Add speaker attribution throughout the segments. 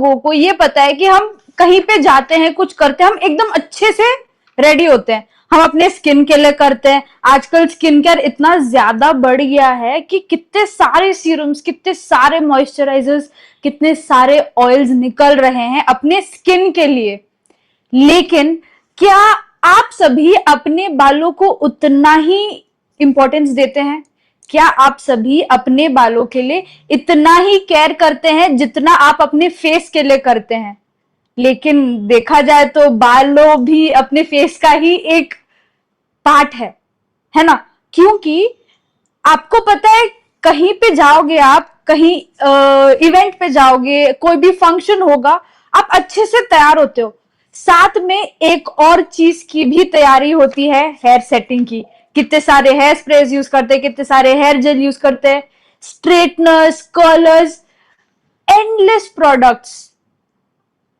Speaker 1: लोगों को ये पता है कि हम कहीं पे जाते हैं, कुछ करते हैं, हम एकदम अच्छे से रेडी होते हैं। हम अपने स्किन के लिए करते हैं। आजकल स्किन केयर इतना ज्यादा बढ़ गया है कि कितने सारे सीरम्स, कितने सारे मॉइस्चराइजर्स, कितने सारे ऑयल्स निकल रहे हैं अपने स्किन के लिए। लेकिन क्या आप सभी अपने बालों को उतना ही इंपॉर्टेंस देते हैं? क्या आप सभी अपने बालों के लिए इतना ही केयर करते हैं जितना आप अपने फेस के लिए करते हैं? लेकिन देखा जाए तो बालों भी अपने फेस का ही एक पार्ट है ना? क्योंकि आपको पता है, कहीं पे जाओगे आप, कहीं इवेंट पे जाओगे, कोई भी फंक्शन होगा, आप अच्छे से तैयार होते हो। साथ में एक और चीज की भी तैयारी होती है, हेयर सेटिंग की। कितने सारे हेयर स्प्रेज यूज करते हैं, कितने सारे हेयर जेल यूज करते हैं, स्ट्रेटनर्स, कर्लर्स, एंडलेस प्रोडक्ट्स।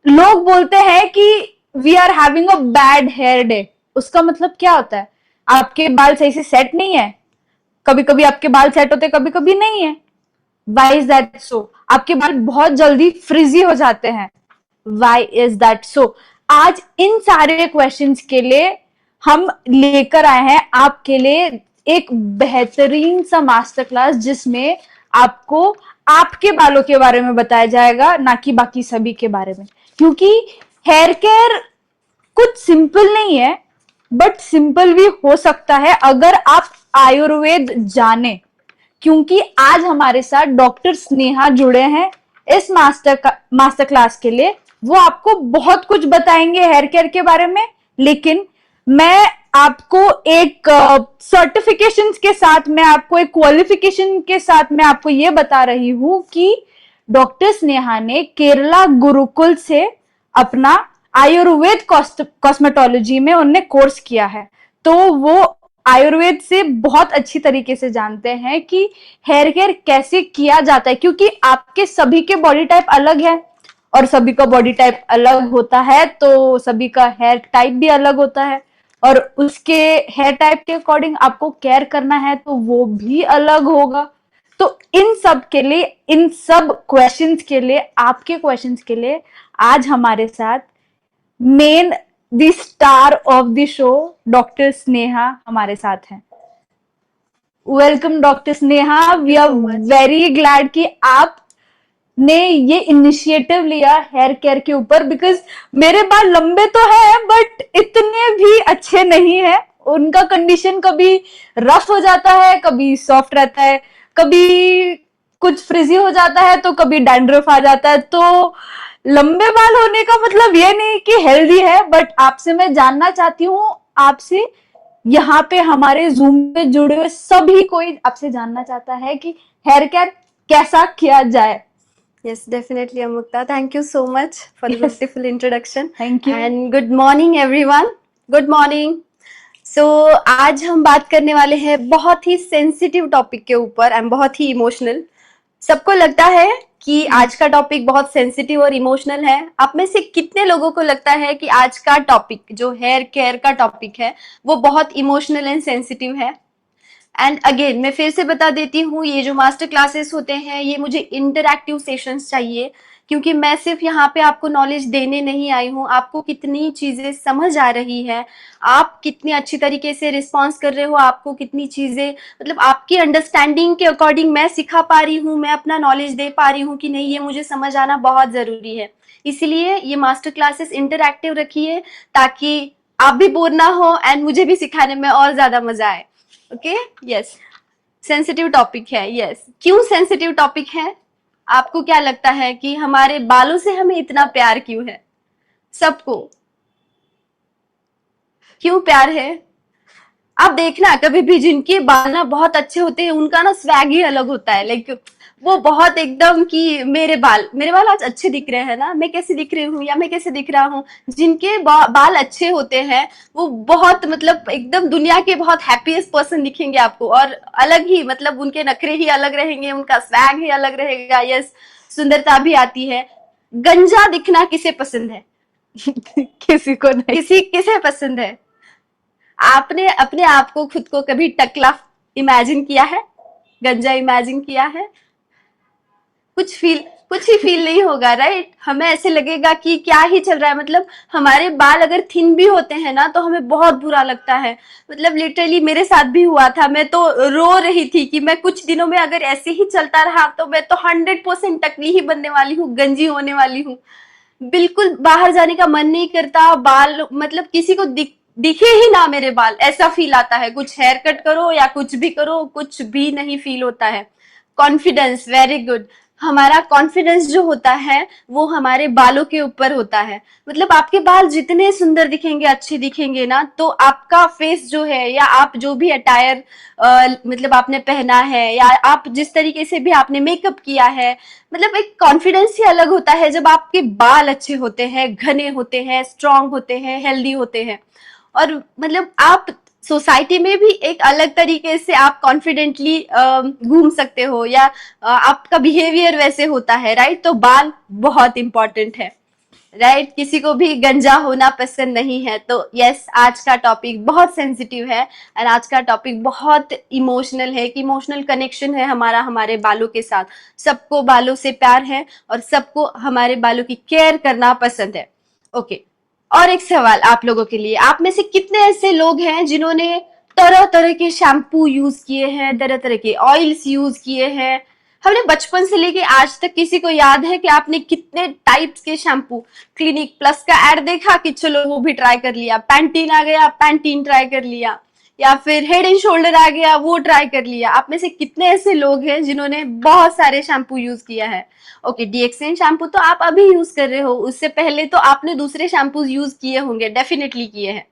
Speaker 1: लोग बोलते हैं कि we are having a bad hair day. उसका मतलब क्या होता है? आपके बाल सही से सेट नहीं है। कभी कभी आपके बाल सेट होते, कभी कभी नहीं है। Why is that so? आपके बाल बहुत जल्दी फ्रिजी हो जाते हैं। Why is that so? आज इन सारे क्वेश्चंस के लिए हम लेकर आए हैं आपके लिए एक बेहतरीन सा मास्टर क्लास, जिसमें आपको आपके बालों के बारे में बताया जाएगा, ना कि बाकी सभी के बारे में। क्योंकि हेयर केयर कुछ सिंपल नहीं है, बट सिंपल भी हो सकता है अगर आप आयुर्वेद जाने। क्योंकि आज हमारे साथ डॉक्टर स्नेहा जुड़े हैं इस मास्टर क्लास के लिए। वो आपको बहुत कुछ बताएंगे हेयर केयर के बारे में। लेकिन मैं आपको एक सर्टिफिकेशंस के साथ, मैं आपको एक क्वालिफिकेशन के साथ मैं आपको ये बता रही हूं कि डॉक्टर स्नेहा ने केरला गुरुकुल से अपना आयुर्वेद कॉस्मेटोलॉजी में उन्होंने कोर्स किया है। तो वो आयुर्वेद से बहुत अच्छी तरीके से जानते हैं कि हेयर केयर कैसे किया जाता है। क्योंकि आपके सभी के बॉडी टाइप अलग है, और सभी का बॉडी टाइप अलग होता है, तो सभी का हेयर टाइप भी अलग होता है, और उसके हेयर टाइप के अकॉर्डिंग आपको केयर करना है तो वो भी अलग होगा। तो इन सब के लिए, इन सब क्वेश्चंस के लिए, आपके क्वेश्चंस के लिए आज हमारे साथ main the star of the show doctor Sneha हमारे साथ हैं। Welcome doctor Sneha, we are very glad कि आप ने ये इनिशिएटिव लिया हेयर केयर के ऊपर। बिकॉज मेरे बाल लंबे तो है बट इतने भी अच्छे नहीं है। उनका कंडीशन कभी रफ हो जाता है, कभी सॉफ्ट रहता है, कभी कुछ फ्रिजी हो जाता है, तो कभी डैंड्रफ आ जाता है। तो लंबे बाल होने का मतलब ये नहीं कि हेल्दी है। बट आपसे मैं जानना चाहती हूँ, आपसे यहाँ पे हमारे जूम पे जुड़े हुए सभी कोई आपसे जानना चाहता है कि हेयर केयर कैसा किया जाए।
Speaker 2: Yes, definitely, Amukta. Thank you so much for the beautiful introduction.
Speaker 1: Thank you.
Speaker 2: And good morning, everyone. Good morning. So, आज हम बात करने वाले हैं बहुत ही सेंसिटिव टॉपिक के ऊपर एंड बहुत ही इमोशनल। सबको लगता है कि आज का टॉपिक बहुत सेंसिटिव और इमोशनल है। आप में से कितने लोगों को लगता है कि आज का टॉपिक जो हेयर केयर का टॉपिक है वो बहुत इमोशनल एंड सेंसिटिव है? एंड अगेन मैं फिर से बता देती हूँ, ये जो मास्टर क्लासेस होते हैं ये मुझे इंटरैक्टिव सेशंस चाहिए, क्योंकि मैं सिर्फ यहाँ पे आपको नॉलेज देने नहीं आई हूँ। आपको कितनी चीजें समझ आ रही है, आप कितनी अच्छी तरीके से रिस्पॉन्स कर रहे हो, आपको कितनी चीजें मतलब आपकी अंडरस्टैंडिंग के अकॉर्डिंग मैं सिखा पा रही हूँ, मैं अपना नॉलेज दे पा रही हूँ कि नहीं, ये मुझे समझ आना बहुत जरूरी है। इसीलिए ये मास्टर क्लासेस इंटरैक्टिव रखिए ताकि आप भी बोर ना हो एंड मुझे भी सिखाने में और ज्यादा मजा आए। ओके, यस, सेंसिटिव टॉपिक है। यस, क्यों सेंसिटिव टॉपिक है? आपको क्या लगता है कि हमारे बालों से हमें इतना प्यार क्यों है? सबको क्यों प्यार है? आप देखना, कभी भी जिनके बाल ना बहुत अच्छे होते हैं उनका ना स्वैग ही अलग होता है। लाइक वो बहुत एकदम कि मेरे बाल आज अच्छे दिख रहे हैं ना, मैं कैसे दिख रही हूँ या मैं कैसे दिख रहा हूँ। जिनके बाल अच्छे होते हैं वो बहुत मतलब एकदम दुनिया के बहुत हैप्पीएस्ट पर्सन दिखेंगे आपको, और अलग ही मतलब उनके नखरे ही अलग रहेंगे, उनका स्वैग ही अलग रहेगा। यस, सुंदरता भी आती है। गंजा दिखना किसे पसंद है?
Speaker 1: किसी को नहीं।
Speaker 2: किसे पसंद है? आपने अपने आप को खुद को कभी टकला इमेजिन किया है, गंजा इमेजिन किया है? कुछ कुछ ही फील नहीं होगा, राइट? हमें ऐसे लगेगा कि क्या ही चल रहा है। मतलब हमारे बाल अगर थिन भी होते हैं ना तो हमें बहुत बुरा लगता है। मतलब लिटरली मेरे साथ भी हुआ था, मैं तो रो रही थी कि मैं कुछ दिनों में अगर ऐसे ही चलता रहा तो मैं तो 100% टकली ही बनने वाली हूँ, गंजी होने वाली हूँ। बिल्कुल बाहर जाने का मन नहीं करता, बाल मतलब किसी को दिखे ही ना मेरे बाल, ऐसा फील आता है। कुछ हेयर कट करो या कुछ भी करो, कुछ भी नहीं फील होता है। Confidence, very good. हमारा कॉन्फिडेंस जो होता है वो हमारे बालों के ऊपर होता है। मतलब आपके बाल जितने सुंदर दिखेंगे, अच्छे दिखेंगे ना, तो आपका फेस जो है या आप जो भी अटायर मतलब आपने पहना है या आप जिस तरीके से भी आपने मेकअप किया है, मतलब एक कॉन्फिडेंस ही अलग होता है जब आपके बाल अच्छे होते हैं, घने होते हैं, स्ट्रांग होते हैं, हेल्दी होते हैं। और मतलब आप सोसाइटी में भी एक अलग तरीके से आप कॉन्फिडेंटली घूम सकते हो, या आपका बिहेवियर वैसे होता है, राइट? तो बाल बहुत इंपॉर्टेंट है, राइट? किसी को भी गंजा होना पसंद नहीं है। तो यस, आज का टॉपिक बहुत सेंसिटिव है एंड आज का टॉपिक बहुत इमोशनल है, कि इमोशनल कनेक्शन है हमारा हमारे बालों के साथ। सबको बालों से प्यार है और सबको हमारे बालों की केयर करना पसंद है। ओके, और एक सवाल आप लोगों के लिए, आप में से कितने ऐसे लोग हैं जिन्होंने तरह तरह के शैम्पू यूज किए हैं, तरह तरह के ऑयल्स यूज किए हैं? हमने बचपन से लेके आज तक किसी को याद है कि आपने कितने टाइप्स के शैम्पू, क्लिनिक प्लस का एड देखा कि चलो वो भी ट्राई कर लिया, पैंटीन आ गया पैंटीन ट्राई कर लिया, या फिर हेड एंड शोल्डर आ गया वो ट्राई कर लिया? आप में से कितने ऐसे लोग हैं जिन्होंने बहुत सारे शैम्पू यूज किया है? ओके, डीएक्सएन शैम्पू तो आप अभी यूज कर रहे हो, उससे पहले तो आपने दूसरे शैम्पू यूज किए होंगे, डेफिनेटली किए हैं,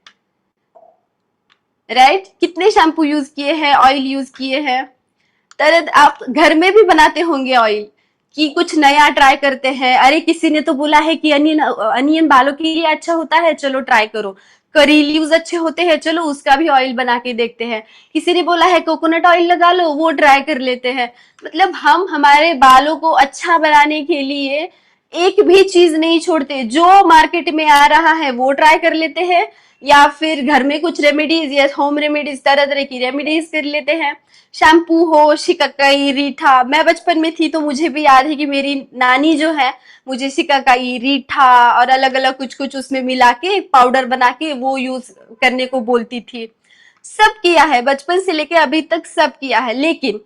Speaker 2: राइट? कितने शैम्पू यूज किए हैं, ऑयल यूज किए हैं? तरह आप घर में भी बनाते होंगे ऑयल, कि कुछ नया ट्राई करते हैं। अरे किसी ने तो बोला है कि अनियन अनियन बालों के लिए अच्छा होता है, चलो ट्राई करो। करी लीव्स अच्छे होते हैं, चलो उसका भी ऑयल बना के देखते हैं। किसी ने बोला है कोकोनट ऑयल लगा लो, वो ट्राई कर लेते हैं। मतलब हम हमारे बालों को अच्छा बनाने के लिए एक भी चीज नहीं छोड़ते, जो मार्केट में आ रहा है वो ट्राई कर लेते हैं, या फिर घर में कुछ रेमेडीज या होम रेमेडीज, तरह तरह की रेमेडीज कर लेते हैं। शैम्पू हो, शिकाकाई, रीठा, मैं बचपन में थी तो मुझे भी याद है कि मेरी नानी जो है मुझे शिकाकाई, रीठा और अलग अलग कुछ कुछ उसमें मिला के पाउडर बना के वो यूज करने को बोलती थी। सब किया है, बचपन से लेके अभी तक सब किया है। लेकिन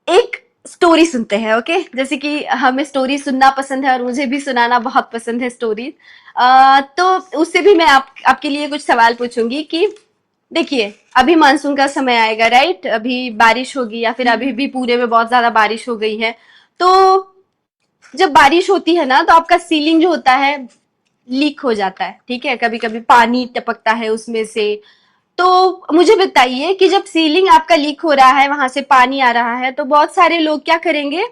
Speaker 2: एक स्टोरी सुनते हैं, ओके? जैसे कि हमें स्टोरी सुनना पसंद है और मुझे भी सुनाना बहुत पसंद है स्टोरी। तो उससे भी मैं आपके लिए कुछ सवाल पूछूंगी कि देखिए, अभी मानसून का समय आएगा, राइट? अभी बारिश होगी या फिर अभी भी पूरे में बहुत ज्यादा बारिश हो गई है। तो जब बारिश होती है ना तो आपका सीलिंग जो होता है लीक हो जाता है, ठीक है? कभी कभी पानी टपकता है उसमें से। तो मुझे बताइए कि जब सीलिंग आपका लीक हो रहा है, वहां से पानी आ रहा है, तो बहुत सारे लोग क्या करेंगे?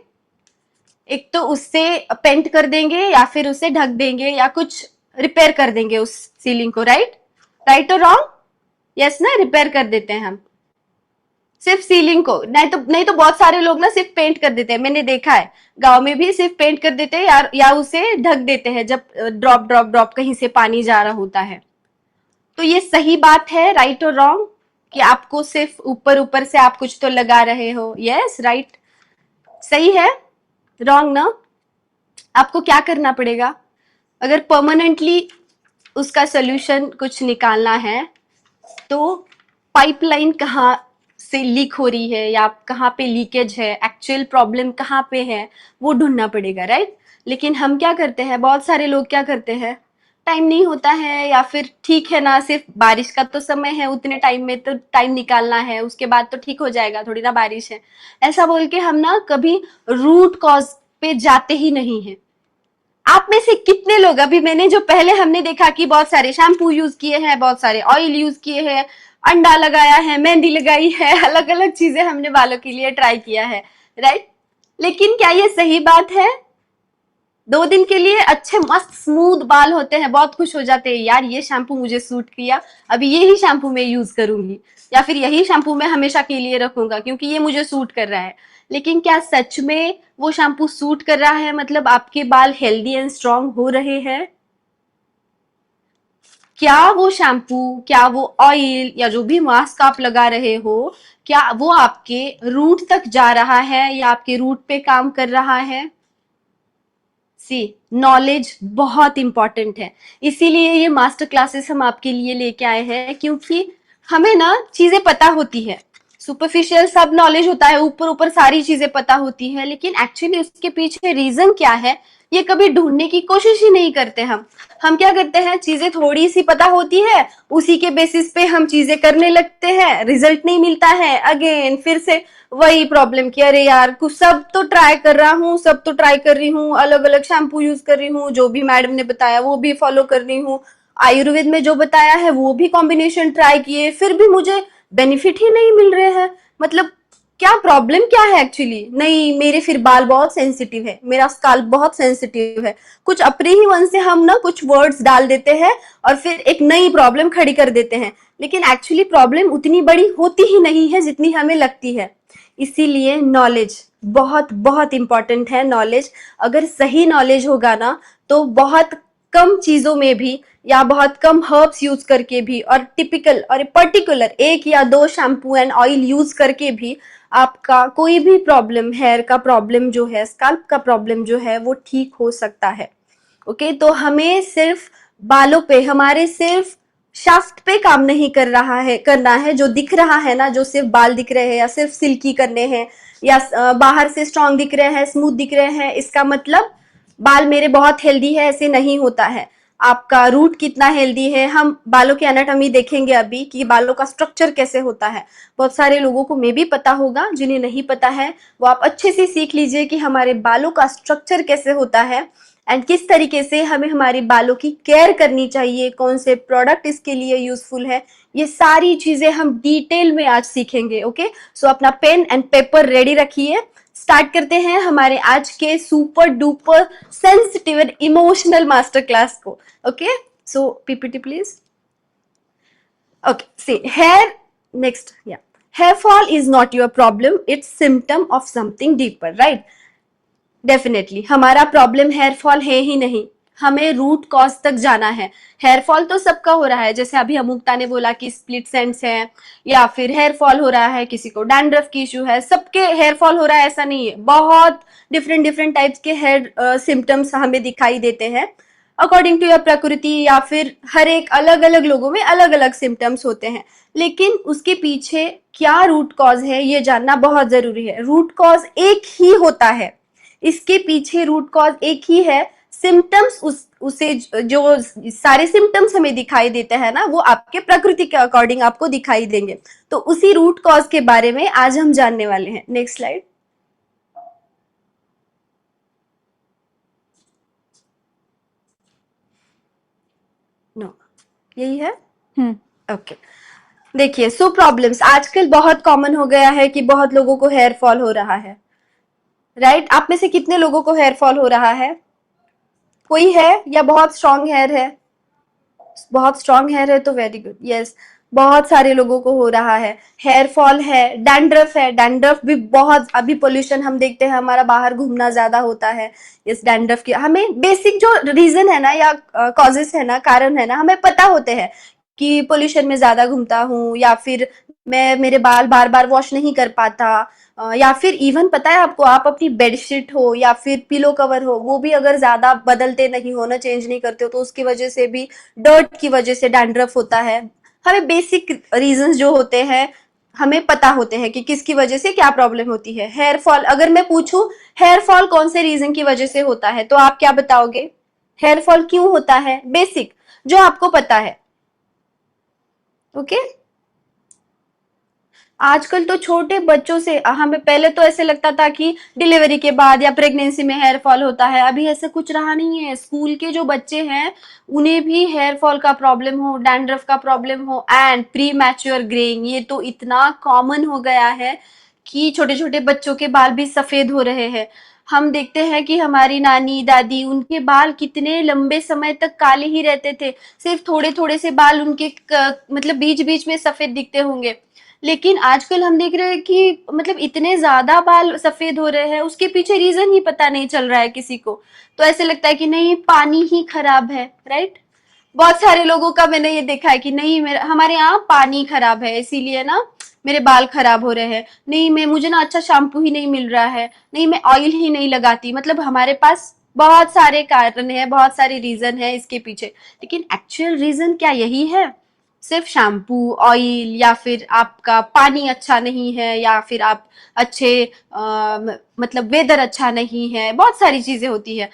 Speaker 2: एक तो उससे पेंट कर देंगे या फिर उसे ढक देंगे या कुछ रिपेयर कर देंगे उस सीलिंग को, राइट? राइट और रॉन्ग? यस ना, रिपेयर कर देते हैं हम सिर्फ सीलिंग को। नहीं तो बहुत सारे लोग ना सिर्फ पेंट कर देते हैं, मैंने देखा है गांव में भी सिर्फ पेंट कर देते हैं, या उसे ढक देते हैं जब ड्रॉप ड्रॉप ड्रॉप कहीं से पानी जा रहा होता है। तो ये सही बात है, राइट और रॉन्ग? कि आपको सिर्फ ऊपर ऊपर से आप कुछ तो लगा रहे हो? यस, राइट, सही है। रॉन्ग ना? आपको क्या करना पड़ेगा अगर परमानेंटली उसका सोल्यूशन कुछ निकालना है? तो पाइपलाइन कहाँ से लीक हो रही है या कहाँ पे लीकेज है, एक्चुअल प्रॉब्लम कहाँ पे है, वो ढूंढना पड़ेगा, राइट? लेकिन हम क्या करते हैं, बहुत सारे लोग क्या करते हैं, टाइम नहीं होता है या फिर ठीक है ना, सिर्फ बारिश का तो समय है, उतने टाइम में तो टाइम निकालना है, उसके बाद तो ठीक हो जाएगा, थोड़ी ना बारिश है, ऐसा बोल के हम ना कभी रूट कॉज पे जाते ही नहीं है। आप में से कितने लोग, अभी मैंने जो पहले हमने देखा कि बहुत सारे शैम्पू यूज किए हैं, बहुत सारे ऑयल यूज किए हैं, अंडा लगाया है, मेहंदी लगाई है, अलग अलग चीजें हमने बालों के लिए ट्राई किया है, राइट? लेकिन क्या ये सही बात है? 2 दिन के लिए अच्छे मस्त स्मूथ बाल होते हैं, बहुत खुश हो जाते हैं, यार ये शैम्पू मुझे सूट किया, अभी यही शैम्पू मैं यूज करूंगी, या फिर यही शैम्पू मैं हमेशा के लिए रखूंगा क्योंकि ये मुझे सूट कर रहा है। लेकिन क्या सच में वो शैम्पू सूट कर रहा है? मतलब आपके बाल हेल्दी एंड स्ट्रांग हो रहे हैं? क्या वो शैम्पू, क्या वो ऑयल या जो भी मास्क आप लगा रहे हो, क्या वो आपके रूट तक जा रहा है या आपके रूट पे काम कर रहा है? सी नॉलेज बहुत इंपॉर्टेंट है, इसीलिए ये मास्टर क्लासेस हम आपके लिए लेके आए हैं, क्योंकि हमें ना चीजें पता होती है, सुपरफिशियल सब नॉलेज होता है, ऊपर ऊपर सारी चीजें पता होती है, लेकिन एक्चुअली उसके पीछे रीजन क्या है ये कभी ढूंढने की कोशिश ही नहीं करते हम क्या करते हैं, चीजें थोड़ी सी पता होती है, उसी के बेसिस पे हम चीजें करने लगते हैं, रिजल्ट नहीं मिलता है, अगेन फिर से वही प्रॉब्लम कि अरे यार कुछ सब तो ट्राई कर रहा हूँ, सब तो ट्राई कर रही हूँ, अलग अलग शैम्पू यूज कर रही हूँ, जो भी मैडम ने बताया वो भी फॉलो कर रही हूँ, आयुर्वेद में जो बताया है वो भी कॉम्बिनेशन ट्राई किए, फिर भी मुझे बेनिफिट ही नहीं मिल रहे हैं। मतलब क्या प्रॉब्लम क्या है एक्चुअली, नहीं मेरे फिर बाल बहुत सेंसिटिव है, मेरा स्काल्प बहुत सेंसिटिव है, कुछ अपने ही मन से हम ना कुछ वर्ड्स डाल देते हैं और फिर एक नई प्रॉब्लम खड़ी कर देते हैं, लेकिन एक्चुअली प्रॉब्लम उतनी बड़ी होती ही नहीं है जितनी हमें लगती है। इसीलिए नॉलेज बहुत बहुत इंपॉर्टेंट है। नॉलेज अगर सही नॉलेज होगा ना तो बहुत कम चीजों में भी या बहुत कम हर्ब्स यूज करके भी और टिपिकल और पर्टिकुलर एक या दो शैम्पू एंड ऑयल यूज करके भी आपका कोई भी प्रॉब्लम, हेयर का प्रॉब्लम जो है, स्कैल्प का प्रॉब्लम जो है वो ठीक हो सकता है। ओके, तो हमें सिर्फ बालों पे, हमारे सिर्फ शाफ्ट पे काम नहीं कर रहा है, करना है, जो दिख रहा है ना, जो सिर्फ बाल दिख रहे हैं या सिर्फ सिल्की करने हैं या बाहर से स्ट्रांग दिख रहे हैं, स्मूथ दिख रहे हैं, इसका मतलब बाल मेरे बहुत हेल्दी है, ऐसे नहीं होता है। आपका रूट कितना हेल्दी है, हम बालों की एनाटॉमी देखेंगे अभी कि बालों का स्ट्रक्चर कैसे होता है, बहुत सारे लोगों को मे भी पता होगा, जिन्हें नहीं पता है वो आप अच्छे से सीख लीजिए कि हमारे बालों का स्ट्रक्चर कैसे होता है एंड किस तरीके से हमें हमारी बालों की केयर करनी चाहिए, कौन से प्रोडक्ट इसके लिए यूजफुल है, ये सारी चीजें हम डिटेल में आज सीखेंगे। ओके, सो अपना पेन एंड पेपर रेडी रखिए, स्टार्ट करते हैं हमारे आज के super duper sensitive and emotional master class को। Okay, so PPT please. Okay, see, hair fall is not your problem, it's symptom of something deeper, right? Definitely हमारा problem hair fall है ही नहीं, हमें रूट कॉज तक जाना है। Hair fall तो सबका हो रहा है, जैसे अभी अमुक्ता ने बोला कि स्प्लिट सेंड्स है या फिर हेयर फॉल हो रहा है, किसी को डैंड्रफ की इशू है, सबके हेयर फॉल हो रहा है ऐसा नहीं है, बहुत डिफरेंट डिफरेंट टाइप्स के हेयर सिम्टम्स हमें दिखाई देते हैं अकॉर्डिंग टू योर प्रकृति, या फिर हर एक अलग अलग लोगों में अलग अलग सिम्टम्स होते हैं, लेकिन उसके पीछे क्या रूट कॉज है ये जानना बहुत जरूरी है। रूट कॉज एक ही होता है, इसके पीछे रूट कॉज एक ही है, सिम्टम्स उसे जो सारे सिम्टम्स हमें दिखाई देते हैं ना वो आपके प्रकृति के अकॉर्डिंग आपको दिखाई देंगे, तो उसी रूट कॉज के बारे में आज हम जानने वाले हैं। Next slide. नो, यही है। ओके, देखिए, सो प्रॉब्लम्स आजकल बहुत कॉमन हो गया है कि बहुत लोगों को हेयर फॉल हो रहा है, राइट? आप में से कितने लोगों को हेयर फॉल हो रहा है? कोई है या बहुत स्ट्रांग हेयर है? बहुत स्ट्रांग हेयर है तो वेरी गुड, यस, बहुत सारे लोगों को हो रहा है। हेयर फॉल है, डैंड्रफ भी बहुत, अभी पोल्यूशन हम देखते हैं, हमारा बाहर घूमना ज्यादा होता है, इस डैंड्रफ की हमें बेसिक जो रीजन है ना या कॉजेस है ना, कारण है ना, हमें पता होते हैं कि पोल्यूशन में ज्यादा घूमता हूँ, या फिर मैं मेरे बाल बार बार वॉश नहीं कर पाता, या फिर इवन पता है आपको, आप अपनी बेडशीट हो या फिर पिलो कवर हो वो भी अगर ज्यादा बदलते नहीं हो ना, चेंज नहीं करते हो, तो उसकी वजह से भी, डर्ट की वजह से डैंड्रफ होता है। हमें बेसिक रीजंस जो होते हैं हमें पता होते हैं कि किसकी वजह से क्या प्रॉब्लम होती है। हेयर फॉल, अगर मैं पूछूं हेयर फॉल कौन से रीजन की वजह से होता है तो आप क्या बताओगे? हेयर फॉल क्यों होता है, बेसिक जो आपको पता है। ओके, आजकल तो छोटे बच्चों से, हमें पहले तो ऐसे लगता था कि डिलीवरी के बाद या प्रेगनेंसी में हेयर फॉल होता है, अभी ऐसा कुछ रहा नहीं है। स्कूल के जो बच्चे हैं उन्हें भी हेयर फॉल का प्रॉब्लम हो, डैंड्रफ का प्रॉब्लम हो एंड प्री मैच्योर ग्रेइंग, ये तो इतना कॉमन हो गया है कि छोटे छोटे बच्चों के बाल भी सफेद हो रहे हैं। हम देखते हैं कि हमारी नानी दादी, उनके बाल कितने लंबे समय तक काले ही रहते थे, सिर्फ थोड़े थोड़े से बाल उनके मतलब बीच बीच में सफेद दिखते होंगे, लेकिन आजकल हम देख रहे हैं कि मतलब इतने ज्यादा बाल सफेद हो रहे हैं, उसके पीछे रीजन ही पता नहीं चल रहा है किसी को। तो ऐसे लगता है कि नहीं पानी ही खराब है, राइट? बहुत सारे लोगों का मैंने ये देखा है कि नहीं मेरा, हमारे यहाँ पानी खराब है इसीलिए ना मेरे बाल खराब हो रहे हैं, नहीं मैं, मुझे ना अच्छा शैम्पू ही नहीं मिल रहा है, नहीं मैं ऑयल ही नहीं लगाती, मतलब हमारे पास बहुत सारे कारण है, बहुत सारे रीजन है इसके पीछे, लेकिन एक्चुअल रीजन क्या यही है? सिर्फ शैम्पू, ऑयल, या फिर आपका पानी अच्छा नहीं है, या फिर आप अच्छे मतलब वेदर अच्छा नहीं है, बहुत सारी चीजें होती है।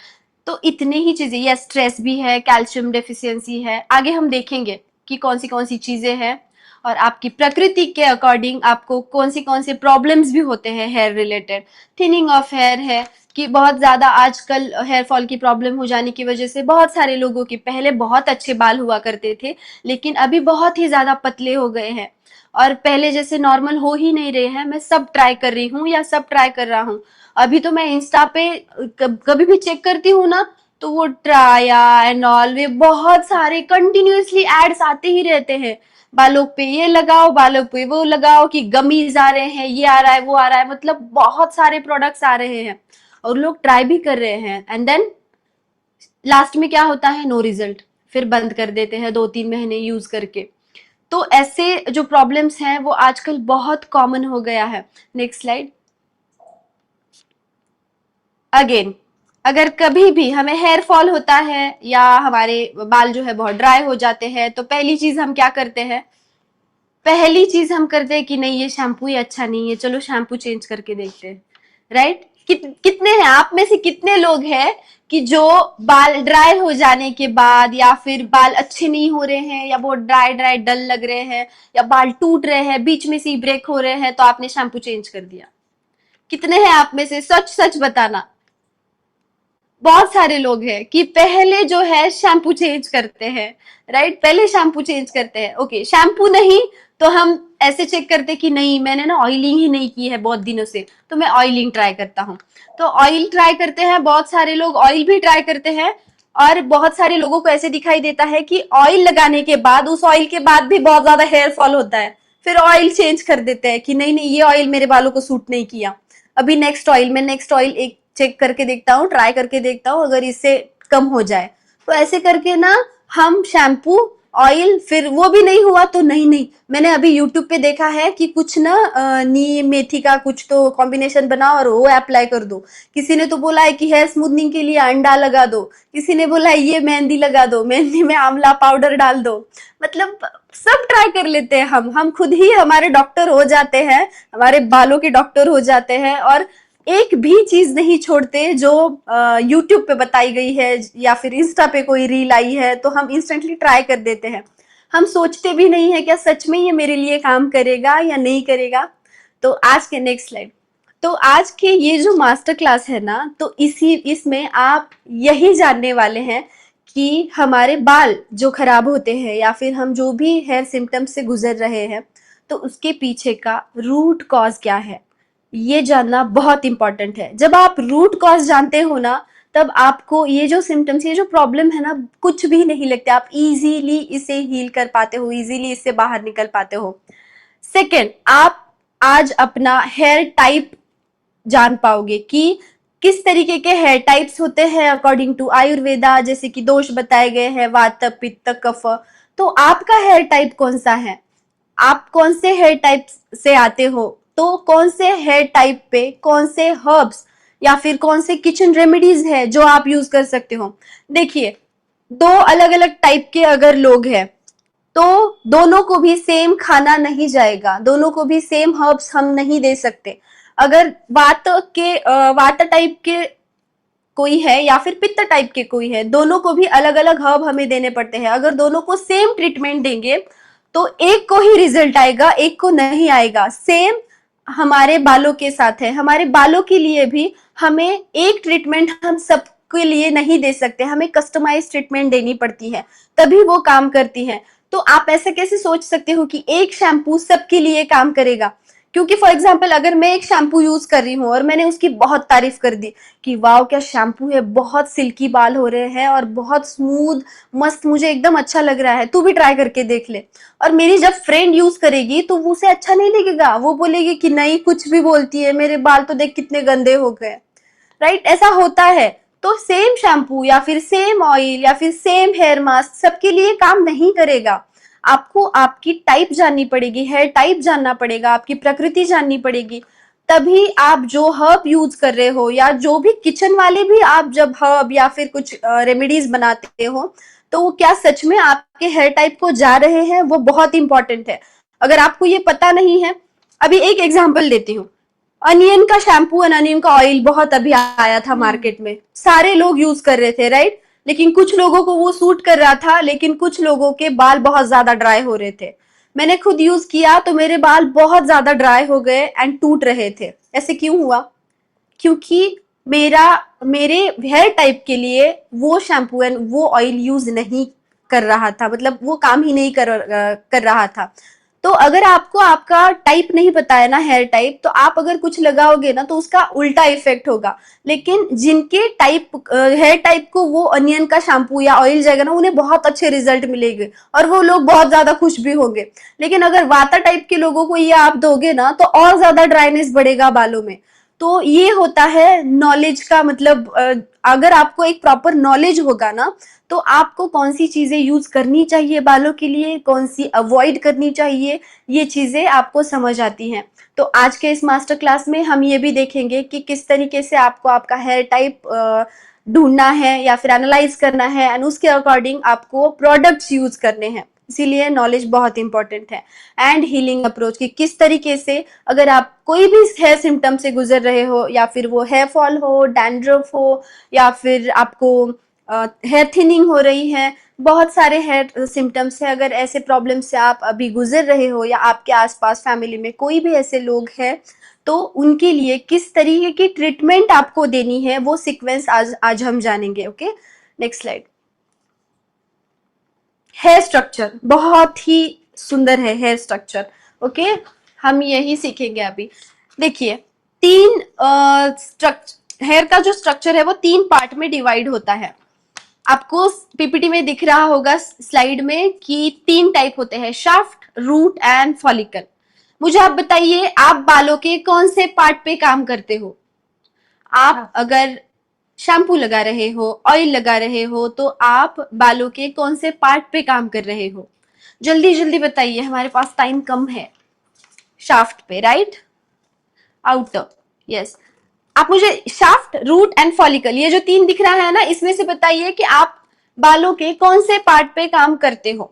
Speaker 2: तो इतने ही चीजें, या स्ट्रेस भी है, कैल्शियम डेफिशिएंसी है, आगे हम देखेंगे कि कौन सी चीजें हैं, और आपकी प्रकृति के अकॉर्डिंग आपको कौन से प्रॉब्लम्स भी होते हैं hair related. Thinning of hair है कि बहुत ज्यादा आजकल हेयर फॉल की प्रॉब्लम हो जाने की वजह से बहुत सारे लोगों के पहले बहुत अच्छे बाल हुआ करते थे, लेकिन अभी बहुत ही ज्यादा पतले हो गए हैं और पहले जैसे नॉर्मल हो ही नहीं रहे हैं। मैं सब ट्राई कर रही हूँ या सब ट्राई कर रहा हूँ। अभी तो मैं इंस्टा पे कभी भी चेक करती हूँ ना, तो वो ट्राया एंड ऑल, वे बहुत सारे कंटिन्यूअसली एड्स आते ही रहते हैं। बालों पे ये लगाओ, बालों पे वो लगाओ, कि गमीज आ रहे हैं, ये आ रहा है, वो आ रहा है, मतलब बहुत सारे प्रोडक्ट्स आ रहे हैं और लोग ट्राई भी कर रहे हैं, एंड देन लास्ट में क्या होता है? No result. फिर बंद कर देते हैं 2-3 महीने यूज करके। तो ऐसे जो प्रॉब्लम्स हैं वो आजकल बहुत कॉमन हो गया है। Next slide. अगेन, अगर कभी भी हमें हेयर फॉल होता है या हमारे बाल जो है बहुत ड्राई हो जाते हैं, तो पहली चीज हम क्या करते हैं? पहली चीज हम करते हैं कि नहीं, ये शैम्पू ही अच्छा नहीं है, चलो शैम्पू चेंज करके देखते हैं, राइट? कितने हैं आप में से, कितने लोग हैं कि जो बाल ड्राई हो जाने के बाद, या फिर बाल अच्छे नहीं हो रहे हैं, या बहुत ड्राई ड्राई डल लग रहे हैं, या बाल टूट रहे हैं, बीच में से ब्रेक हो रहे हैं, तो आपने शैम्पू चेंज कर दिया? कितने हैं आप में से? सच सच बताना। बहुत सारे लोग हैं कि पहले जो है शैम्पू चेंज करते हैं, राइट? पहले शैम्पू चेंज करते हैं। ओके, शैम्पू नहीं तो हम ऐसे चेक करते कि नहीं, मैंने ना ऑयलिंग ही नहीं की है बहुत दिनों से, तो मैं ऑयलिंग ट्राई करता हूँ। तो ऑयल ट्राई करते हैं, बहुत सारे लोग ऑयल भी ट्राई करते हैं, और बहुत सारे लोगों को ऐसे दिखाई देता है कि ऑयल लगाने के बाद, उस ऑयल के बाद भी बहुत ज्यादा हेयर फॉल होता है, फिर ऑयल चेंज कर देते हैं कि नहीं नहीं, ये ऑयल मेरे बालों को सूट नहीं किया, अभी नेक्स्ट ऑयल एक चेक करके देखता हूँ, ट्राई करके देखता हूँ, अगर इससे कम हो जाए। तो ऐसे करके ना हम शैम्पू, ऑयल, फिर वो भी नहीं हुआ तो नहीं नहीं, मैंने अभी यूट्यूब पे देखा है कि कुछ ना नीम मेथी का कुछ तो कॉम्बिनेशन बनाओ और वो अप्लाई कर दो। किसी ने तो बोला है कि हेयर स्मूथनिंग के लिए अंडा लगा दो, किसी ने बोला है ये मेहंदी लगा दो, मेहंदी में आंवला पाउडर डाल दो। मतलब सब ट्राई कर लेते हैं हम खुद ही हमारे डॉक्टर हो जाते हैं, हमारे बालों के डॉक्टर हो जाते हैं, और एक भी चीज नहीं छोड़ते जो यूट्यूब पे बताई गई है या फिर इंस्टा पे कोई रील आई है तो हम इंस्टेंटली ट्राई कर देते हैं। हम सोचते भी नहीं है क्या सच में ये मेरे लिए काम करेगा या नहीं करेगा। तो आज के नेक्स्ट स्लाइड। तो आज के ये जो मास्टर क्लास है ना, तो इसमें आप यही जानने वाले हैं कि हमारे बाल जो खराब होते हैं या फिर हम जो भी हेयर सिम्टम्स से गुजर रहे हैं, तो उसके पीछे का रूट कॉज क्या है, ये जानना बहुत इंपॉर्टेंट है। जब आप रूट कॉज जानते हो ना, तब आपको ये जो सिम्टम्स, ये जो प्रॉब्लम है ना, कुछ भी नहीं लगते, आप इजीली इसे हील कर पाते हो, इजीली इससे बाहर निकल पाते हो। सेकेंड, आप आज अपना हेयर टाइप जान पाओगे कि किस तरीके के हेयर टाइप्स होते हैं अकॉर्डिंग टू आयुर्वेदा, जैसे कि दोष बताए गए हैं, वात, पित्त, कफ। तो आपका हेयर टाइप कौन सा है, आप कौन से हेयर टाइप से आते हो, तो कौन से हेयर टाइप पे कौन से हर्ब्स या फिर कौन से किचन रेमेडीज है जो आप यूज कर सकते हो। देखिए, दो अलग अलग टाइप के अगर लोग हैं, तो दोनों को भी सेम खाना नहीं जाएगा, दोनों को भी सेम हर्ब्स हम नहीं दे सकते। अगर वात टाइप के कोई है या फिर पित्त टाइप के कोई है, दोनों को भी अलग अलग हर्ब हमें देने पड़ते हैं। अगर दोनों को सेम ट्रीटमेंट देंगे तो एक को ही रिजल्ट आएगा, एक को नहीं आएगा। सेम हमारे बालों के साथ है, हमारे बालों के लिए भी हमें एक ट्रीटमेंट हम सबके लिए नहीं दे सकते, हमें कस्टमाइज ट्रीटमेंट देनी पड़ती है, तभी वो काम करती है। तो आप ऐसे कैसे सोच सकते हो कि एक शैम्पू सबके लिए काम करेगा? क्योंकि फॉर एग्जाम्पल, अगर मैं एक शैम्पू यूज कर रही हूँ और मैंने उसकी बहुत तारीफ कर दी कि वाओ क्या शैम्पू है, बहुत सिल्की बाल हो रहे हैं और बहुत स्मूथ, मस्त, मुझे एकदम अच्छा लग रहा है, तू भी ट्राई करके देख ले। और मेरी जब फ्रेंड यूज करेगी तो उसे अच्छा नहीं लगेगा, वो बोलेगी कि नहीं, कुछ भी बोलती है, मेरे बाल तो देख कितने गंदे हो गए, राइट? ऐसा होता है। तो सेम शैम्पू या फिर सेम ऑयल या फिर सेम हेयर मास्क सबके लिए काम नहीं करेगा। आपको आपकी टाइप जाननी पड़ेगी, हेयर टाइप जानना पड़ेगा, आपकी प्रकृति जाननी पड़ेगी, तभी आप जो हर्ब यूज कर रहे हो या जो भी किचन वाले भी आप जब हर्ब या फिर कुछ रेमेडीज बनाते हो, तो वो क्या सच में आपके हेयर टाइप को जा रहे हैं, वो बहुत इंपॉर्टेंट है। अगर आपको ये पता नहीं है, अभी एक एग्जांपल देती हूँ। अनियन का शैम्पू और अनियन का ऑयल बहुत अभी आया था मार्केट में, सारे लोग यूज कर रहे थे, राइट। लेकिन कुछ लोगों को वो सूट कर रहा था, लेकिन कुछ लोगों के बाल बहुत ज्यादा ड्राई हो रहे थे। मैंने खुद यूज किया तो मेरे बाल बहुत ज्यादा ड्राई हो गए एंड टूट रहे थे। ऐसे क्यों हुआ? क्योंकि मेरे हेयर टाइप के लिए वो शैम्पू एंड वो ऑयल यूज नहीं कर रहा था, मतलब वो काम ही नहीं कर रहा था। तो अगर आपको आपका टाइप नहीं पता है ना, हेयर टाइप, तो आप अगर कुछ लगाओगे ना तो उसका उल्टा इफेक्ट होगा। लेकिन जिनके टाइप हेयर टाइप को वो अनियन का शैम्पू या ऑयल जाएगा ना, उन्हें बहुत अच्छे रिजल्ट मिलेंगे और वो लोग बहुत ज्यादा खुश भी होंगे। लेकिन अगर वाता टाइप के लोगों को ये आप दोगे ना, तो और ज्यादा ड्राइनेस बढ़ेगा बालों में। तो ये होता है नॉलेज का मतलब, अगर आपको एक प्रॉपर नॉलेज होगा ना, तो आपको कौन सी चीजें यूज करनी चाहिए बालों के लिए, कौन सी अवॉइड करनी चाहिए, ये चीजें आपको समझ आती हैं। तो आज के इस मास्टर क्लास में हम ये भी देखेंगे कि किस तरीके से आपको आपका हेयर टाइप ढूंढना है या फिर एनालाइज करना है, एंड उसके अकॉर्डिंग आपको प्रोडक्ट्स यूज करने हैं। इसीलिए नॉलेज बहुत इंपॉर्टेंट है। एंड हीलिंग अप्रोच की किस तरीके से, अगर आप कोई भी हेयर सिम्टम से गुजर रहे हो, या फिर वो हेयर फॉल हो, डैंड्रफ हो, या फिर आपको हेयर थिनिंग हो रही है, बहुत सारे हेयर सिम्टम्स है। अगर ऐसे प्रॉब्लम से आप अभी गुजर रहे हो या आपके आसपास फैमिली में कोई भी ऐसे लोग हैं, तो उनके लिए किस तरीके की ट्रीटमेंट आपको देनी है, वो सीक्वेंस आज हम जानेंगे। Okay, next slide. Hair structure बहुत ही सुंदर है, हेयर स्ट्रक्चर। ओके, हम यही सीखेंगे अभी। देखिए, तीन हेयर का जो स्ट्रक्चर है वो तीन पार्ट में डिवाइड होता है। आपको पीपीटी में दिख रहा होगा स्लाइड में कि तीन टाइप होते हैं, शाफ्ट, रूट एंड फॉलिकल। मुझे आप बताइए, आप बालों के कौन से पार्ट पे काम करते हो? आप अगर शैम्पू लगा रहे हो, ऑयल लगा रहे हो, तो आप बालों के कौन से पार्ट पे काम कर रहे हो? जल्दी जल्दी बताइए, हमारे पास टाइम कम है। शाफ्ट पे, राइट? Outer, yes. आप मुझे शाफ्ट, रूट एंड फॉलिकल, ये जो तीन दिख रहा है ना, इसमें से बताइए कि आप बालों के कौन से पार्ट पे काम करते हो?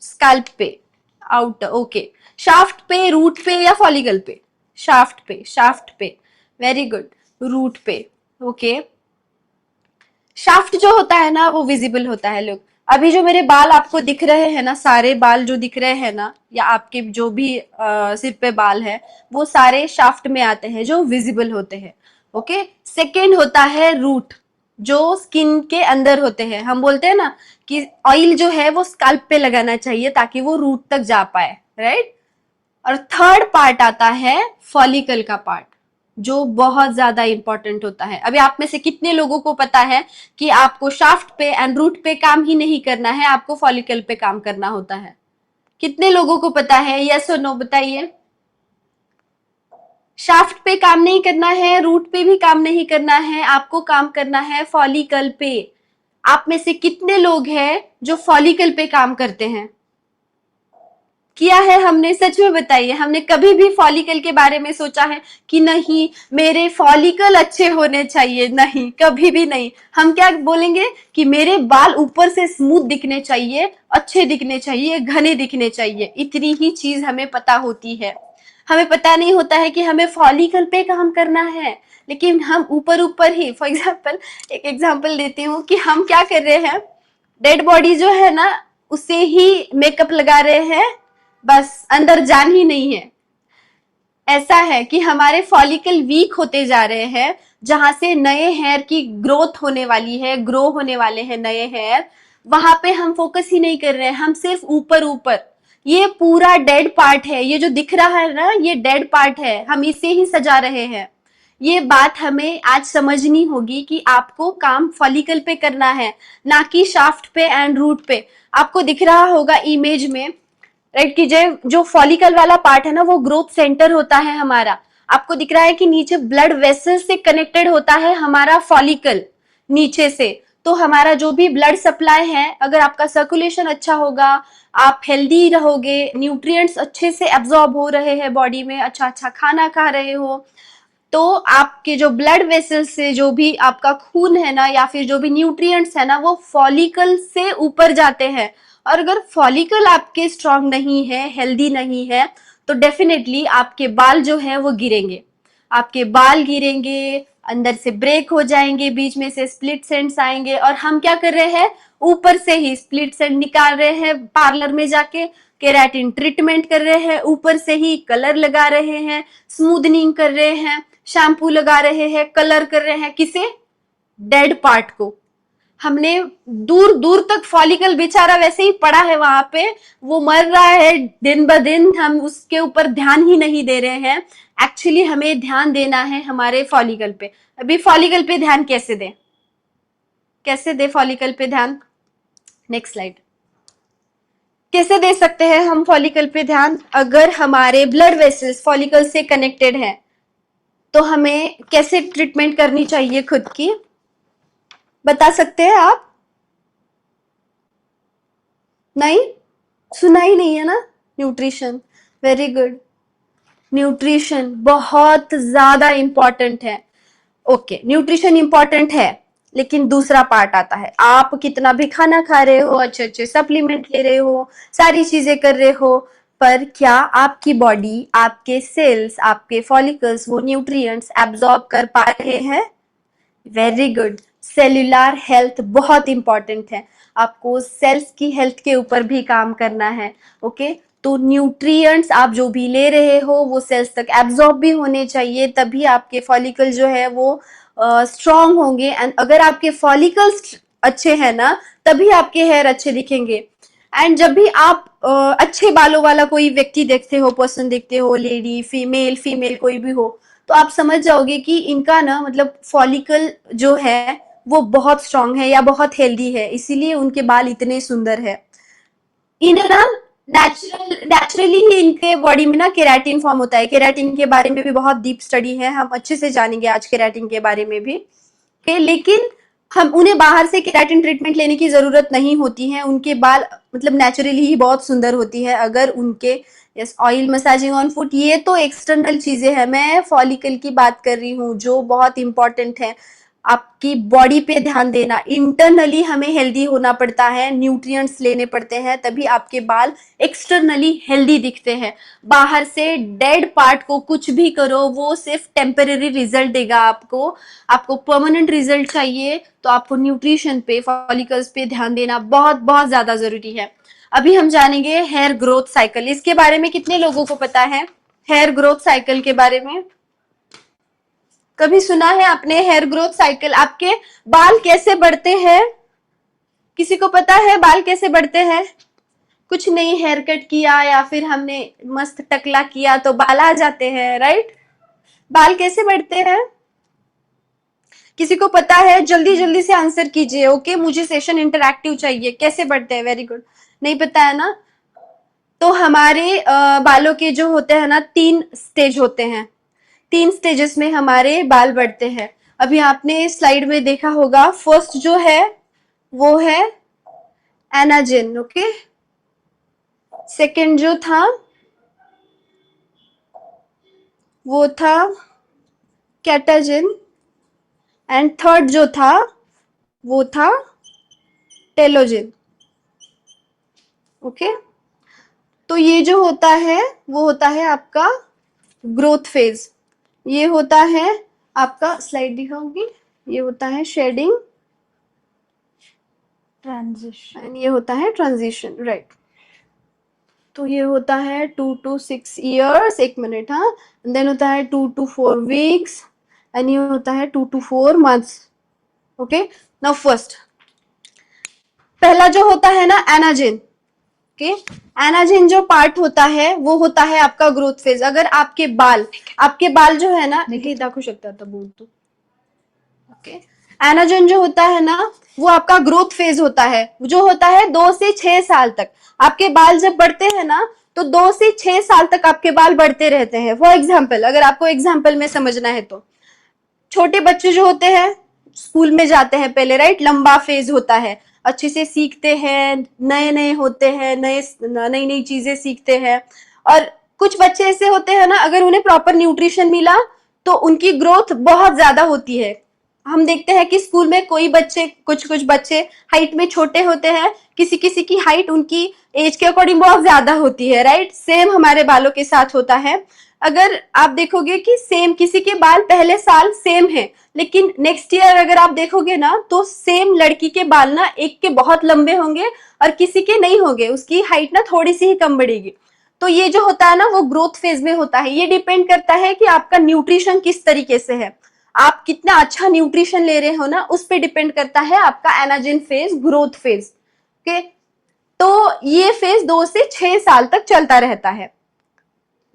Speaker 2: स्कैल्प पे, आउटर, ओके। शाफ्ट पे, रूट पे या फॉलिकल पे? शाफ्ट पे, शाफ्ट पे, वेरी गुड। रूट पे, ओके। शाफ्ट जो होता है ना, वो विजिबल होता है। लोग, अभी जो मेरे बाल आपको दिख रहे हैं ना, सारे बाल जो दिख रहे हैं ना, या आपके जो भी सिर पे बाल है, वो सारे शाफ्ट में आते हैं, जो विजिबल होते हैं। ओके। सेकेंड होता है रूट, जो स्किन के अंदर होते हैं। हम बोलते हैं ना कि ऑयल जो है वो स्कैल्प पे लगाना चाहिए ताकि वो रूट तक जा पाए, राइट। और थर्ड पार्ट आता है फॉलिकल का पार्ट, जो बहुत ज्यादा इंपॉर्टेंट होता है। अभी आप में से कितने लोगों को पता है कि आपको शाफ्ट पे एंड रूट पे काम ही नहीं करना है, आपको फॉलिकल पे काम करना होता है? कितने लोगों को पता है? यस और नो बताइए। शाफ्ट पे काम नहीं करना है, रूट पे भी काम नहीं करना है, आपको काम करना है फॉलिकल पे। आप में से कितने लोग हैं जो फॉलिकल पे काम करते हैं? किया है हमने? सच में बताइए, हमने कभी भी फॉलिकल के बारे में सोचा है कि नहीं मेरे फॉलिकल अच्छे होने चाहिए? नहीं, कभी भी नहीं। हम क्या बोलेंगे कि मेरे बाल ऊपर से स्मूथ दिखने चाहिए, अच्छे दिखने चाहिए, घने दिखने चाहिए। इतनी ही चीज हमें पता होती है। हमें पता नहीं होता है कि हमें फॉलिकल पे काम करना है, लेकिन हम ऊपर ऊपर ही, फॉर एग्जाम्पल एक एग्जाम्पल देती हूँ कि हम क्या कर रहे हैं, डेड बॉडी जो है ना, उसे ही मेकअप लगा रहे हैं, बस अंदर जान ही नहीं है। ऐसा है कि हमारे फॉलिकल वीक होते जा रहे हैं, जहां से नए हेयर की ग्रोथ होने वाली है, ग्रो होने वाले हैं नए हेयर, वहां पे हम फोकस ही नहीं कर रहे हैं। हम सिर्फ ऊपर ऊपर, ये पूरा डेड पार्ट है, ये जो दिख रहा है ना, ये डेड पार्ट है, हम इसे ही सजा रहे हैं। ये बात हमें आज समझनी होगी कि आपको काम फॉलिकल पे करना है, ना कि शाफ्ट पे एंड रूट पे। आपको दिख रहा होगा इमेज में, राइट, कि जो फॉलिकल वाला पार्ट है ना, वो ग्रोथ सेंटर होता है हमारा। आपको दिख रहा है कि नीचे ब्लड वेसल से कनेक्टेड होता है हमारा फॉलिकल, नीचे से। तो तो हमारा जो भी ब्लड सप्लाई है, अगर आपका सर्कुलेशन अच्छा होगा, आप हेल्दी रहोगे, न्यूट्रिएंट्स अच्छे से एब्जॉर्ब हो रहे हैं बॉडी में, अच्छा अच्छा खाना खा रहे हो, तो आपके जो ब्लड वेसल्स से जो भी आपका खून है ना, या फिर जो भी न्यूट्रिएंट्स है ना, वो फॉलिकल से ऊपर जाते हैं। और अगर फॉलिकल आपके स्ट्रांग नहीं है, हेल्दी नहीं है, तो डेफिनेटली आपके बाल जो है वो गिरेंगे, आपके बाल गिरेंगे, अंदर से ब्रेक हो जाएंगे, बीच में से स्प्लिट एंड्स आएंगे। और हम क्या कर रहे हैं, ऊपर से ही स्प्लिट एंड निकाल रहे हैं, पार्लर में जाके केराटिन ट्रीटमेंट कर रहे हैं, ऊपर से ही कलर लगा रहे हैं, स्मूदनिंग कर रहे हैं, शैम्पू लगा रहे हैं, कलर कर रहे हैं, किसे, डेड पार्ट को। हमने दूर दूर तक फॉलिकल बेचारा वैसे ही पड़ा है वहां पे, वो मर रहा है दिन ब दिन, हम उसके ऊपर ध्यान ही नहीं दे रहे हैं। एक्चुअली हमें ध्यान देना है हमारे फॉलिकल पे। अभी फॉलिकल पे ध्यान कैसे दें, कैसे दे फॉलिकल पे ध्यान, नेक्स्ट स्लाइड। कैसे दे सकते हैं हम फॉलिकल पे ध्यान, अगर हमारे ब्लड वेसल्स फॉलिकल से कनेक्टेड है तो हमें कैसे ट्रीटमेंट करनी चाहिए खुद की, बता सकते हैं आप? नहीं, सुना ही नहीं है ना? Nutrition, very good. न्यूट्रिशन बहुत ज्यादा इंपॉर्टेंट है। ओके, न्यूट्रिशन इंपॉर्टेंट है, लेकिन दूसरा पार्ट आता है, आप कितना भी खाना खा रहे हो, अच्छे अच्छे सप्लीमेंट ले रहे हो, सारी चीजें कर रहे हो, पर क्या आपकी बॉडी, आपके सेल्स, आपके फॉलिकल्स वो न्यूट्रिएंट्स एब्जॉर्ब कर पा रहे हैं? Very good. सेल्यूलर हेल्थ बहुत इंपॉर्टेंट है, आपको सेल्स की हेल्थ के ऊपर भी काम करना है। ओके, तो न्यूट्रिएंट्स आप जो भी ले रहे हो वो सेल्स तक एब्जॉर्ब भी होने चाहिए, तभी आपके फॉलिकल जो है वो स्ट्रांग होंगे। एंड अगर आपके फॉलिकल्स अच्छे हैं ना, तभी आपके हेयर अच्छे दिखेंगे। एंड जब भी आप अच्छे बालों वाला कोई व्यक्ति देखते हो, पर्सन देखते हो, लेडी, फीमेल, फीमेल कोई भी हो, तो आप समझ जाओगे कि इनका ना मतलब फॉलिकल जो है वो बहुत स्ट्रांग है या बहुत हेल्दी है, इसीलिए उनके बाल इतने सुंदर है। इन्हें ना नेचुरली ही इनके बॉडी में ना केराटिन फॉर्म होता है। केराटिन के बारे में भी बहुत डीप स्टडी है, हम अच्छे से जानेंगे आज केराटिन के बारे में भी। लेकिन हम उन्हें बाहर से केराटिन ट्रीटमेंट लेने की जरूरत नहीं होती है, उनके बाल मतलब नेचुरली ही बहुत सुंदर होती है अगर उनके yes oil massaging on foot, ये तो एक्सटर्नल चीजें हैं, मैं फॉलिकल की बात कर रही हूँ जो बहुत इंपॉर्टेंट है। आपकी बॉडी पे ध्यान देना, इंटरनली हमें हेल्दी होना पड़ता है, न्यूट्रिएंट्स लेने पड़ते हैं, तभी आपके बाल एक्सटर्नली हेल्दी दिखते हैं। बाहर से डेड पार्ट को कुछ भी करो, वो सिर्फ टेम्परेरी रिजल्ट देगा आपको। आपको परमानेंट रिजल्ट चाहिए तो आपको न्यूट्रिशन पे, फॉलिकल्स पे ध्यान देना बहुत बहुत ज्यादा जरूरी है। अभी हम जानेंगे हेयर ग्रोथ साइकिल, इसके बारे में कितने लोगों को पता है? हेयर ग्रोथ साइकिल के बारे में कभी सुना है आपने? हेयर ग्रोथ साइकिल, आपके बाल कैसे बढ़ते हैं? किसी को पता है बाल कैसे बढ़ते हैं? कुछ नहीं, हेयर कट किया या फिर हमने मस्त टकला किया तो बाल आ जाते हैं, राइट? बाल कैसे बढ़ते हैं? किसी को पता है? जल्दी जल्दी से आंसर कीजिए। ओके, मुझे सेशन इंटरैक्टिव चाहिए। कैसे बढ़ते हैं? Very good. नहीं पता है ना? तो हमारे बालों के जो होते हैं ना, 3 स्टेज होते हैं, 3 स्टेजेस में हमारे बाल बढ़ते हैं। अभी आपने स्लाइड में देखा होगा, फर्स्ट जो है वो है एनाजिन, ओके। सेकंड जो था वो था कैटाजिन, एंड थर्ड जो था वो था टेलोजिन, ओके। तो ये जो होता है वो होता है आपका ग्रोथ फेज, ये होता है आपका, स्लाइड दिखाऊंगी, ये होता है शेडिंग,
Speaker 1: ट्रांजिशन,
Speaker 2: ये होता है ट्रांजिशन, राइट। तो ये होता है 2 to 6 years, एक मिनट, हाँ, देन होता है 2 to 4 weeks, एंड ये होता है 2 to 4 months, okay. Now first, पहला जो होता है ना एनाजिन, ओके। एनाजिन जो पार्ट होता है वो होता है आपका ग्रोथ फेज। अगर आपके बाल जो है ना, देखिए दाखवू शकता था बोल तो, ओके। एनाजिन जो होता है ना वो आपका ग्रोथ फेज होता है, जो होता है 2 से 6 साल तक। आपके बाल जब बढ़ते हैं ना तो 2 से 6 साल तक आपके बाल बढ़ते रहते हैं। फॉर एग्जाम्पल, अगर आपको एग्जाम्पल में समझना है तो, छोटे बच्चे जो होते हैं स्कूल में जाते हैं पहले, राइट, लंबा फेज होता है, अच्छे से सीखते हैं, नए नए होते हैं, नई नई चीजें सीखते हैं। और कुछ बच्चे ऐसे होते हैं ना, अगर उन्हें प्रॉपर न्यूट्रिशन मिला तो उनकी ग्रोथ बहुत ज्यादा होती है। हम देखते हैं कि स्कूल में कोई बच्चे, कुछ कुछ बच्चे हाइट में छोटे होते हैं, किसी किसी की हाइट उनकी एज के अकॉर्डिंग बहुत ज्यादा होती है, राइट। सेम हमारे बालों के साथ होता है। अगर आप देखोगे कि सेम किसी के बाल पहले साल सेम है, लेकिन नेक्स्ट ईयर अगर आप देखोगे ना तो सेम लड़की के बाल ना एक के बहुत लंबे होंगे और किसी के नहीं होंगे, उसकी हाइट ना थोड़ी सी ही कम बढ़ेगी। तो ये जो होता है ना वो ग्रोथ फेज में होता है। ये डिपेंड करता है कि आपका न्यूट्रिशन किस तरीके से है, आप कितना अच्छा न्यूट्रिशन ले रहे हो ना, उस पर डिपेंड करता है आपका anagen phase, growth phase. Okay, तो ये फेज 2 से 6 साल तक चलता रहता है,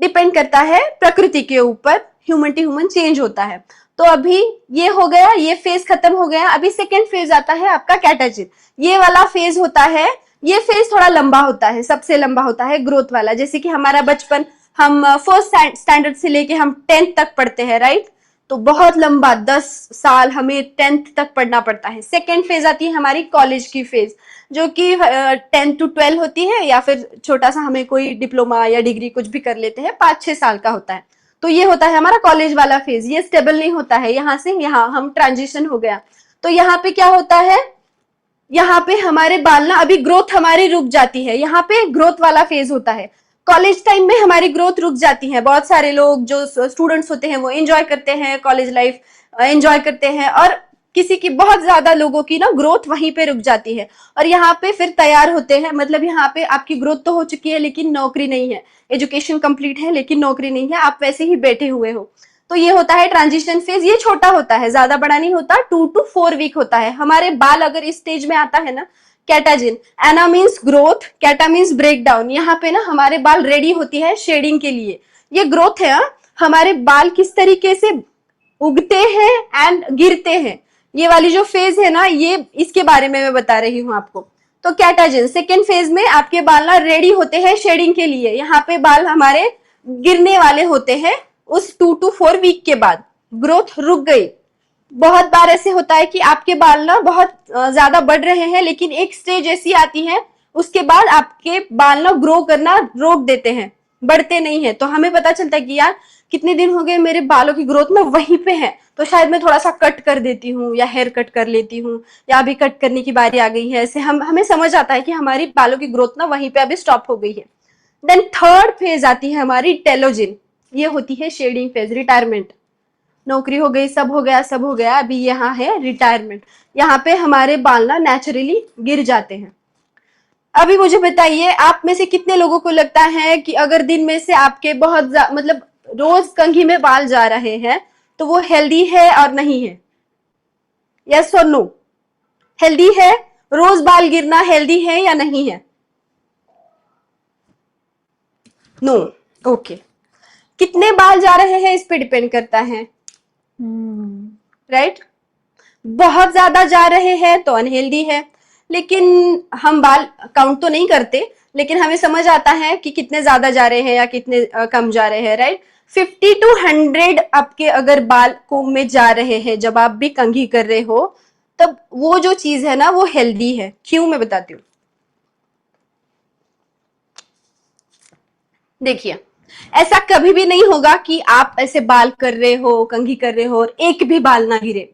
Speaker 2: डिपेंड करता है प्रकृति के ऊपर, ह्यूमन टू ह्यूमन चेंज होता है। तो अभी ये हो गया, ये फेज खत्म हो गया। अभी सेकेंड फेज आता है आपका कैटाजिन। ये वाला फेज होता है, ये फेज थोड़ा लंबा होता है, सबसे लंबा होता है ग्रोथ वाला। जैसे कि हमारा बचपन, हम फर्स्ट स्टैंडर्ड से लेके हम 10th तक पढ़ते हैं, राइट। तो बहुत लंबा 10 साल हमें 10th तक पढ़ना पड़ता है। सेकेंड फेज आती है हमारी कॉलेज की फेज, जो कि 10 to 12 होती है, या फिर छोटा सा हमें कोई डिप्लोमा या डिग्री कुछ भी कर लेते हैं, 5-6 साल का होता है। तो ये होता है हमारा कॉलेज वाला फेज। ये स्टेबल नहीं होता है, यहाँ से यहाँ हम ट्रांजिशन हो गया। तो यहाँ पे क्या होता है, यहाँ पे हमारे बाल ना, अभी ग्रोथ हमारी रुक जाती है, यहाँ पे ग्रोथ वाला फेज होता है। कॉलेज टाइम में हमारी ग्रोथ रुक जाती है। बहुत सारे लोग जो स्टूडेंट्स होते हैं वो एंजॉय करते हैं, कॉलेज लाइफ एंजॉय करते हैं, और किसी की, बहुत ज्यादा लोगों की ना ग्रोथ वहीं पे रुक जाती है। और यहाँ पे फिर तैयार होते हैं, मतलब यहाँ पे आपकी ग्रोथ तो हो चुकी है लेकिन नौकरी नहीं है, एजुकेशन कंप्लीट है लेकिन नौकरी नहीं है, आप वैसे ही बैठे हुए हो। तो ये होता है ट्रांजिशन फेज। ये छोटा होता है, ज्यादा बड़ा नहीं होता, 2 to 4 वीक होता है। हमारे बाल अगर इस स्टेज में आता है ना, catagen, ana means growth, cata means break down. यहाँ पे ना हमारे बाल रेडी होती है शेडिंग के लिए। ये ग्रोथ है। हमारे बाल किस तरीके से उगते हैं एंड गिरते हैं, ये वाली जो फेज है ना, ये इसके बारे में मैं बता रही हूँ आपको। तो कैटाजिन सेकेंड फेज में आपके बाल ना रेडी होते हैं शेडिंग के लिए। यहाँ पे बाल हमारे गिरने वाले होते हैं उस 2 to 4 वीक के बाद। ग्रोथ रुक गई। बहुत बार ऐसे होता है कि आपके बाल ना बहुत ज्यादा बढ़ रहे हैं, लेकिन एक स्टेज ऐसी आती है उसके बाद आपके बाल ना ग्रो करना रोक देते हैं, बढ़ते नहीं है। तो हमें पता चलता है कि यार कितने दिन हो गए मेरे बालों की ग्रोथ ना वहीं पे है, तो शायद मैं थोड़ा सा कट कर देती हूँ या हेयर कट कर लेती हूँ, या अभी कट करने की बारी आ गई है। ऐसे हमें समझ आता है कि हमारी बालों की ग्रोथ ना वहीं पे अभी स्टॉप हो गई है। देन थर्ड फेज आती है हमारी टेलोजिन। ये होती है शेडिंग फेज, रिटायरमेंट। नौकरी हो गई, सब हो गया, सब हो गया, अभी यहाँ है रिटायरमेंट। यहाँ पे हमारे बाल ना नेचुरली गिर जाते हैं। अभी मुझे बताइए, आप में से कितने लोगों को लगता है कि अगर दिन में से आपके बहुत मतलब रोज कंघी में बाल जा रहे हैं तो वो हेल्दी है और नहीं है? यस और नो? हेल्दी है? रोज बाल गिरना हेल्दी है या नहीं है? नो। ओके। कितने बाल जा रहे हैं इस पे डिपेंड करता है, राइट। बहुत ज्यादा जा रहे हैं तो अनहेल्दी है। लेकिन हम बाल काउंट तो नहीं करते, लेकिन हमें समझ आता है कि कितने ज्यादा जा रहे हैं या कितने कम जा रहे हैं, राइट। 50 to 100 आपके अगर बाल कोम में जा रहे हैं जब आप भी कंघी कर रहे हो, तब वो जो चीज है ना वो हेल्दी है। क्यों, मैं बताती हूँ। देखिए, ऐसा कभी भी नहीं होगा कि आप ऐसे बाल कर रहे हो, कंघी कर रहे हो और एक भी बाल ना गिरे,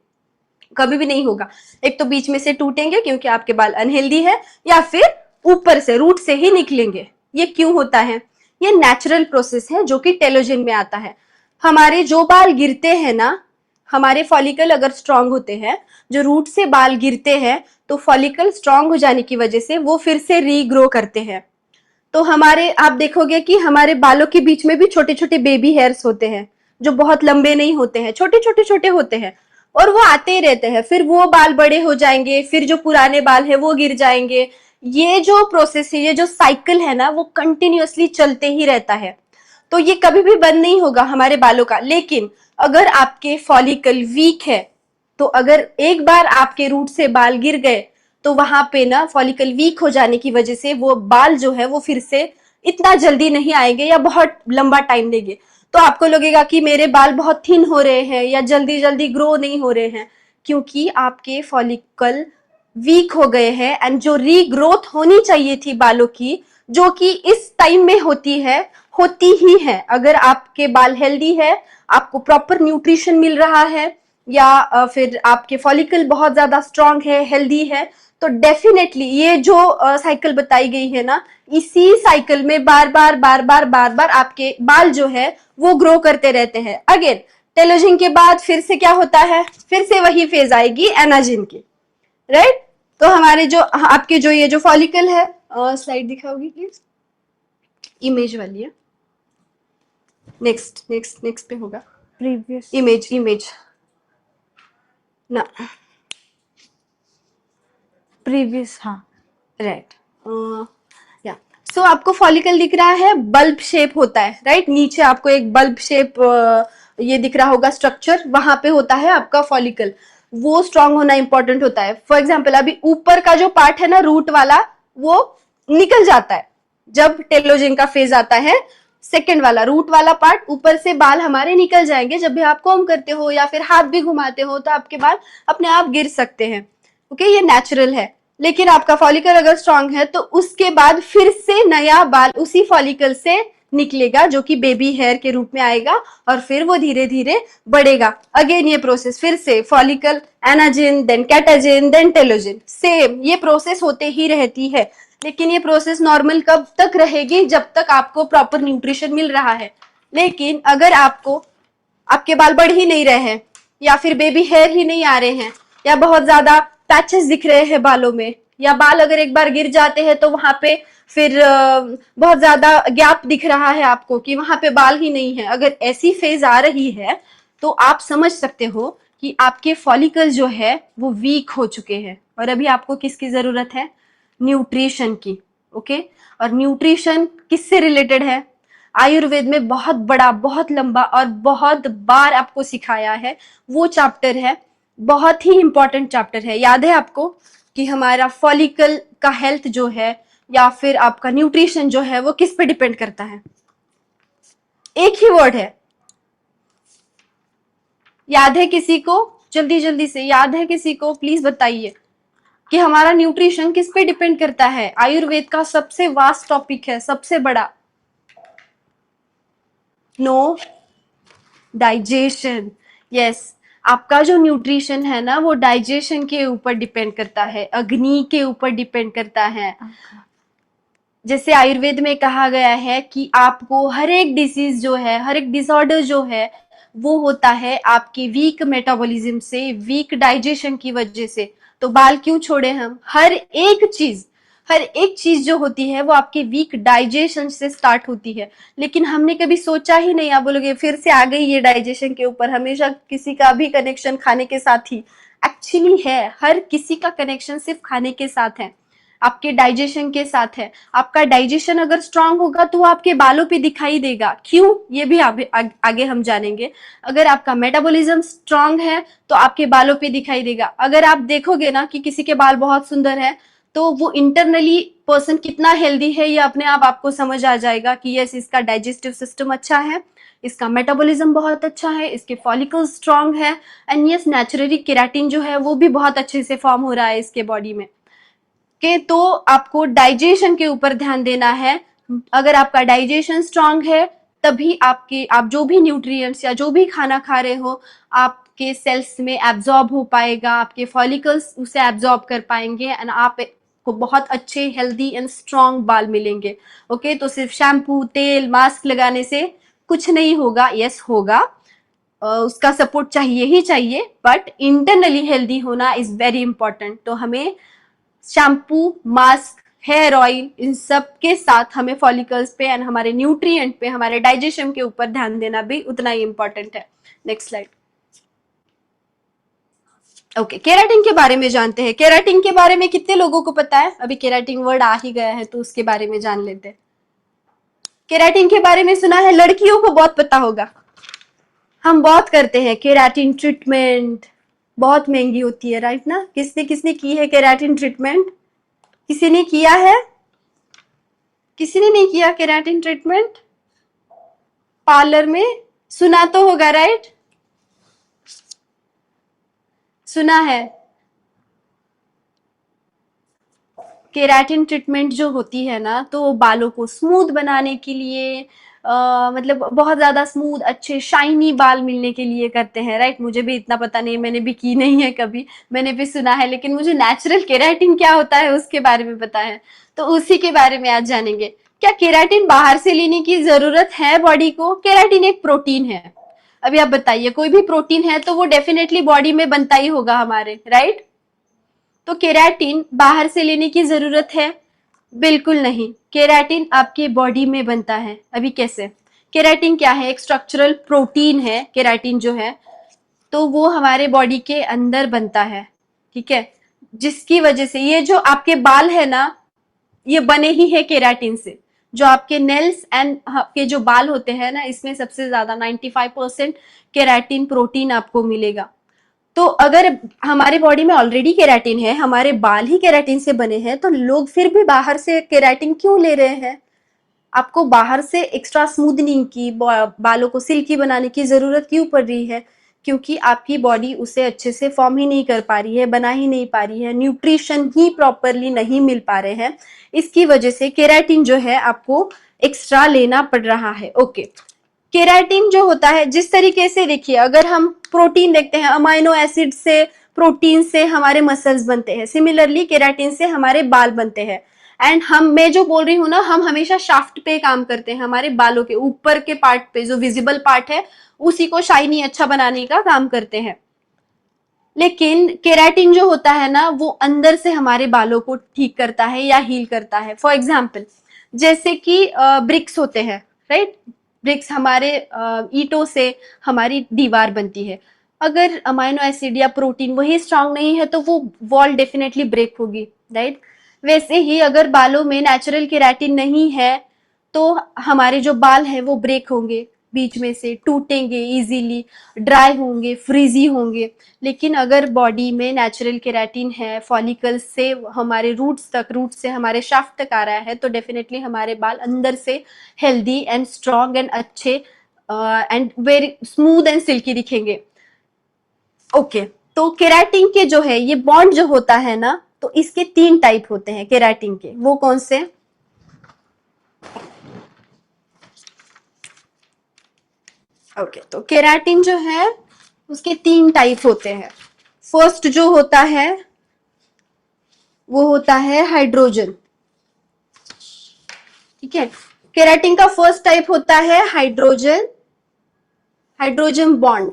Speaker 2: कभी भी नहीं होगा। एक तो बीच में से टूटेंगे क्योंकि आपके बाल अनहेल्दी है, या फिर ऊपर से रूट से ही निकलेंगे। ये क्यों होता है? ये नेचुरल प्रोसेस है जो कि टेलोजन में आता है। हमारे जो बाल गिरते हैं ना, हमारे फॉलिकल अगर स्ट्रांग होते हैं, जो रूट से बाल गिरते हैं, तो फॉलिकल स्ट्रांग हो जाने की वजह से वो फिर से रीग्रो करते हैं। तो हमारे, आप देखोगे कि हमारे बालों के बीच में भी छोटे छोटे बेबी हेयर्स होते हैं, जो बहुत लंबे नहीं होते हैं, छोटे छोटे छोटे होते हैं, और वो आते ही रहते हैं। फिर वो बाल बड़े हो जाएंगे, फिर जो पुराने बाल है वो गिर जाएंगे। ये जो प्रोसेस है, ये जो साइकिल है ना, वो कंटिन्यूअसली चलते ही रहता है। तो ये कभी भी बंद नहीं होगा हमारे बालों का। लेकिन अगर आपके फॉलिकल वीक है, तो अगर एक बार आपके रूट से बाल गिर गए, तो वहां पे ना फॉलिकल वीक हो जाने की वजह से वो बाल जो है वो फिर से इतना जल्दी नहीं आएंगे या बहुत लंबा टाइम लेंगे। तो आपको लगेगा कि मेरे बाल बहुत थिन हो रहे हैं या जल्दी जल्दी ग्रो नहीं हो रहे हैं। क्योंकि आपके फॉलिकल वीक हो गए हैं एंड जो रीग्रोथ होनी चाहिए थी बालों की, जो कि इस टाइम में होती ही है। अगर आपके बाल हेल्दी है, आपको प्रॉपर न्यूट्रिशन मिल रहा है, या फिर आपके फॉलिकल बहुत ज्यादा स्ट्रांग है, हेल्दी है, तो डेफिनेटली ये जो साइकिल बताई गई है ना, इसी साइकिल में बार बार आपके बाल जो है वो ग्रो करते रहते हैं। अगेन टेलोजिन के बाद फिर से क्या होता है, फिर से वही फेज आएगी एनाजिन की, राइट। तो हमारे जो आपके जो ये जो फॉलिकल है, स्लाइड दिखाओगी प्लीज, इमेज वाली है, नेक्स्ट नेक्स्ट नेक्स्ट पे होगा,
Speaker 1: प्रीवियस
Speaker 2: इमेज इमेज ना,
Speaker 1: प्रीवियस, हाँ
Speaker 2: राइट, या सो आपको फॉलिकल दिख रहा है, बल्ब शेप होता है, राइट। नीचे आपको एक बल्ब शेप ये दिख रहा होगा स्ट्रक्चर, वहां पे होता है आपका फॉलिकल। वो स्ट्रांग होना इंपॉर्टेंट होता है। फॉर एग्जाम्पल अभी ऊपर का जो पार्ट है ना, रूट वाला, वो निकल जाता है जब टेलोजिन का फेज आता है। सेकेंड वाला रूट वाला पार्ट, ऊपर से बाल हमारे निकल जाएंगे। जब भी आप कॉम्ब करते हो या फिर हाथ भी घुमाते हो तो आपके बाल अपने आप गिर सकते हैं, ओके, ये नेचुरल है। लेकिन आपका फॉलिकल अगर स्ट्रांग है तो उसके बाद फिर से नया बाल उसी फॉलिकल से निकलेगा, जो कि बेबी हेयर के रूप में आएगा, और फिर वो धीरे धीरे बढ़ेगा। अगेन ये प्रोसेस फिर से follicle, anagen, then catagen, then telogen, same ये प्रोसेस होते ही रहती है। लेकिन ये प्रोसेस नॉर्मल कब तक रहेगी, जब तक आपको प्रॉपर न्यूट्रिशन मिल रहा है। लेकिन अगर आपके बाल बढ़ ही नहीं रहे हैं, या फिर बेबी हेयर ही नहीं आ रहे हैं, या बहुत ज्यादा पैचेस दिख रहे हैं बालों में, या बाल अगर एक बार गिर जाते हैं तो वहां पे फिर बहुत ज्यादा गैप दिख रहा है आपको कि वहां पे बाल ही नहीं है, अगर ऐसी फेज आ रही है तो आप समझ सकते हो कि आपके फॉलिकल जो है वो वीक हो चुके हैं। और अभी आपको किसकी जरूरत है, न्यूट्रिशन की, ओके। और न्यूट्रिशन किससे रिलेटेड है, आयुर्वेद में बहुत बड़ा, बहुत लंबा और बहुत बार आपको सिखाया है वो चैप्टर है, बहुत ही इंपॉर्टेंट चैप्टर है। याद है आपको कि हमारा फॉलिकल का हेल्थ जो है या फिर आपका न्यूट्रिशन जो है वो किस पे डिपेंड करता है, एक ही वर्ड है, याद है किसी को, जल्दी जल्दी से याद है किसी को, प्लीज बताइए कि हमारा न्यूट्रिशन किस पे डिपेंड करता है। आयुर्वेद का सबसे वास्ट टॉपिक है, सबसे बड़ा। No, digestion, yes. आपका जो न्यूट्रिशन है ना वो डाइजेशन के ऊपर डिपेंड करता है, अग्नि के ऊपर डिपेंड करता है। जैसे आयुर्वेद में कहा गया है कि आपको हर एक डिसीज जो है, हर एक डिसऑर्डर जो है वो होता है आपके वीक मेटाबॉलिज्म से, वीक डाइजेशन की वजह से। तो बाल क्यों छोड़े हम, हर एक चीज जो होती है वो आपके वीक डाइजेशन से स्टार्ट होती है। लेकिन हमने कभी सोचा ही नहीं, आप बोलोगे फिर से आ गई ये डाइजेशन के ऊपर, हमेशा किसी का भी कनेक्शन खाने के साथ ही, एक्चुअली है, हर किसी का कनेक्शन सिर्फ खाने के साथ है, आपके डाइजेशन के साथ है। आपका डाइजेशन अगर स्ट्रांग होगा तो आपके बालों पे दिखाई देगा, क्यों ये भी आगे हम जानेंगे। अगर आपका मेटाबॉलिज्म स्ट्रांग है तो आपके बालों पे दिखाई देगा। अगर आप देखोगे ना कि किसी के बाल बहुत सुंदर है, तो वो इंटरनली पर्सन कितना हेल्दी है ये अपने आप आपको समझ आ जाएगा कि यस, इसका डाइजेस्टिव सिस्टम अच्छा है, इसका मेटाबॉलिज्म बहुत अच्छा है, इसके फॉलिकल्स स्ट्रांग है, एंड यस नेचुरली केराटिन जो है वो भी बहुत अच्छे से फॉर्म हो रहा है इसके बॉडी में। के तो आपको डाइजेशन के ऊपर ध्यान देना है। अगर आपका डाइजेशन स्ट्रांग है तभी आप जो भी न्यूट्रिएंट्स या जो भी खाना खा रहे हो आपके सेल्स में एब्जॉर्ब हो पाएगा, आपके फॉलिकल्स उसे एब्जॉर्ब कर पाएंगे, एंड आप को बहुत अच्छे हेल्दी एंड स्ट्रांग बाल मिलेंगे, ओके। तो सिर्फ शैम्पू, तेल, मास्क लगाने से कुछ नहीं होगा, यस होगा, उसका सपोर्ट चाहिए ही चाहिए, बट इंटरनली हेल्दी होना इज वेरी इंपॉर्टेंट। तो हमें शैम्पू, मास्क, हेयर ऑयल, इन सब के साथ हमें फॉलिकल्स पे एंड हमारे न्यूट्रिएंट पे, हमारे डाइजेशन के ऊपर ध्यान देना भी उतना ही इंपॉर्टेंट है। Next slide. ओके, केराटिन के बारे में जानते हैं। केराटिन के बारे में कितने लोगों को पता है, अभी केराटिन वर्ड आ ही गया है तो उसके बारे में जान लेते हैं। केराटिन के बारे में सुना है, लड़कियों को बहुत पता होगा, हम बहुत करते हैं केराटिन ट्रीटमेंट, बहुत महंगी होती है, राइट ना। किसने किसने की है केराटिन ट्रीटमेंट, किसी ने किया है, किसी ने नहीं किया केराटिन ट्रीटमेंट, पार्लर में सुना तो होगा, राइट। सुना है। केराटिन ट्रीटमेंट जो होती है ना, तो बालों को स्मूथ बनाने के लिए, मतलब बहुत ज्यादा स्मूथ अच्छे शाइनी बाल मिलने के लिए करते हैं, राइट। मुझे भी इतना पता नहीं, मैंने भी की नहीं है कभी, मैंने भी सुना है, लेकिन मुझे नेचुरल केराटिन क्या होता है उसके बारे में पता है, तो उसी के बारे में आज जानेंगे। क्या केराटिन बाहर से लेने की जरूरत है बॉडी को? केराटिन एक प्रोटीन है। अभी आप बताइए, कोई भी प्रोटीन है तो वो डेफिनेटली बॉडी में बनता ही होगा हमारे, राइट। तो केराटिन बाहर से लेने की जरूरत है? बिल्कुल नहीं। केराटिन आपके बॉडी में बनता है। अभी कैसे? केराटिन क्या है? एक स्ट्रक्चरल प्रोटीन है केराटिन जो है, तो वो हमारे बॉडी के अंदर बनता है, ठीक है। जिसकी वजह से ये जो आपके बाल है ना, ये बने ही है केराटिन से। जो आपके नेल्स एंड आपके जो बाल होते हैं ना, इसमें सबसे ज्यादा 95% केराटिन प्रोटीन आपको मिलेगा। तो अगर हमारे बॉडी में ऑलरेडी केराटिन है, हमारे बाल ही केराटिन से बने हैं, तो लोग फिर भी बाहर से केराटिन क्यों ले रहे हैं? आपको बाहर से एक्स्ट्रा स्मूदनिंग की, बालों को सिल्की बनाने की जरूरत क्यों पड़ रही है? क्योंकि आपकी बॉडी उसे अच्छे से फॉर्म ही नहीं कर पा रही है, बना ही नहीं पा रही है, न्यूट्रिशन ही प्रॉपरली नहीं मिल पा रहे हैं। इसकी वजह से केराटिन जो है आपको एक्स्ट्रा लेना पड़ रहा है। ओके, केराटिन जो होता है, जिस तरीके से देखिए, अगर हम प्रोटीन देखते हैं, अमाइनो एसिड से, प्रोटीन से हमारे मसल्स बनते हैं, सिमिलरली केराटिन से हमारे बाल बनते हैं। एंड मैं जो बोल रही हूँ ना, हम हमेशा शाफ्ट पे काम करते हैं, हमारे बालों के ऊपर के पार्ट पे, जो विजिबल पार्ट है, उसी को शाइनी अच्छा बनाने का काम करते हैं। लेकिन केराटिन जो होता है ना, वो अंदर से हमारे बालों को ठीक करता है या हील करता है। फॉर एग्जाम्पल, जैसे कि ब्रिक्स होते हैं, राइट। ब्रिक्स हमारे ईंटों से हमारी दीवार बनती है। अगर अमाइनो एसिड या प्रोटीन वही स्ट्रांग नहीं है, तो वो वॉल डेफिनेटली ब्रेक होगी, राइट। वैसे ही अगर बालों में नेचुरल केराटिन नहीं है, तो हमारे जो बाल है वो ब्रेक होंगे, बीच में से टूटेंगे इजीली, ड्राई होंगे, फ्रीजी होंगे। लेकिन अगर बॉडी में नेचुरल केराटिन है, फॉलिकल्स से हमारे रूट्स तक, रूट से हमारे शाफ्ट तक आ रहा है, तो डेफिनेटली हमारे बाल अंदर से हेल्दी एंड स्ट्रॉन्ग एंड अच्छे and very smooth and silkie दिखेंगे। ओके, तो केराटिन के जो है ये बॉन्ड जो होता है ना, तो इसके 3 टाइप होते हैं केराटिन के। वो कौन से? ओके, तो केराटिन जो है उसके 3 टाइप होते हैं। फर्स्ट जो होता है वो होता है हाइड्रोजन, ठीक है। केराटिन का फर्स्ट टाइप होता है हाइड्रोजन, हाइड्रोजन बॉन्ड,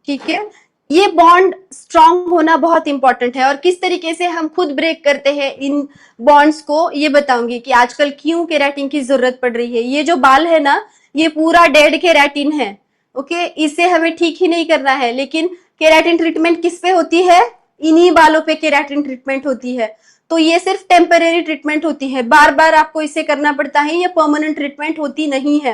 Speaker 2: ठीक है। ये बॉन्ड स्ट्रांग होना बहुत इंपॉर्टेंट है, और किस तरीके से हम खुद ब्रेक करते हैं इन बॉन्ड्स को, ये बताऊंगी कि आजकल क्यों केराटिन की जरूरत पड़ रही है। ये जो बाल है ना, ये पूरा डेड केराटिन है, ओके। इसे हमें ठीक ही नहीं करना है, लेकिन केराटिन ट्रीटमेंट किस पे होती है? इन्हीं बालों पे केराटिन ट्रीटमेंट होती है। तो ये सिर्फ टेम्परेरी ट्रीटमेंट होती है, बार बार आपको इसे करना पड़ता है, ये परमानेंट ट्रीटमेंट होती नहीं है।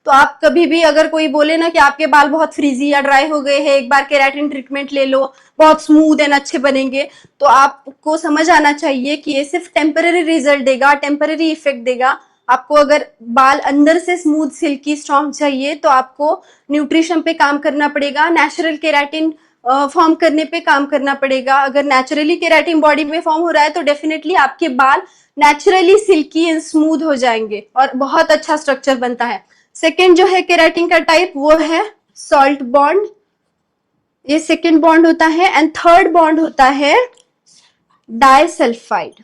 Speaker 2: तो आप कभी भी अगर कोई बोले ना कि आपके बाल बहुत फ्रीजी या ड्राई हो गए हैं, एक बार केराटिन ट्रीटमेंट ले लो, बहुत स्मूथ एंड अच्छे बनेंगे, तो आपको समझ आना चाहिए कि ये सिर्फ टेम्परेरी रिजल्ट देगा, टेम्परेरी इफेक्ट देगा। आपको अगर बाल अंदर से स्मूथ, सिल्की, स्ट्रॉन्ग चाहिए, तो आपको न्यूट्रिशन पे काम करना पड़ेगा, नेचुरल केराटिन फॉर्म करने पे काम करना पड़ेगा। अगर नेचुरली केराटिन बॉडी में फॉर्म हो रहा है, तो डेफिनेटली आपके बाल नेचुरली सिल्की एंड स्मूथ हो जाएंगे और बहुत अच्छा स्ट्रक्चर बनता है। सेकेंड जो है केराटिन का टाइप, वो है सॉल्ट बॉन्ड, ये सेकेंड बॉन्ड होता है। एंड थर्ड बॉन्ड होता है डाइसल्फाइड,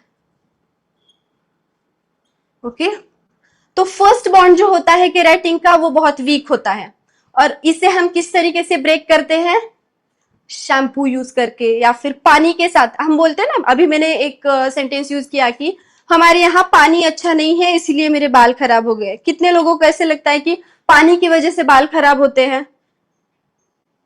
Speaker 2: ओके। तो फर्स्ट बॉन्ड जो होता है केराटिन का, वो बहुत वीक होता है, और इसे हम किस तरीके से ब्रेक करते हैं? शैम्पू यूज करके या फिर पानी के साथ। हम बोलते हैं ना, अभी मैंने एक सेंटेंस यूज किया कि हमारे यहाँ पानी अच्छा नहीं है इसलिए मेरे बाल खराब हो गए। कितने लोगों को ऐसे लगता है कि पानी की वजह से बाल खराब होते हैं?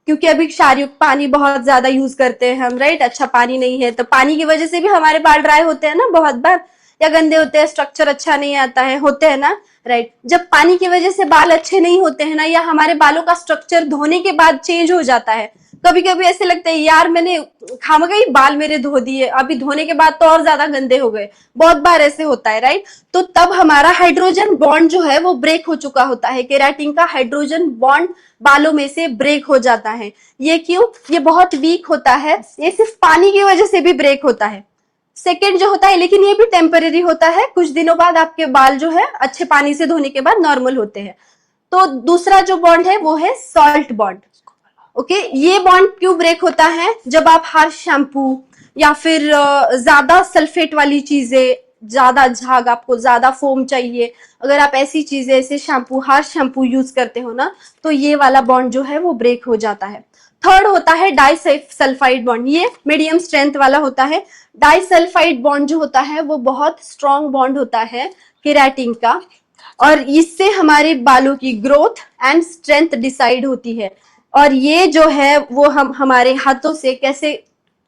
Speaker 2: क्योंकि अभी क्षारयुक्त पानी बहुत ज्यादा यूज करते हैं हम, राइट। अच्छा पानी नहीं है, तो पानी की वजह से भी हमारे बाल ड्राई होते हैं ना बहुत बार, या गंदे होते हैं, स्ट्रक्चर अच्छा नहीं आता है, होते हैं ना, राइट। जब पानी की वजह से बाल अच्छे नहीं होते हैं ना, या हमारे बालों का स्ट्रक्चर धोने के बाद चेंज हो जाता है, कभी कभी ऐसे लगता है यार मैंने खामखा ही बाल मेरे धो दिए, अभी धोने के बाद तो और ज्यादा गंदे हो गए। बहुत बार ऐसे होता है, राइट? तो तब हमारा हाइड्रोजन बॉन्ड जो है वो ब्रेक हो चुका होता है, केराटिन का हाइड्रोजन बॉन्ड बालों में से ब्रेक हो जाता है। ये क्यों? ये बहुत वीक होता है, ये सिर्फ पानी की वजह से भी ब्रेक होता है। सेकेंड जो होता है, लेकिन ये भी टेम्परेरी होता है, कुछ दिनों बाद आपके बाल जो है अच्छे पानी से धोने के बाद नॉर्मल होते हैं। तो दूसरा जो बॉन्ड है वो है सॉल्ट बॉन्ड। ओके, ये बॉन्ड क्यों ब्रेक होता है? जब आप हार्श शैम्पू या फिर ज्यादा सल्फेट वाली चीजें, ज्यादा झाग, आपको ज्यादा फोम चाहिए, अगर आप ऐसी चीजें ऐसे शैम्पू, हार्श शैम्पू यूज करते हो ना, तो ये वाला बॉन्ड जो है वो ब्रेक हो जाता है। थर्ड होता है डाइसल्फाइड बॉन्ड, ये मीडियम स्ट्रेंथ वाला होता है। डाइसल्फाइड बॉन्ड जो होता है वो बहुत स्ट्रॉन्ग बॉन्ड होता है केराटिन का, और इससे हमारे बालों की ग्रोथ एंड स्ट्रेंथ डिसाइड होती है। और ये जो है वो हम हमारे हाथों से कैसे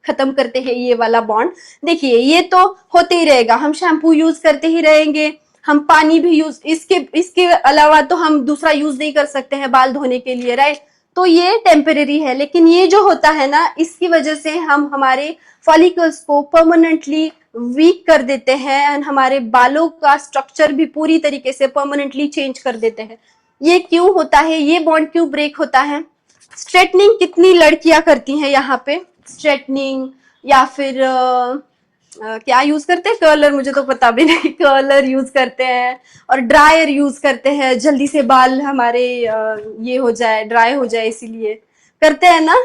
Speaker 2: खत्म करते हैं ये वाला बॉन्ड। देखिए, ये तो होते ही रहेगा, हम शैम्पू यूज करते ही रहेंगे, हम पानी भी यूज, इसके अलावा तो हम दूसरा यूज नहीं कर सकते हैं बाल धोने के लिए, राइट? तो ये टेम्परेरी है। लेकिन ये जो होता है ना, इसकी वजह से हम हमारे फॉलिकल्स को परमानेंटली वीक कर देते हैं एंड हमारे बालों का स्ट्रक्चर भी पूरी तरीके से परमानेंटली चेंज कर देते हैं। ये क्यों होता है? ये बॉन्ड क्यों ब्रेक होता है? स्ट्रेटनिंग कितनी लड़कियां करती हैं यहाँ पे? स्ट्रेटनिंग या फिर क्या यूज करते हैं? कर्लर, मुझे तो पता भी नहीं। कर्लर यूज करते हैं और ड्रायर यूज करते हैं, जल्दी से बाल हमारे ये हो जाए, ड्राई हो जाए, इसीलिए करते हैं ना।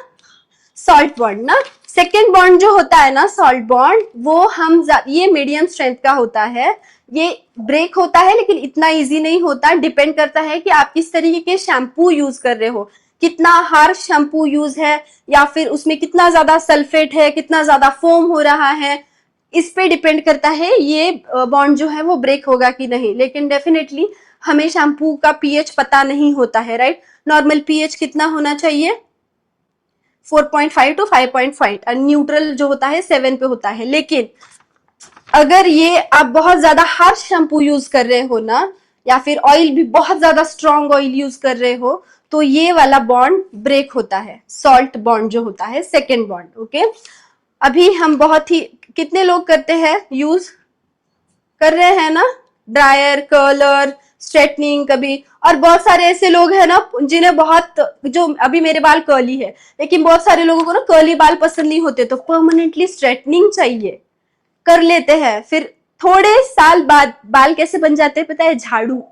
Speaker 2: सॉल्ट बॉन्ड ना, सेकेंड बॉन्ड जो होता है ना, सॉल्ट बॉन्ड, वो हम ये मीडियम स्ट्रेंथ का होता है, ये ब्रेक होता है, लेकिन इतना इजी नहीं होता। डिपेंड करता है कि आप किस तरीके के शैम्पू यूज कर रहे हो, कितना हार्श शैम्पू यूज है, या फिर उसमें कितना ज्यादा सल्फेट है, कितना ज्यादा फोम हो रहा है, इस पे डिपेंड करता है ये बॉन्ड जो है वो ब्रेक होगा कि नहीं। लेकिन डेफिनेटली हमें शैम्पू का पीएच पता नहीं होता है, राइट? नॉर्मल पीएच कितना होना चाहिए? 4.5 to 5.5, और न्यूट्रल जो होता है 7 पे होता है। लेकिन अगर ये आप बहुत ज्यादा हार्श शैम्पू यूज कर रहे हो ना, या फिर ऑयल भी बहुत ज्यादा स्ट्रॉन्ग ऑयल यूज कर रहे हो, तो ये वाला बॉन्ड ब्रेक होता है, सॉल्ट बॉन्ड जो होता है, सेकेंड बॉन्ड। ओके, अभी हम बहुत ही, कितने लोग करते हैं, यूज कर रहे हैं ना, ड्रायर, कर्लर, स्ट्रेटनिंग कभी। और बहुत सारे ऐसे लोग हैं ना जिन्हें बहुत, जो अभी मेरे बाल कर्ली है, लेकिन बहुत सारे लोगों को ना कर्ली बाल पसंद नहीं होते, तो परमानेंटली स्ट्रेटनिंग चाहिए, कर लेते हैं, फिर थोड़े साल बाद बाल कैसे बन जाते हैं पता है? झाड़ू,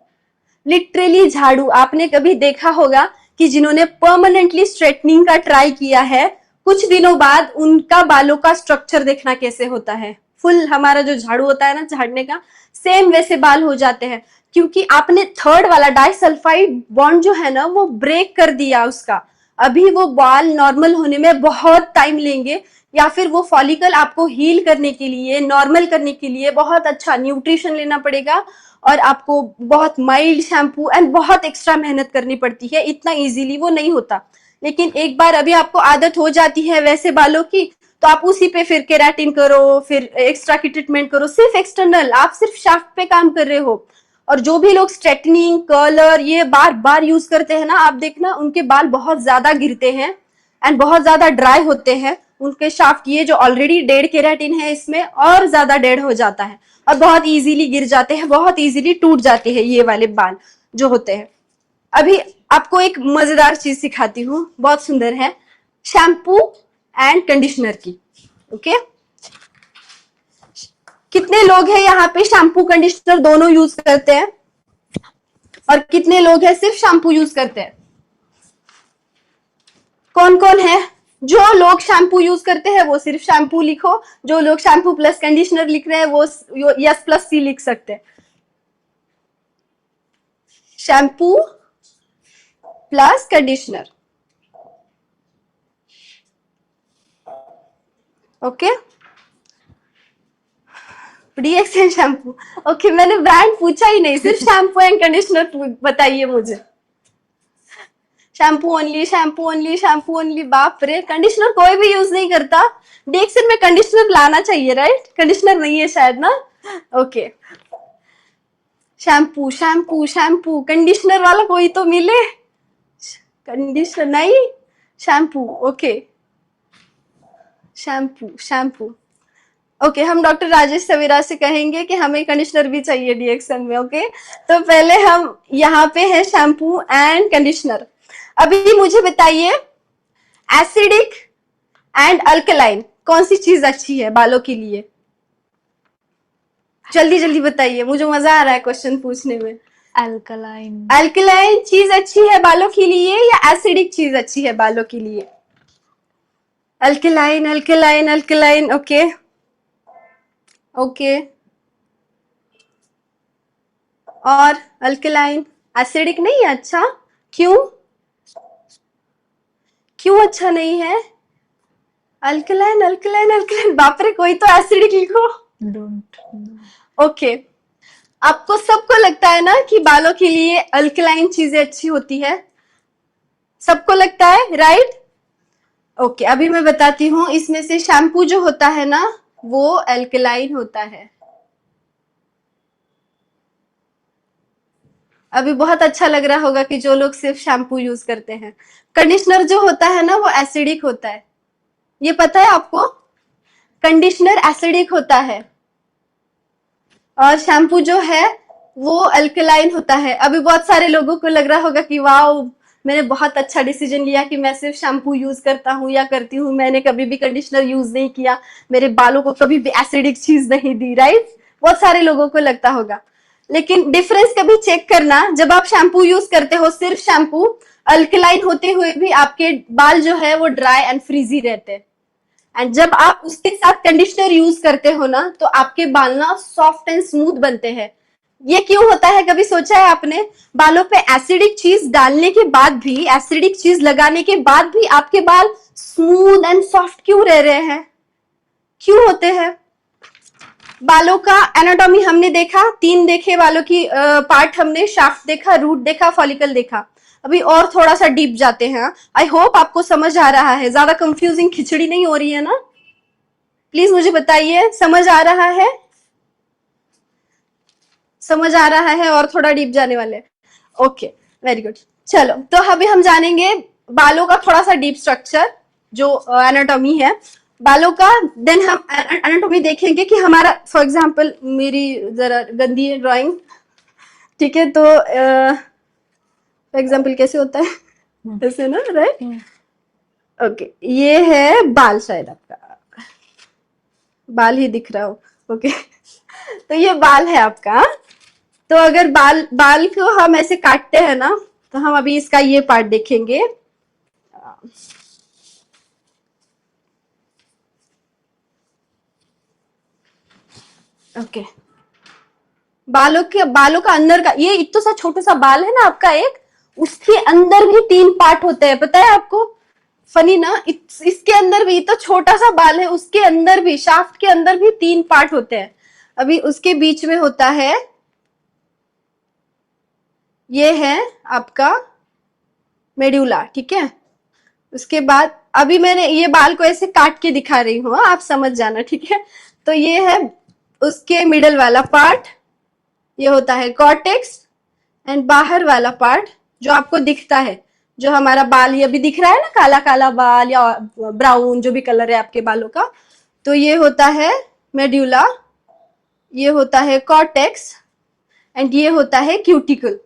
Speaker 2: लिटरली झाड़ू। आपने कभी देखा होगा कि जिन्होंने परमानेंटली स्ट्रेटनिंग का ट्राई किया है, कुछ दिनों बाद उनका बालों का स्ट्रक्चर देखना कैसे होता है, फुल हमारा जो झाड़ू होता है ना झाड़ने का, सेम वैसे बाल हो जाते हैं, क्योंकि आपने थर्ड वाला डाइसल्फाइड बॉन्ड जो है ना वो ब्रेक कर दिया उसका। अभी वो बाल नॉर्मल होने में बहुत टाइम लेंगे, या फिर वो फॉलिकल आपको हील करने के लिए, नॉर्मल करने के लिए बहुत अच्छा न्यूट्रिशन लेना पड़ेगा, और आपको बहुत माइल्ड शैम्पू एंड बहुत एक्स्ट्रा मेहनत करनी पड़ती है, इतना इजीली वो नहीं होता। लेकिन एक बार अभी आपको आदत हो जाती है वैसे बालों की, तो आप उसी पे फिर केराटिन करो, फिर एक्स्ट्रा की ट्रीटमेंट करो, सिर्फ एक्सटर्नल, आप सिर्फ शाफ्ट पे काम कर रहे हो। और जो भी लोग स्ट्रेटनिंग, कर्लर ये बार बार यूज करते हैं ना, आप देखना उनके बाल बहुत ज्यादा गिरते हैं एंड बहुत ज्यादा ड्राई होते हैं, उनके शाफ्ट ये जो ऑलरेडी डेड केराटिन है इसमें और ज्यादा डेड हो जाता है, और बहुत इजीली गिर जाते हैं, बहुत इजीली टूट जाते हैं ये वाले बाल जो होते हैं। अभी आपको एक मजेदार चीज सिखाती हूँ, बहुत सुंदर है, शैम्पू एंड कंडीशनर की। ओके, कितने लोग हैं यहाँ पे शैम्पू कंडीशनर दोनों यूज करते हैं, और कितने लोग हैं सिर्फ शैम्पू यूज करते हैं? कौन कौन है? जो लोग शैम्पू यूज करते हैं वो सिर्फ शैम्पू लिखो, जो लोग शैम्पू प्लस कंडीशनर लिख रहे हैं वो यस प्लस सी लिख सकते हैं। Shampoo plus conditioner. Okay, DXN shampoo. Okay, मैंने ब्रांड पूछा ही नहीं, सिर्फ शैम्पू एंड कंडीशनर बताइए मुझे। Shampoo only, shampoo only, shampoo only, बाप रे, कंडीशनर कोई भी यूज नहीं करता। डीएक्सएन में कंडीशनर लाना चाहिए, राइट? कंडीशनर नहीं है शायद ना। Okay, shampoo shampoo shampoo, conditioner वाला कोई तो मिले। कंडीशनर नहीं, shampoo, okay, shampoo shampoo. Okay, हम डॉक्टर राजेश सवेरा से कहेंगे कि हमें कंडीशनर भी चाहिए डीएक्सन में। ओके, तो पहले हम यहाँ पे है शैम्पू एंड कंडीशनर। अभी मुझे बताइए, एसिडिक एंड अल्कलाइन कौन सी चीज अच्छी है बालों के लिए? जल्दी जल्दी बताइए, मुझे मजा आ रहा है क्वेश्चन पूछने में।
Speaker 1: अल्कलाइन।
Speaker 2: अल्कलाइन चीज अच्छी है बालों के लिए या एसिडिक चीज अच्छी है बालों के लिए? Alkaline alkaline alkaline, okay okay. और अल्कलाइन एसिडिक नहीं है, अच्छा क्यों? क्यों अच्छा नहीं है? अल्कलाइन अल्कलाइन अल्कलाइन, बाप रे, कोई तो एसिडिक लिखो।
Speaker 1: डोंट।
Speaker 2: ओके, आपको सबको लगता है ना कि बालों के लिए अल्कलाइन चीजें अच्छी होती है, सबको लगता है, राइट? ओके, अभी मैं बताती हूँ, इसमें से शैम्पू जो होता है ना वो अल्कलाइन होता है। अभी बहुत अच्छा लग रहा होगा कि जो लोग सिर्फ शैम्पू यूज करते हैं। कंडीशनर जो होता है ना वो एसिडिक होता है, ये पता है आपको? कंडीशनर एसिडिक होता है और शैम्पू जो है वो अल्कलाइन होता है। अभी बहुत सारे लोगों को लग रहा होगा कि वाओ, मैंने बहुत अच्छा डिसीजन लिया कि मैं सिर्फ शैम्पू यूज करता हूँ या करती हूँ, मैंने कभी भी कंडीशनर यूज नहीं किया, मेरे बालों को कभी भी एसिडिक चीज नहीं दी, राइट? बहुत सारे लोगों को लगता होगा, लेकिन डिफरेंस कभी चेक करना, जब आप शैम्पू यूज करते हो सिर्फ शैम्पू, अल्कलाइन होते हुए भी आपके बाल जो है वो ड्राई एंड फ्रीजी रहते हैं, एंड जब आप उसके साथ कंडीशनर यूज करते हो ना तो आपके बाल ना सॉफ्ट एंड स्मूथ बनते हैं। ये क्यों होता है, कभी सोचा है आपने? बालों पे एसिडिक चीज डालने के बाद भी, एसिडिक चीज लगाने के बाद भी आपके बाल स्मूथ एंड सॉफ्ट क्यों रह रहे हैं? क्यों होते हैं? बालों का एनाटॉमी हमने देखा, 3 देखे बालों की पार्ट हमने, शाफ्ट देखा, रूट देखा, फॉलिकल देखा। अभी और थोड़ा सा डीप जाते हैं। आई होप आपको समझ आ रहा है, ज्यादा कंफ्यूजिंग खिचड़ी नहीं हो रही है ना? प्लीज मुझे बताइए, समझ आ रहा है? समझ आ रहा है और थोड़ा डीप जाने वाले? Okay, very good. चलो, तो अभी हम जानेंगे बालों का थोड़ा सा डीप स्ट्रक्चर, जो एनाटॉमी है बालों का। देन हम एनाटॉमी देखेंगे कि हमारा, फॉर एग्जांपल मेरी जरा गंदी है ड्राइंग, ठीक है, तो फॉर एग्जांपल कैसे होता है, ऐसे ना, राइट? ओके, ये है बाल, शायद आपका बाल ही दिख रहा हो, ओके। तो ये बाल है आपका। तो अगर बाल बाल को हम ऐसे काटते हैं ना, तो हम अभी इसका ये पार्ट देखेंगे। ओके, बालों का अंदर का ये इतना सा छोटा सा बाल है ना आपका एक, उसके अंदर भी 3 पार्ट होते हैं, पता है आपको? फनी ना, इसके अंदर भी तो छोटा सा बाल है, उसके अंदर भी, शाफ्ट के अंदर भी 3 पार्ट होते हैं। अभी उसके बीच में होता है, ये है आपका मेड्यूला, ठीक है? उसके बाद अभी मैंने ये बाल को ऐसे काट के दिखा रही हूँ, आप समझ जाना, ठीक है? तो ये है उसके मिडल वाला पार्ट, ये होता है कॉर्टेक्स, एंड बाहर वाला पार्ट जो आपको दिखता है, जो हमारा बाल ये अभी दिख रहा है ना, काला काला बाल या ब्राउन, जो भी कलर है आपके बालों का, तो ये होता है मेड्यूला, ये होता है कॉर्टेक्स, एंड ये होता है क्यूटिकल।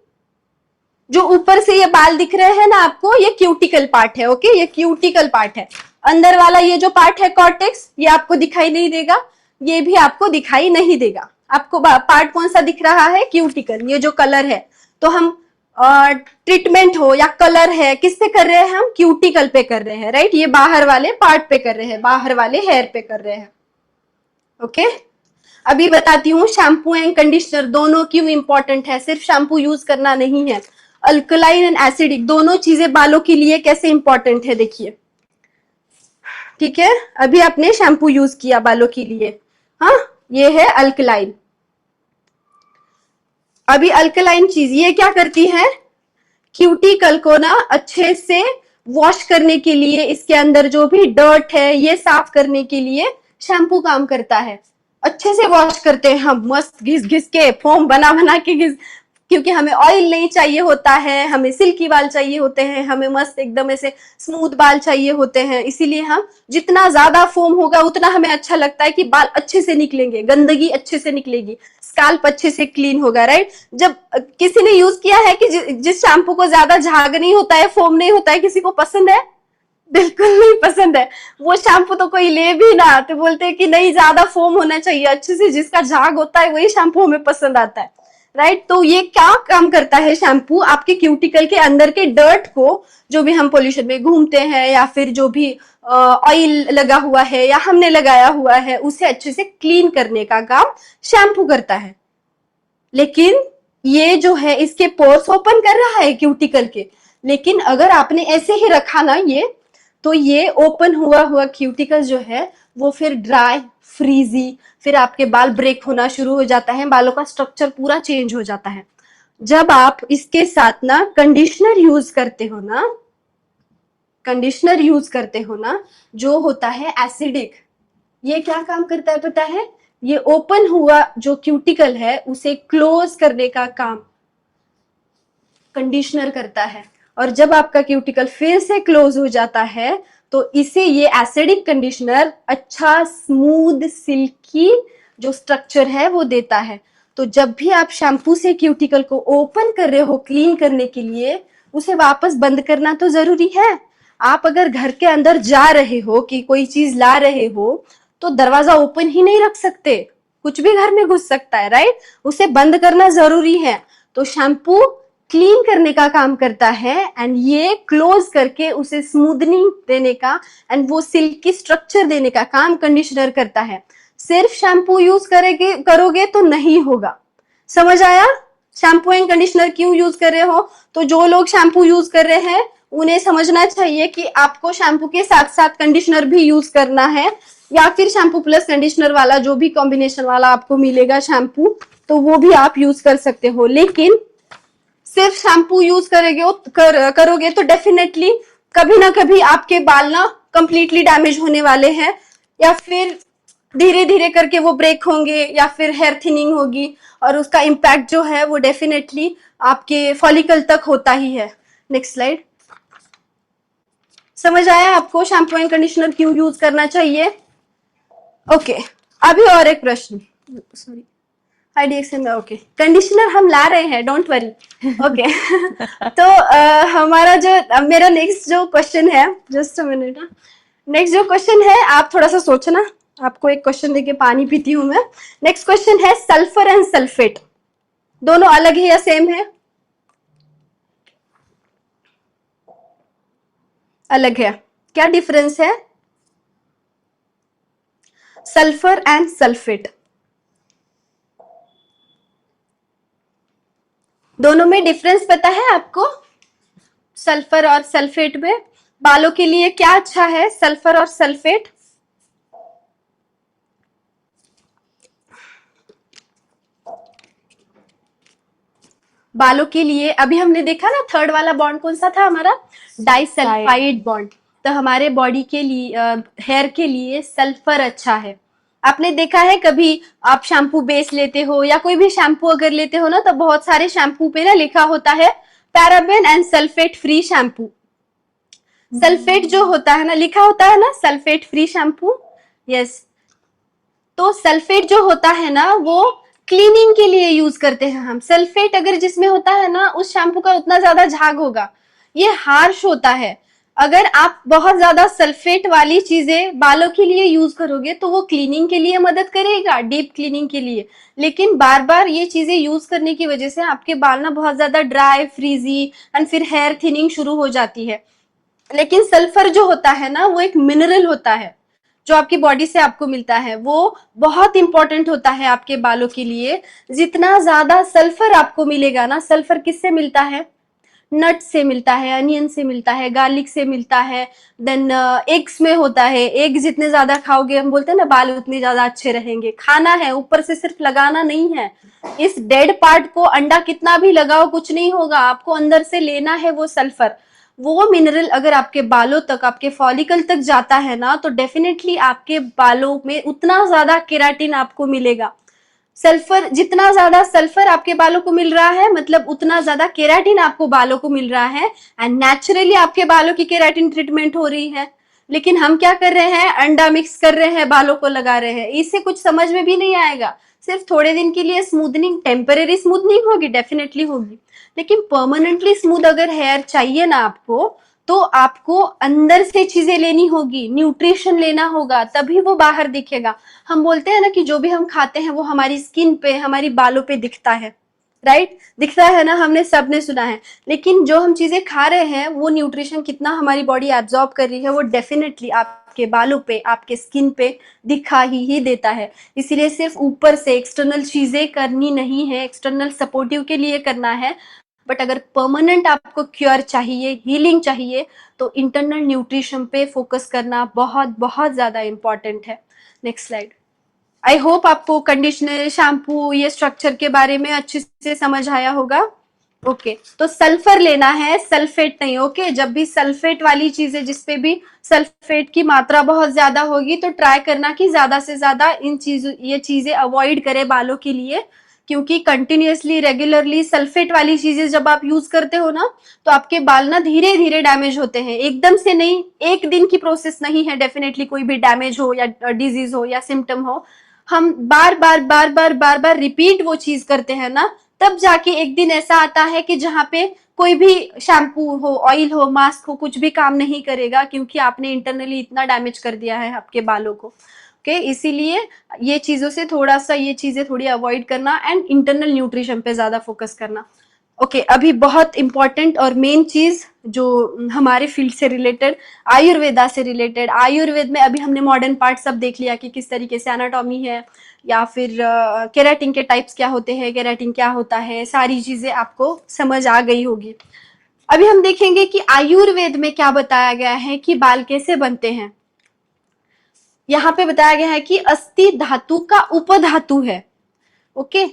Speaker 2: जो ऊपर से ये बाल दिख रहे हैं ना आपको, ये क्यूटिकल पार्ट है, ओके? ये क्यूटिकल पार्ट है। अंदर वाला ये जो पार्ट है कॉर्टेक्स, ये आपको दिखाई नहीं देगा, ये भी आपको दिखाई नहीं देगा। आपको पार्ट कौन सा दिख रहा है? क्यूटिकल, ये जो कलर है। तो हम ट्रीटमेंट हो या कलर है, किस पे कर रहे हैं हम? क्यूटिकल पे कर रहे हैं, राइट? ये बाहर वाले पार्ट पे कर रहे हैं, बाहर वाले हेयर पे कर रहे हैं, ओके? अभी बताती हूँ शैम्पू एंड कंडीशनर दोनों क्यों इंपॉर्टेंट है, सिर्फ शैम्पू यूज करना नहीं है। अल्कलाइन एंड एसिडिक दोनों चीजें बालों के लिए कैसे इंपॉर्टेंट है, देखिए, ठीक है? अभी आपने शैम्पू यूज किया बालों के लिए, हाँ, ये है अल्कलाइन। अभी अल्कलाइन चीज ये क्या करती है? क्यूटिकल को ना अच्छे से वॉश करने के लिए, इसके अंदर जो भी डर्ट है ये साफ करने के लिए शैम्पू काम करता है। अच्छे से वॉश करते हैं हम, मस्त घिस घिस के, फोम बना बना के घिस क्योंकि हमें ऑयल नहीं चाहिए होता है, हमें सिल्की बाल चाहिए होते हैं, हमें मस्त एकदम ऐसे स्मूथ बाल चाहिए होते हैं। इसीलिए हम जितना ज्यादा फोम होगा उतना हमें अच्छा लगता है कि बाल अच्छे से निकलेंगे, गंदगी अच्छे से निकलेगी, स्काल्प अच्छे से क्लीन होगा, राइट। जब किसी ने यूज किया है कि जिस शैम्पू को ज्यादा झाग नहीं होता है, फोम नहीं होता है, किसी को पसंद है? बिल्कुल नहीं पसंद है। वो शैम्पू तो कोई ले भी ना तो बोलते हैं कि नहीं, ज्यादा फोम होना चाहिए अच्छे से, जिसका झाग होता है वही शैम्पू हमें पसंद आता है, राइट। तो ये क्या काम करता है शैम्पू, आपके क्यूटिकल के अंदर के डर्ट को, जो भी हम पोल्यूशन में घूमते हैं या फिर जो भी ऑयल लगा हुआ है या हमने लगाया हुआ है, उसे अच्छे से क्लीन करने का काम शैम्पू करता है। लेकिन ये जो है इसके पोर्स ओपन कर रहा है क्यूटिकल के, लेकिन अगर आपने ऐसे ही रखा ना ये, तो ये ओपन हुआ हुआ क्यूटिकल जो है वो फिर ड्राई, फ्रीजी, फिर आपके बाल ब्रेक होना शुरू हो जाता है, बालों का स्ट्रक्चर पूरा चेंज हो जाता है। जब आप इसके साथ ना कंडीशनर यूज करते हो ना, कंडीशनर यूज करते हो ना, जो होता है एसिडिक, ये क्या काम करता है पता है? ये ओपन हुआ जो क्यूटिकल है उसे क्लोज करने का काम कंडीशनर करता है। और जब आपका क्यूटिकल फिर से क्लोज हो जाता है तो इसे ये एसिडिक कंडीशनर अच्छा स्मूथ सिल्की जो स्ट्रक्चर है वो देता है। तो जब भी आप शैम्पू से क्यूटिकल को ओपन कर रहे हो क्लीन करने के लिए, उसे वापस बंद करना तो जरूरी है। आप अगर घर के अंदर जा रहे हो कि कोई चीज ला रहे हो तो दरवाजा ओपन ही नहीं रख सकते, कुछ भी घर में घुस सकता है, राइट। उसे बंद करना जरूरी है। तो शैम्पू क्लीन करने का काम करता है एंड ये क्लोज करके उसे स्मूथनिंग देने का एंड वो सिल्की स्ट्रक्चर देने का काम कंडीशनर करता है। सिर्फ शैम्पू यूज करोगे तो नहीं होगा। समझ आया? शैम्पू एंड कंडीशनर क्यों यूज कर रहे हो? तो जो लोग शैम्पू यूज कर रहे हैं उन्हें समझना चाहिए कि आपको शैम्पू के साथ साथ कंडीशनर भी यूज करना है, या फिर शैम्पू प्लस कंडीशनर वाला जो भी कॉम्बिनेशन वाला आपको मिलेगा शैम्पू, तो वो भी आप यूज कर सकते हो। लेकिन सिर्फ शैम्पू यूज करोगे तो डेफिनेटली कभी ना कभी आपके बाल ना कंप्लीटली डैमेज होने वाले हैं, या फिर धीरे धीरे करके वो ब्रेक होंगे, या फिर हेयर थिनिंग होगी, और उसका इम्पैक्ट जो है वो डेफिनेटली आपके फॉलिकल तक होता ही है। Next slide. समझ आया आपको शैम्पू एंड कंडीशनर क्यों यूज करना चाहिए? ओके, अभी और एक प्रश्न, सॉरी आईडीएक्सन में। ओके, कंडीशनर हम ला रहे हैं, डोंट वरी। ओके तो हमारा जो मेरा नेक्स्ट जो क्वेश्चन है, जस्ट अ मिनट, नेक्स्ट जो क्वेश्चन है आप थोड़ा सा सोचना, आपको एक क्वेश्चन देके पानी पीती हूं मैं। नेक्स्ट क्वेश्चन है सल्फर एंड सल्फेट दोनों अलग है या सेम है? अलग है। क्या डिफरेंस है? सल्फर एंड सल्फेट दोनों में डिफरेंस पता है आपको? सल्फर और सल्फेट में बालों के लिए क्या अच्छा है, सल्फर और सल्फेट? बालों के लिए अभी हमने देखा ना, थर्ड वाला बॉन्ड कौन सा था हमारा? Disulphide bond. तो हमारे बॉडी के लिए हेयर के लिए सल्फर अच्छा है। आपने देखा है कभी आप शैम्पू बेस लेते हो या कोई भी शैम्पू अगर लेते हो ना, तो बहुत सारे शैम्पू पे ना लिखा होता है paraben and sulphate free shampoo. Sulphate जो होता है ना, लिखा होता है ना सल्फेट फ्री शैम्पू, यस। तो सल्फेट जो होता है ना वो क्लीनिंग के लिए यूज करते हैं हम। सल्फेट अगर जिसमें होता है ना, उस शैम्पू का उतना ज्यादा झाग होगा, ये हार्श होता है। अगर आप बहुत ज्यादा सल्फेट वाली चीजें बालों के लिए यूज करोगे तो वो क्लीनिंग के लिए मदद करेगा, डीप क्लीनिंग के लिए, लेकिन बार बार ये चीजें यूज करने की वजह से आपके बाल ना बहुत ज्यादा ड्राई, फ्रीजी एंड फिर हेयर थिनिंग शुरू हो जाती है। लेकिन सल्फर जो होता है ना, वो एक मिनरल होता है जो आपकी बॉडी से आपको मिलता है, वो बहुत इंपॉर्टेंट होता है आपके बालों के लिए। जितना ज्यादा सल्फर आपको मिलेगा ना, सल्फर किससे मिलता है? नट से मिलता है, अनियन से मिलता है, गार्लिक से मिलता है, देन एग्स में होता है। एग जितने ज्यादा खाओगे, हम बोलते हैं ना, बाल उतने ज्यादा अच्छे रहेंगे। खाना है, ऊपर से सिर्फ लगाना नहीं है। इस डेड पार्ट को अंडा कितना भी लगाओ कुछ नहीं होगा, आपको अंदर से लेना है वो सल्फर। वो मिनरल अगर आपके बालों तक, आपके फॉलिकल तक जाता है ना, तो डेफिनेटली आपके बालों में उतना ज्यादा केराटिन आपको मिलेगा। सल्फर, जितना ज्यादा सल्फर आपके बालों को मिल रहा है मतलब उतना ज्यादा केराटिन आपको बालों को मिल रहा है, एंड नेचुरली आपके बालों की केराटिन ट्रीटमेंट हो रही है। लेकिन हम क्या कर रहे हैं, अंडा मिक्स कर रहे हैं, बालों को लगा रहे हैं, इससे कुछ समझ में भी नहीं आएगा। सिर्फ थोड़े दिन के लिए स्मूथनिंग, टेम्परेरी स्मूथनिंग होगी, डेफिनेटली होगी, लेकिन परमानेंटली स्मूथ अगर हेयर चाहिए ना आपको, तो आपको अंदर से चीजें लेनी होगी, न्यूट्रिशन लेना होगा, तभी वो बाहर दिखेगा। हम बोलते हैं ना कि जो भी हम खाते हैं वो हमारी स्किन पे, हमारी बालों पे दिखता है, राइट? दिखता है ना, हमने सबने सुना है। लेकिन जो हम चीजें खा रहे हैं वो न्यूट्रिशन कितना हमारी बॉडी एब्जॉर्ब कर रही है, वो डेफिनेटली आपके बालों पे, आपके स्किन पे दिखा ही देता है। इसीलिए सिर्फ ऊपर से एक्सटर्नल चीजें करनी नहीं है, एक्सटर्नल सपोर्टिव के लिए करना है, बट अगर परमानेंट आपको क्योर चाहिए, हीलिंग चाहिए, तो इंटरनल न्यूट्रिशन पे फोकस करना बहुत बहुत ज्यादा इंपॉर्टेंट है। Next slide. आई होप आपको कंडीशनर, शैम्पू, ये स्ट्रक्चर के बारे में अच्छे से समझ आया होगा। ओके, तो सल्फर लेना है, सल्फेट नहीं। ओके, जब भी सल्फेट वाली चीजें, जिसपे भी सल्फेट की मात्रा बहुत ज्यादा होगी, तो ट्राई करना कि ज्यादा से ज्यादा ये चीजें अवॉइड करें बालों के लिए, क्योंकि कंटिन्यूअसली, रेगुलरली सल्फेट वाली चीजें जब आप यूज करते हो ना, तो आपके बाल ना धीरे धीरे डैमेज होते हैं, एकदम से नहीं, एक दिन की प्रोसेस नहीं है। डेफिनेटली कोई भी डैमेज हो या डिजीज हो या सिम्टम हो, हम बार बार बार बार बार बार रिपीट वो चीज करते हैं ना, तब जाके एक दिन ऐसा आता है कि जहां पे कोई भी शैम्पू हो, ऑयल हो, मास्क हो, कुछ भी काम नहीं करेगा, क्योंकि आपने इंटरनली इतना डैमेज कर दिया है आपके बालों को। ओके, इसीलिए ये चीजों से थोड़ा सा, ये चीजें थोड़ी अवॉइड करना, एंड इंटरनल न्यूट्रिशन पे ज्यादा फोकस करना। ओके, अभी बहुत इंपॉर्टेंट और मेन चीज जो हमारे फील्ड से रिलेटेड, आयुर्वेदा से रिलेटेड। आयुर्वेद में अभी हमने मॉडर्न पार्ट सब देख लिया कि किस तरीके से एनाटॉमी है, या फिर केराटिन के टाइप्स क्या होते हैं, केराटिन क्या होता है, सारी चीजें आपको समझ आ गई होगी। अभी हम देखेंगे कि आयुर्वेद में क्या बताया गया है कि बाल कैसे बनते हैं। यहाँ पे बताया गया है कि अस्थि धातु का उपधातु है। ओके,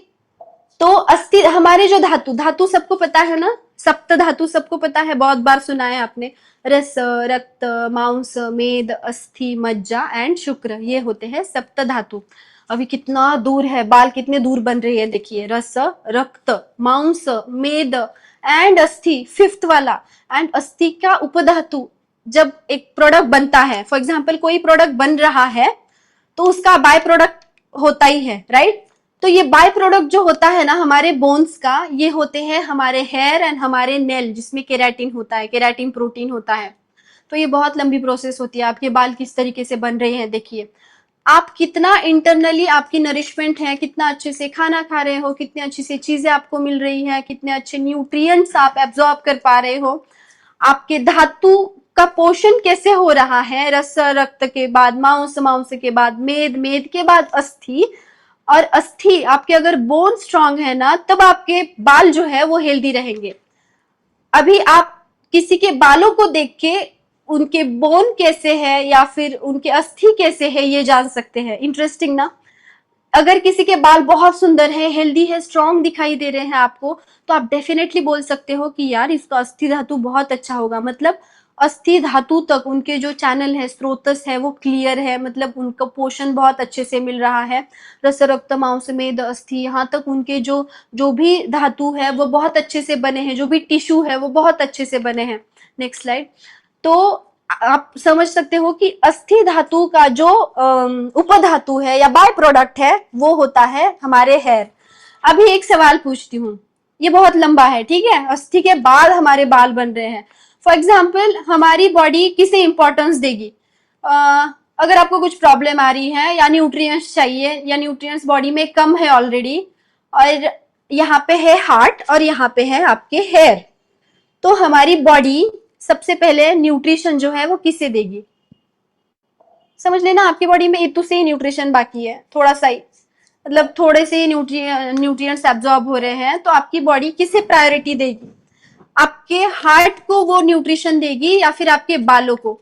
Speaker 2: तो अस्थि, हमारे जो धातु, धातु सबको पता है ना, सप्त धातु सबको पता है, बहुत बार सुना है आपने। रस, रक्त, मांस, मेद, अस्थि, मज्जा एंड शुक्र, ये होते हैं सप्त धातु। अभी कितना दूर है, बाल कितने दूर बन रही है, देखिए, रस, रक्त, मांस, मेद एंड अस्थि, फिफ्थ वाला, एंड अस्थि का उपधातु। जब एक प्रोडक्ट बनता है, फॉर एग्जाम्पल कोई प्रोडक्ट बन रहा है, तो उसका बाय प्रोडक्ट होता ही है, राइट? तो ये बाय प्रोडक्ट जो होता है ना हमारे बोन्स का, ये होते हैं हमारे हेयर एंड हमारे नेल, जिसमें केराटिन होता है, केराटिन प्रोटीन होता है। तो ये बहुत लंबी प्रोसेस होती है। आपके बाल किस तरीके से बन रहे हैं, देखिए, आप कितना इंटरनली आपकी नरिशमेंट है, कितना अच्छे से खाना खा रहे हो, कितनी अच्छी से चीजें आपको मिल रही है, कितने अच्छे न्यूट्रिएंट्स आप एब्जॉर्ब कर पा रहे हो, आपके धातु का पोषण कैसे हो रहा है, रस, रक्त के बाद मांस, मांस के बाद मेद, मेद के बाद अस्थि, और अस्थि, आपके अगर बोन स्ट्रांग है ना, तब आपके बाल जो है वो हेल्दी रहेंगे। अभी आप किसी के बालों को देख के उनके बोन कैसे है या फिर उनके अस्थि कैसे है ये जान सकते हैं। इंटरेस्टिंग ना? अगर किसी के बाल बहुत सुंदर है, हेल्दी है, स्ट्रांग दिखाई दे रहे हैं आपको, तो आप डेफिनेटली बोल सकते हो कि यार इसका अस्थि धातु बहुत अच्छा होगा। मतलब अस्थि धातु तक उनके जो चैनल है, स्रोतस है, वो क्लियर है, मतलब उनका पोषण बहुत अच्छे से मिल रहा है। रस, रक्त, मांस, मेद, अस्थि, यहाँ तक उनके जो जो भी धातु है वो बहुत अच्छे से बने हैं, जो भी टिश्यू है वो बहुत अच्छे से बने हैं। Next slide. तो आप समझ सकते हो कि अस्थि धातु का जो उपधातु है या बाय प्रोडक्ट है, वो होता है हमारे हेयर। अभी एक सवाल पूछती हूँ, ये बहुत लंबा है, ठीक है? अस्थि के बाद हमारे बाल बन रहे हैं। फॉर एग्जाम्पल, हमारी बॉडी किसे इंपॉर्टेंस देगी? अगर आपको कुछ प्रॉब्लम आ रही है या न्यूट्रिएंट्स चाहिए, या न्यूट्रिएंट्स बॉडी में कम है ऑलरेडी, और यहाँ पे है हार्ट और यहाँ पे है आपके हेयर, तो हमारी बॉडी सबसे पहले न्यूट्रिशन जो है वो किसे देगी? समझ लेना, आपकी बॉडी में इतु से ही न्यूट्रिशन बाकी है, थोड़ा सा ही, मतलब थोड़े से न्यूट्रिएंट्स एब्जॉर्ब हो रहे हैं, तो आपकी बॉडी किसे प्रायोरिटी देगी? आपके हार्ट को वो न्यूट्रिशन देगी या फिर आपके बालों को?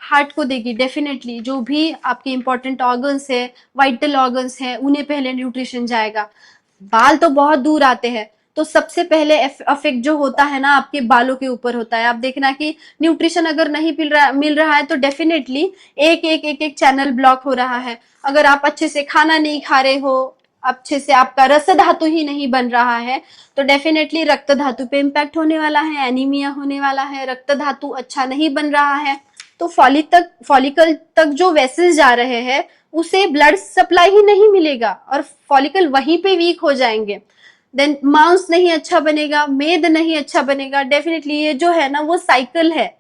Speaker 2: हार्ट को देगी डेफिनेटली। जो भी आपके इंपॉर्टेंट ऑर्गन्स है, वाइटल ऑर्गन्स है, उन्हें पहले न्यूट्रिशन जाएगा। बाल तो बहुत दूर आते हैं, तो सबसे पहले अफेक्ट जो होता है ना आपके बालों के ऊपर होता है। आप देखना कि न्यूट्रिशन अगर नहीं मिल रहा है तो डेफिनेटली एक एक एक एक चैनल ब्लॉक हो रहा है। अगर आप अच्छे से खाना नहीं खा रहे हो, अच्छे से आपका रक्त धातु ही नहीं बन रहा है, तो डेफिनेटली रक्त धातु पे इम्पैक्ट होने वाला है, एनीमिया होने वाला है। रक्त धातु अच्छा नहीं बन रहा है तो फॉलिकल तक जो वेसल्स जा रहे हैं उसे ब्लड सप्लाई ही नहीं मिलेगा और फॉलिकल वहीं पे वीक हो जाएंगे। देन मांस नहीं अच्छा बनेगा, मेद नहीं अच्छा बनेगा। डेफिनेटली ये जो है ना वो साइकिल है,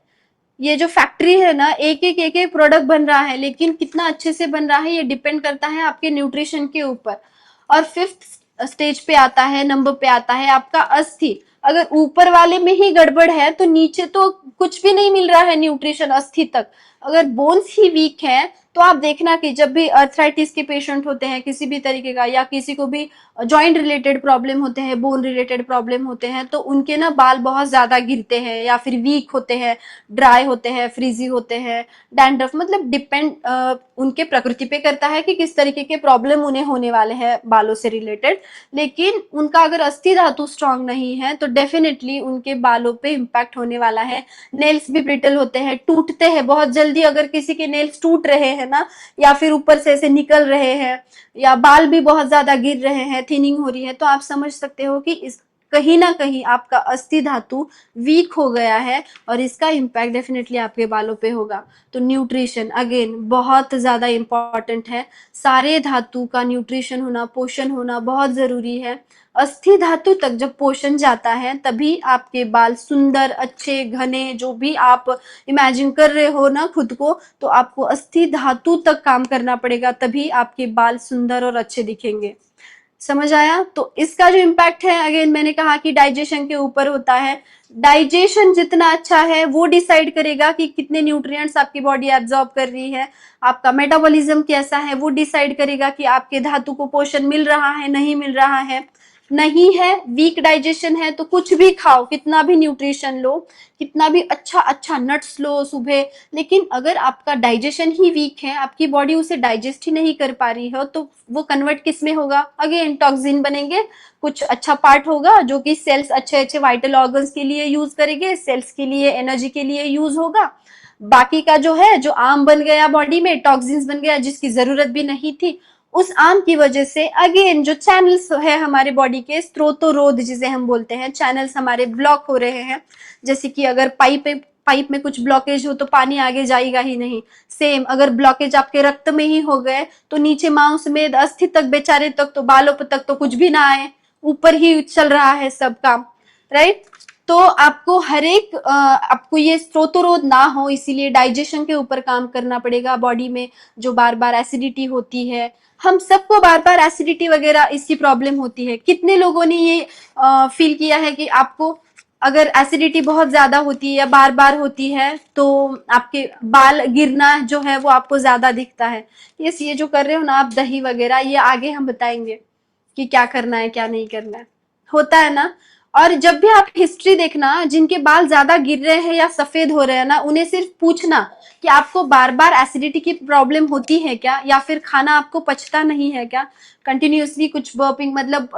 Speaker 2: ये जो फैक्ट्री है ना, एक एक प्रोडक्ट बन रहा है, लेकिन कितना अच्छे से बन रहा है ये डिपेंड करता है आपके न्यूट्रिशन के ऊपर। और फिफ्थ स्टेज पे आता है, नंबर पे आता है आपका अस्थि। अगर ऊपर वाले में ही गड़बड़ है तो नीचे तो कुछ भी नहीं मिल रहा है न्यूट्रिशन अस्थि तक। अगर बोन्स ही वीक है तो आप देखना कि जब भी अर्थराइटिस के पेशेंट होते हैं किसी भी तरीके का, या किसी को भी जॉइंट रिलेटेड प्रॉब्लम होते हैं, बोन रिलेटेड प्रॉब्लम होते हैं, तो उनके ना बाल बहुत ज्यादा गिरते हैं या फिर वीक होते हैं, ड्राई होते हैं, फ्रीजी होते हैं, डैंड्रफ। मतलब डिपेंड उनके प्रकृति पे करता है कि किस तरीके के प्रॉब्लम उन्हें होने वाले हैं बालों से रिलेटेड। लेकिन उनका अगर अस्थि धातु स्ट्रांग नहीं है तो डेफिनेटली उनके बालों पे इम्पैक्ट होने वाला है। नेल्स भी ब्रिटल होते हैं, टूटते हैं बहुत जल्दी। अगर किसी के नेल्स टूट रहे हैं ना, या फिर ऊपर से ऐसे निकल रहे हैं, या बाल भी बहुत ज्यादा गिर रहे हैं, थिनिंग हो रही है, तो आप समझ सकते हो कि इस कहीं ना कहीं आपका अस्थि धातु वीक हो गया है और इसका इम्पैक्ट डेफिनेटली आपके बालों पे होगा। तो न्यूट्रिशन अगेन बहुत ज्यादा इंपॉर्टेंट है। सारे धातु का न्यूट्रिशन होना, पोषण होना बहुत जरूरी है। अस्थि धातु तक जब पोषण जाता है तभी आपके बाल सुंदर, अच्छे, घने, जो भी आप इमेजिन कर रहे हो ना खुद को, तो आपको अस्थि धातु तक काम करना पड़ेगा, तभी आपके बाल सुंदर और अच्छे दिखेंगे। समझ आया? तो इसका जो इम्पैक्ट है, अगेन मैंने कहा कि डाइजेशन के ऊपर होता है। डाइजेशन जितना अच्छा है वो डिसाइड करेगा कि कितने न्यूट्रिएंट्स आपकी बॉडी एब्जॉर्ब कर रही है। आपका मेटाबॉलिज्म कैसा है वो डिसाइड करेगा कि आपके धातु को पोषण मिल रहा है, नहीं मिल रहा है। नहीं है, वीक डाइजेशन है, तो कुछ भी खाओ, कितना भी न्यूट्रिशन लो, कितना भी अच्छा अच्छा नट्स लो सुबह, लेकिन अगर आपका डाइजेशन ही वीक है, आपकी बॉडी उसे डाइजेस्ट ही नहीं कर पा रही है, तो वो कन्वर्ट किस में होगा? अगेन टॉक्सिन बनेंगे। कुछ अच्छा पार्ट होगा जो कि सेल्स, अच्छे अच्छे वाइटल ऑर्गन्स के लिए यूज करेंगे, सेल्स के लिए, एनर्जी के लिए यूज होगा। बाकी का जो है, जो आम बन गया बॉडी में, टॉक्सिन्स बन गया जिसकी जरूरत भी नहीं थी, उस आम की वजह से अगेन जो चैनल्स है हमारे बॉडी के, स्त्रोतोरोध जिसे हम बोलते हैं, चैनल्स हमारे ब्लॉक हो रहे हैं। जैसे कि अगर पाइप में कुछ ब्लॉकेज हो तो पानी आगे जाएगा ही नहीं। सेम अगर ब्लॉकेज आपके रक्त में ही हो गए तो नीचे मांस में अस्थि तक, बेचारे तक, तो बालों तक तो कुछ भी ना आए, ऊपर ही चल रहा है सब काम, राइट? तो आपको हर एक आपको ये स्त्रोतोरोध ना हो, इसीलिए डाइजेशन के ऊपर काम करना पड़ेगा। बॉडी में जो बार बार एसिडिटी होती है, हम सबको बार बार एसिडिटी वगैरह इसकी प्रॉब्लम होती है। कितने लोगों ने ये फील किया है कि आपको अगर एसिडिटी बहुत ज्यादा होती है या बार बार होती है तो आपके बाल गिरना जो है वो आपको ज्यादा दिखता है? ये जो कर रहे हो ना आप दही वगैरह, ये आगे हम बताएंगे कि क्या करना है क्या नहीं करना है, होता है ना। और जब भी आप हिस्ट्री देखना, जिनके बाल ज्यादा गिर रहे हैं या सफेद हो रहे हैं ना, उन्हें सिर्फ पूछना कि आपको बार बार एसिडिटी की प्रॉब्लम होती है क्या, या फिर खाना आपको पचता नहीं है क्या, कंटिन्यूअसली कुछ बर्पिंग, मतलब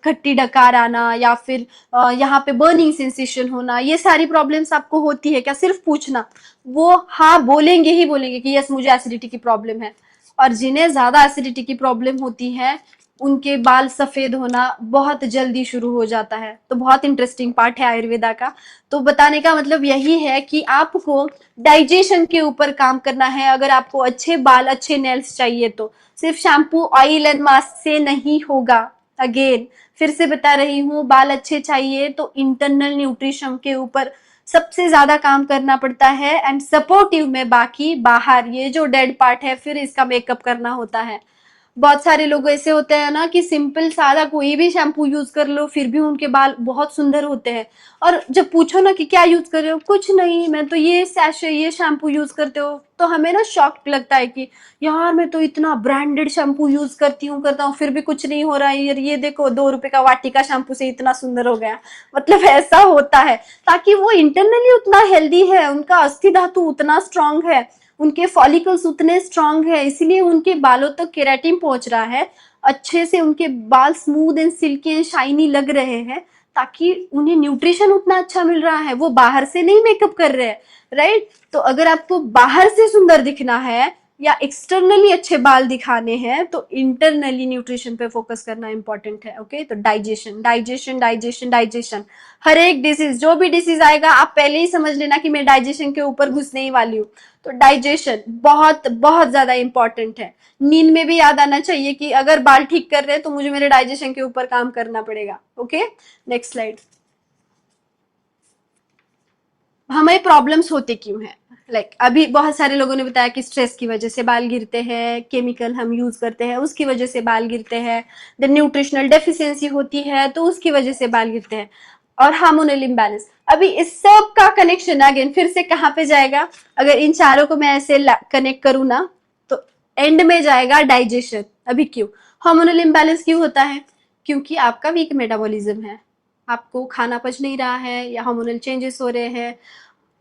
Speaker 2: खट्टी डकार आना, या फिर यहाँ पे बर्निंग सेंसेशन होना, ये सारी प्रॉब्लम्स आपको होती है क्या, सिर्फ पूछना। वो हाँ बोलेंगे ही बोलेंगे कि यस मुझे एसिडिटी की प्रॉब्लम है। और जिन्हें ज्यादा एसिडिटी की प्रॉब्लम होती है उनके बाल सफेद होना बहुत जल्दी शुरू हो जाता है। तो बहुत इंटरेस्टिंग पार्ट है आयुर्वेदा का। तो बताने का मतलब यही है कि आपको डाइजेशन के ऊपर काम करना है। अगर आपको अच्छे बाल, अच्छे नेल्स चाहिए तो सिर्फ शैम्पू, ऑयल एंड मास्क से नहीं होगा। अगेन फिर से बता रही हूँ, बाल अच्छे चाहिए तो इंटरनल न्यूट्रिशन के ऊपर सबसे ज्यादा काम करना पड़ता है, एंड सपोर्टिव में बाकी बाहर ये जो डेड पार्ट है फिर इसका मेकअप करना होता है। बहुत सारे लोग ऐसे होते हैं ना कि सिंपल सादा कोई भी शैम्पू यूज कर लो फिर भी उनके बाल बहुत सुंदर होते हैं। और जब पूछो ना कि क्या यूज कर रहे हो, कुछ नहीं, मैं तो ये सैशे, ये शैम्पू यूज करते हो, तो हमें ना शॉक लगता है कि यार मैं तो इतना ब्रांडेड शैम्पू यूज करता हूँ फिर भी कुछ नहीं हो रहा है यार, ये देखो 2 रुपए का वाटिका शैम्पू से इतना सुंदर हो गया। मतलब ऐसा होता है ताकि वो इंटरनली उतना हेल्दी है, उनका अस्थि धातु उतना स्ट्रांग है, उनके फॉलिकल्स उतने स्ट्रांग है, इसलिए उनके बालों तक केराटिन पहुंच रहा है, अच्छे से उनके बाल smooth and silkie and shiny लग रहे हैं, ताकि उन्हें न्यूट्रिशन उतना अच्छा मिल रहा है, वो बाहर से नहीं मेकअप कर रहे हैं, राइट? तो अगर आपको बाहर से सुंदर दिखना है या एक्सटर्नली अच्छे बाल दिखाने हैं तो इंटरनली न्यूट्रिशन पे फोकस करना इंपॉर्टेंट है। ओके, तो डाइजेशन डाइजेशन डाइजेशन डाइजेशन, हर एक डिसीज, जो भी डिसीज आएगा आप पहले ही समझ लेना कि मैं डाइजेशन के ऊपर घुसने ही वाली हूँ। तो डाइजेशन बहुत बहुत ज्यादा इंपॉर्टेंट है। नींद में भी याद आना चाहिए कि अगर बाल ठीक कर रहे हैं तो मुझे मेरे डाइजेशन के ऊपर काम करना पड़ेगा। Okay, next slide. हमें प्रॉब्लम्स होते क्यों हैं? अभी बहुत सारे लोगों ने बताया कि स्ट्रेस की वजह से बाल गिरते हैं, केमिकल हम यूज करते हैं उसकी वजह से बाल गिरते हैं, देन न्यूट्रिशनल डेफिशिएंसी होती है तो उसकी वजह से बाल गिरते हैं, और हार्मोनल इम्बैलेंस। अभी इस सब का कनेक्शन अगेन फिर से कहाँ पे जाएगा? अगर इन चारों को मैं ऐसे कनेक्ट करूँ ना तो एंड में जाएगा डाइजेशन। अभी क्यों हार्मोनल इम्बैलेंस क्यों होता है? क्योंकि आपका वीक मेटाबॉलिज्म है, आपको खाना पच नहीं रहा है या हार्मोनल चेंजेस हो रहे हैं।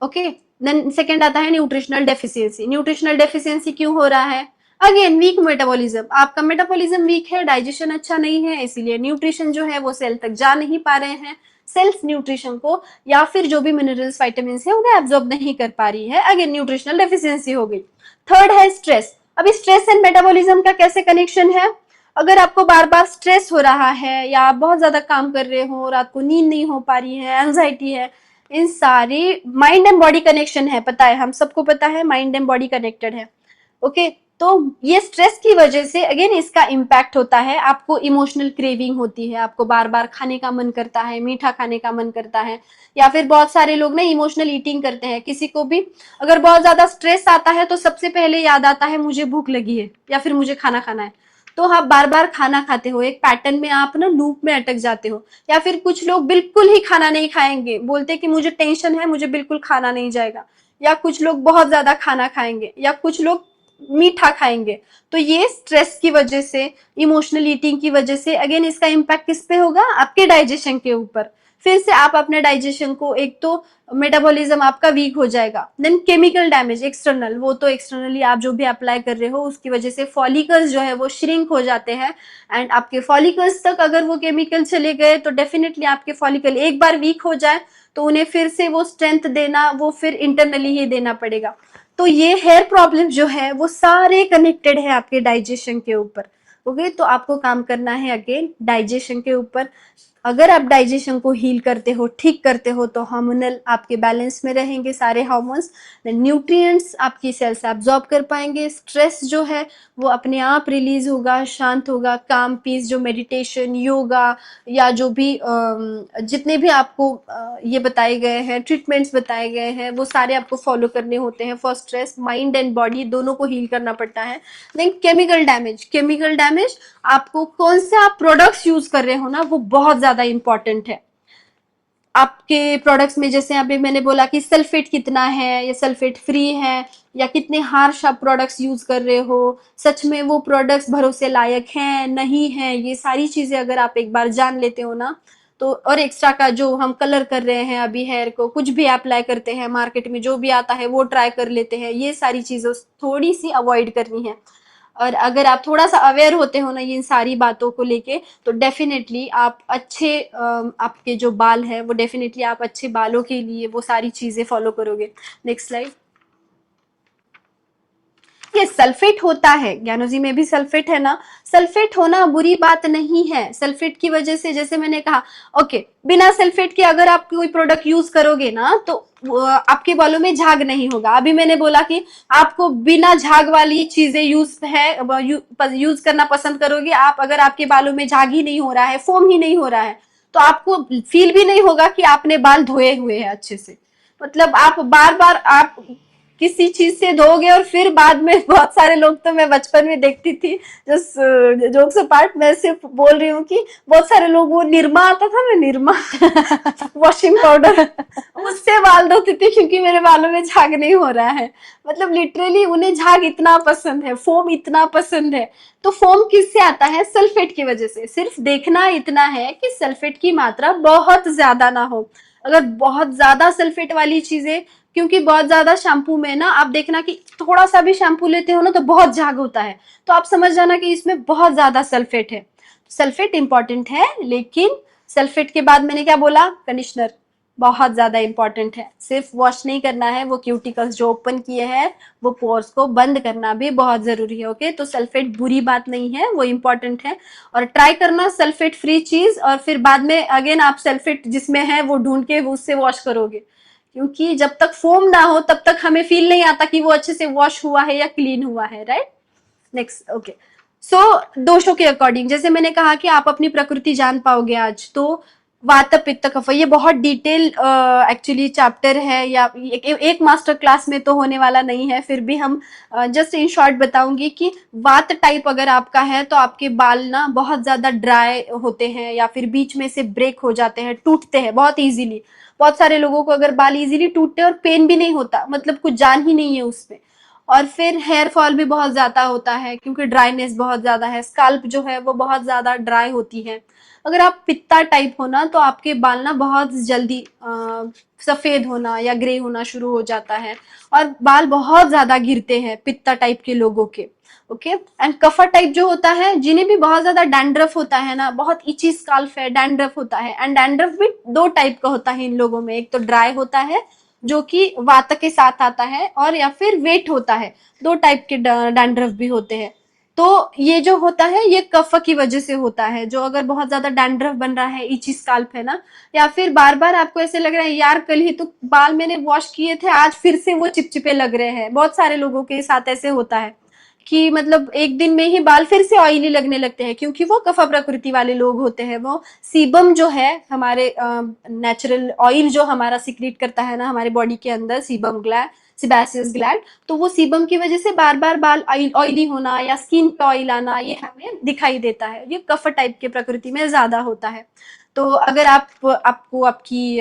Speaker 2: ओके, देन सेकंड आता है न्यूट्रिशनल डेफिशिएंसी। न्यूट्रिशनल डेफिशिएंसी क्यों हो रहा है? अगेन वीक मेटाबॉलिज्म, आपका मेटाबॉलिज्म वीक है, डाइजेशन अच्छा नहीं है, इसीलिए न्यूट्रिशन जो है वो सेल तक जा नहीं पा रहे हैं, सेल्स न्यूट्रिशन को या फिर जो भी मिनरल्स वाइटामिन है उन्हें एब्जॉर्ब नहीं कर पा रही है, अगेन न्यूट्रिशनल डेफिशिएंसी हो गई। थर्ड है स्ट्रेस। अभी स्ट्रेस एंड मेटाबॉलिज्म का कैसे कनेक्शन है? अगर आपको बार बार स्ट्रेस हो रहा है या आप बहुत ज्यादा काम कर रहे हो, रात को नींद नहीं हो पा रही है, एंजाइटी है, इन सारी माइंड एंड बॉडी कनेक्शन है, पता है, हम सबको पता है माइंड एंड बॉडी कनेक्टेड है। ओके, तो ये स्ट्रेस की वजह से अगेन इसका इम्पैक्ट होता है, आपको इमोशनल क्रेविंग होती है, आपको बार बार खाने का मन करता है, मीठा खाने का मन करता है, या फिर बहुत सारे लोग ना इमोशनल ईटिंग करते हैं। किसी को भी अगर बहुत ज्यादा स्ट्रेस आता है तो सबसे पहले याद आता है मुझे भूख लगी है या फिर मुझे खाना खाना है, तो आप बार बार खाना खाते हो, एक पैटर्न में आप ना लूप में अटक जाते हो। या फिर कुछ लोग बिल्कुल ही खाना नहीं खाएंगे, बोलते कि मुझे टेंशन है, मुझे बिल्कुल खाना नहीं जाएगा, या कुछ लोग बहुत ज्यादा खाना खाएंगे, या कुछ लोग मीठा खाएंगे। तो ये स्ट्रेस की वजह से, इमोशनल ईटिंग की वजह से अगेन इसका इम्पैक्ट किस पे होगा? आपके डाइजेशन के ऊपर। फिर से आप अपने डाइजेशन को, एक तो मेटाबॉलिज्म आपका वीक हो जाएगा, देन केमिकल डैमेज एक्सटर्नल, वो तो एक्सटर्नली आप जो भी अप्लाई कर रहे हो उसकी वजह से फॉलिकल्स जो है वो श्रिंक हो जाते हैं, एंड आपके फॉलिकल्स तक अगर वो केमिकल चले गए तो डेफिनेटली आपके फॉलिकल एक बार वीक हो जाए तो उन्हें फिर से वो स्ट्रेंथ देना, वो फिर इंटरनली ही देना पड़ेगा। तो ये हेयर प्रॉब्लम जो है वो सारे कनेक्टेड है आपके डाइजेशन के ऊपर। ओके, तो आपको काम करना है अगेन डाइजेशन के ऊपर। अगर आप डाइजेशन को हील करते हो, ठीक करते हो, तो हार्मोनल आपके बैलेंस में रहेंगे सारे हार्मोन्स, न्यूट्रिएंट्स आपकी सेल्स एब्जॉर्ब कर पाएंगे, स्ट्रेस जो है वो अपने आप रिलीज होगा, शांत होगा, काम पीस, जो मेडिटेशन, योगा या जो भी जितने भी आपको ये बताए गए हैं, ट्रीटमेंट्स बताए गए हैं, वो सारे आपको फॉलो करने होते हैं for stress. Mind and body दोनों को हील करना पड़ता है। Then chemical damage, chemical damage आपको कौन से आप प्रोडक्ट्स यूज कर रहे हो ना वो बहुत ज्यादा इंपॉर्टेंट है। आपके प्रोडक्ट्स में जैसे अभी मैंने बोला कि सल्फेट कितना है या सल्फेट फ्री है, या कितने हार्श आप प्रोडक्ट्स यूज कर रहे हो, सच में वो प्रोडक्ट्स भरोसे लायक हैं नहीं है, ये सारी चीजें अगर आप एक बार जान लेते हो ना तो। और एक्स्ट्रा का जो हम कलर कर रहे हैं अभी हेयर को, कुछ भी अप्लाई करते हैं मार्केट में जो भी आता है वो ट्राई कर लेते हैं, ये सारी चीजें थोड़ी सी अवॉइड करनी है। और अगर आप थोड़ा सा अवेयर होते हो ना इन सारी बातों को लेके तो डेफिनेटली आप अच्छे आपके जो बाल है वो डेफिनेटली आप अच्छे बालों के लिए वो सारी चीजें फॉलो करोगे। Next slide. ये सल्फेट होता है, ज्ञानोजी में भी सल्फेट है ना, सल्फेट होना बुरी बात नहीं है। सल्फेट की वजह से जैसे मैंने कहा, ओके, बिना सल्फेट के अगर आप कोई प्रोडक्ट यूज करोगे ना तो आपके बालों में झाग नहीं होगा। अभी मैंने बोला कि आपको बिना झाग वाली चीजें यूज करना पसंद करोगे आप, अगर आपके बालों में झाग ही नहीं हो रहा है, फोम ही नहीं हो रहा है, तो आपको फील भी नहीं होगा कि आपने बाल धोए हुए हैं अच्छे से। मतलब आप बार बार आप किसी चीज से धोगे और फिर बाद में, बहुत सारे लोग तो मैं बचपन में देखती थी, जो जोक्स अपार्ट, मैं सिर्फ बोल रही हूँ कि बहुत सारे लोग वो निरमा आता था ना, निरमा वॉशिंग पाउडर, उससे बाल धोती थी क्योंकि मेरे बालों में झाग नहीं हो रहा है। मतलब लिटरली उन्हें झाग इतना पसंद है, फोम इतना पसंद है। तो फोम किससे आता है? सल्फेट की वजह से। सिर्फ देखना इतना है कि सल्फेट की मात्रा बहुत ज्यादा ना हो। अगर बहुत ज्यादा सल्फेट वाली चीजें, क्योंकि बहुत ज्यादा शैम्पू में ना आप देखना कि थोड़ा सा भी शैम्पू लेते हो ना तो बहुत झाग होता है, तो आप समझ जाना कि इसमें बहुत ज्यादा सल्फेट है। सल्फेट इंपॉर्टेंट है, लेकिन सल्फेट के बाद मैंने क्या बोला? कंडीशनर। बहुत ज्यादा इंपॉर्टेंट है। सिर्फ वॉश नहीं करना है, वो क्यूटिकल्स जो ओपन किए हैं वो पोर्स को बंद करना भी बहुत जरूरी है। ओके, तो सल्फेट बुरी बात नहीं है, वो इंपॉर्टेंट है। और ट्राई करना सल्फेट फ्री चीज, और फिर बाद में अगेन आप सल्फेट जिसमें है वो ढूंढ के उससे वॉश करोगे, क्योंकि जब तक फोम ना हो तब तक हमें फील नहीं आता कि वो अच्छे से वॉश हुआ है या क्लीन हुआ है, राइट। Next, okay. सो दोषों के अकॉर्डिंग, जैसे मैंने कहा कि आप अपनी प्रकृति जान पाओगे आज, तो वात पित्त कफ, ये बहुत डिटेल एक्चुअली चैप्टर है, या एक मास्टर क्लास में तो होने वाला नहीं है, फिर भी हम जस्ट इन शॉर्ट बताऊंगी कि वात टाइप अगर आपका है तो आपके बाल ना बहुत ज्यादा ड्राई होते हैं, या फिर बीच में से ब्रेक हो जाते हैं, टूटते हैं बहुत इजीली। बहुत सारे लोगों को अगर बाल इजीली टूटते हैं और पेन भी नहीं होता, मतलब कुछ जान ही नहीं है उसमें। और फिर हेयर फॉल भी बहुत ज्यादा होता है, क्योंकि ड्राइनेस बहुत ज्यादा है, स्काल्प जो है वो बहुत ज्यादा ड्राई होती है। अगर आप पित्ता टाइप हो ना, तो आपके बाल ना बहुत जल्दी सफेद होना या ग्रे होना शुरू हो जाता है, और बाल बहुत ज्यादा गिरते हैं पित्ता टाइप के लोगों के। ओके, एंड कफा टाइप जो होता है, जिन्हें भी बहुत ज्यादा डैंड्रफ होता है ना, बहुत इची स्काल्फ है, डैंड्रफ होता है। एंड डैंड्रफ भी दो टाइप का होता है इन लोगों में, एक तो ड्राई होता है जो कि वात के साथ आता है, और या फिर वेट होता है। दो टाइप के डैंड्रफ भी होते हैं। तो ये जो होता है ये कफ की वजह से होता है, जो अगर बहुत ज्यादा डैंड्रफ बन रहा है, इची स्काल्प है ना, या फिर बार बार आपको ऐसे लग रहा है यार कल ही तो बाल मैंने वॉश किए थे, आज फिर से वो चिपचिपे लग रहे हैं। बहुत सारे लोगों के साथ ऐसे होता है कि मतलब एक दिन में ही बाल फिर से ऑयली लगने लगते हैं, क्योंकि वो कफा प्रकृति वाले लोग होते हैं। वो सीबम जो है हमारे नेचुरल ऑयल जो हमारा सिक्रीट करता है ना हमारे बॉडी के अंदर, सीबम ग्लैंड, सिबासियस ग्लैंड, तो वो सीबम की वजह से बार बार बाल ऑयली होना या स्किन पे ऑयल आना ये हमें दिखाई देता है। ये कफ टाइप के प्रकृति में ज्यादा होता है। तो अगर आपको आपकी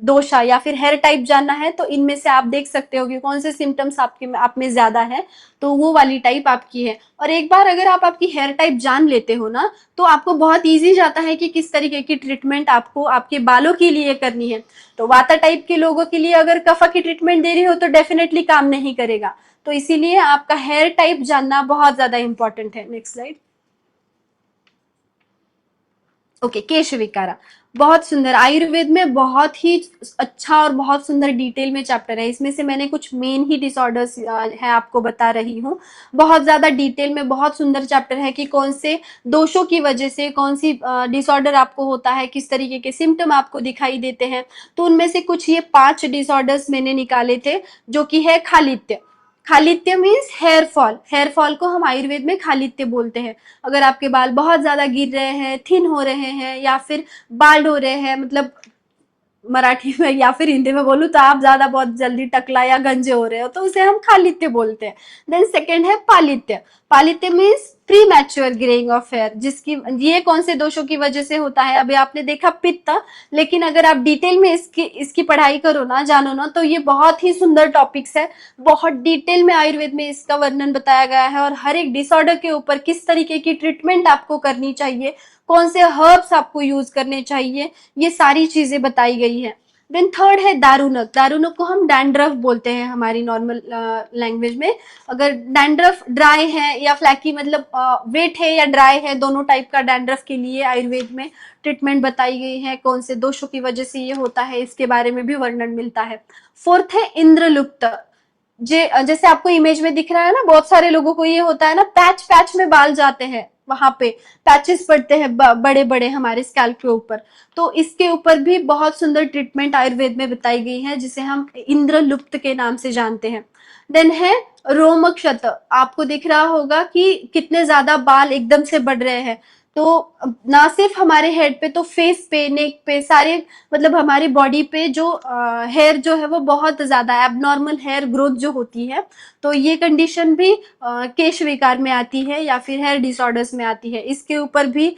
Speaker 2: दोषा या फिर हेयर टाइप जानना है, तो इनमें से आप देख सकते हो कि कौन से सिम्टम्स आपके आप में ज्यादा है, तो वो वाली टाइप आपकी है। और एक बार अगर आप आपकी हेयर टाइप जान लेते हो ना, तो आपको बहुत इजी जाता है कि किस तरीके की ट्रीटमेंट आपको आपके बालों के लिए करनी है। तो वाता टाइप के लोगों के लिए अगर कफा की ट्रीटमेंट दे रही हो तो डेफिनेटली काम नहीं करेगा। तो इसीलिए आपका हेयर टाइप जानना बहुत ज्यादा इंपॉर्टेंट है। Next slide. ओके, केश विकारा बहुत सुंदर, आयुर्वेद में बहुत ही अच्छा और बहुत सुंदर डिटेल में चैप्टर है। इसमें से मैंने कुछ मेन ही डिसऑर्डर्स है आपको बता रही हूँ। बहुत ज्यादा डिटेल में बहुत सुंदर चैप्टर है कि कौन से दोषों की वजह से कौन सी डिसऑर्डर आपको होता है, किस तरीके के सिम्टम आपको दिखाई देते हैं। तो उनमें से कुछ ये 5 डिसऑर्डर्स मैंने निकाले थे, जो कि है खालित्य। खालित्य means hair fall. Hair fall को हम आयुर्वेद में खालित्य बोलते हैं। अगर आपके बाल बहुत ज्यादा गिर रहे हैं, थिन हो रहे हैं, या फिर बाल्ड हो रहे हैं, मतलब मराठी में या फिर हिंदी में बोलूं तो आप ज्यादा बहुत जल्दी टकला या गंजे हो रहे हो, तो उसे हम खालित्य बोलते हैं। देन सेकंड है पालित्य। पालित्य means premature greying of hair, जिसकी ये कौन से दोषों की वजह से होता है, अभी आपने देखा पित्त, लेकिन अगर आप डिटेल में इसकी पढ़ाई करो ना, जानो ना, तो ये बहुत ही सुंदर टॉपिक्स है। बहुत डिटेल में आयुर्वेद में इसका वर्णन बताया गया है, और हर एक डिसऑर्डर के ऊपर किस तरीके की ट्रीटमेंट आपको करनी चाहिए, कौन से हर्ब्स आपको यूज करने चाहिए, ये सारी चीजें बताई गई है। देन थर्ड है दारुनक। दारुनक को हम डैंड्रफ बोलते हैं हमारी नॉर्मल लैंग्वेज में। अगर डैंड्रफ ड्राई है या फ्लैकी, मतलब वेट है या ड्राई है, दोनों टाइप का डैंड्रफ के लिए आयुर्वेद में ट्रीटमेंट बताई गई है। कौन से दोषों की वजह से ये होता है, इसके बारे में भी वर्णन मिलता है। फोर्थ है इंद्रलुप्त। जैसे आपको इमेज में दिख रहा है ना, बहुत सारे लोगों को ये होता है ना, पैच पैच में बाल जाते हैं, वहां पे पैचेस पड़ते हैं बड़े बड़े हमारे स्कैल्प के ऊपर। तो इसके ऊपर भी बहुत सुंदर ट्रीटमेंट आयुर्वेद में बताई गई है, जिसे हम इंद्रलुप्त के नाम से जानते हैं। देन है रोमक क्षत। आपको दिख रहा होगा कि कितने ज्यादा बाल एकदम से बढ़ रहे हैं। तो ना सिर्फ हमारे हेड पे, तो फेस पे, नेक पे, सारे मतलब हमारी बॉडी पे जो हेयर जो है वो बहुत ज्यादा एबनॉर्मल हेयर ग्रोथ जो होती है, तो ये कंडीशन भी केश विकार में आती है या फिर हेयर डिसऑर्डर्स में आती है। इसके ऊपर भी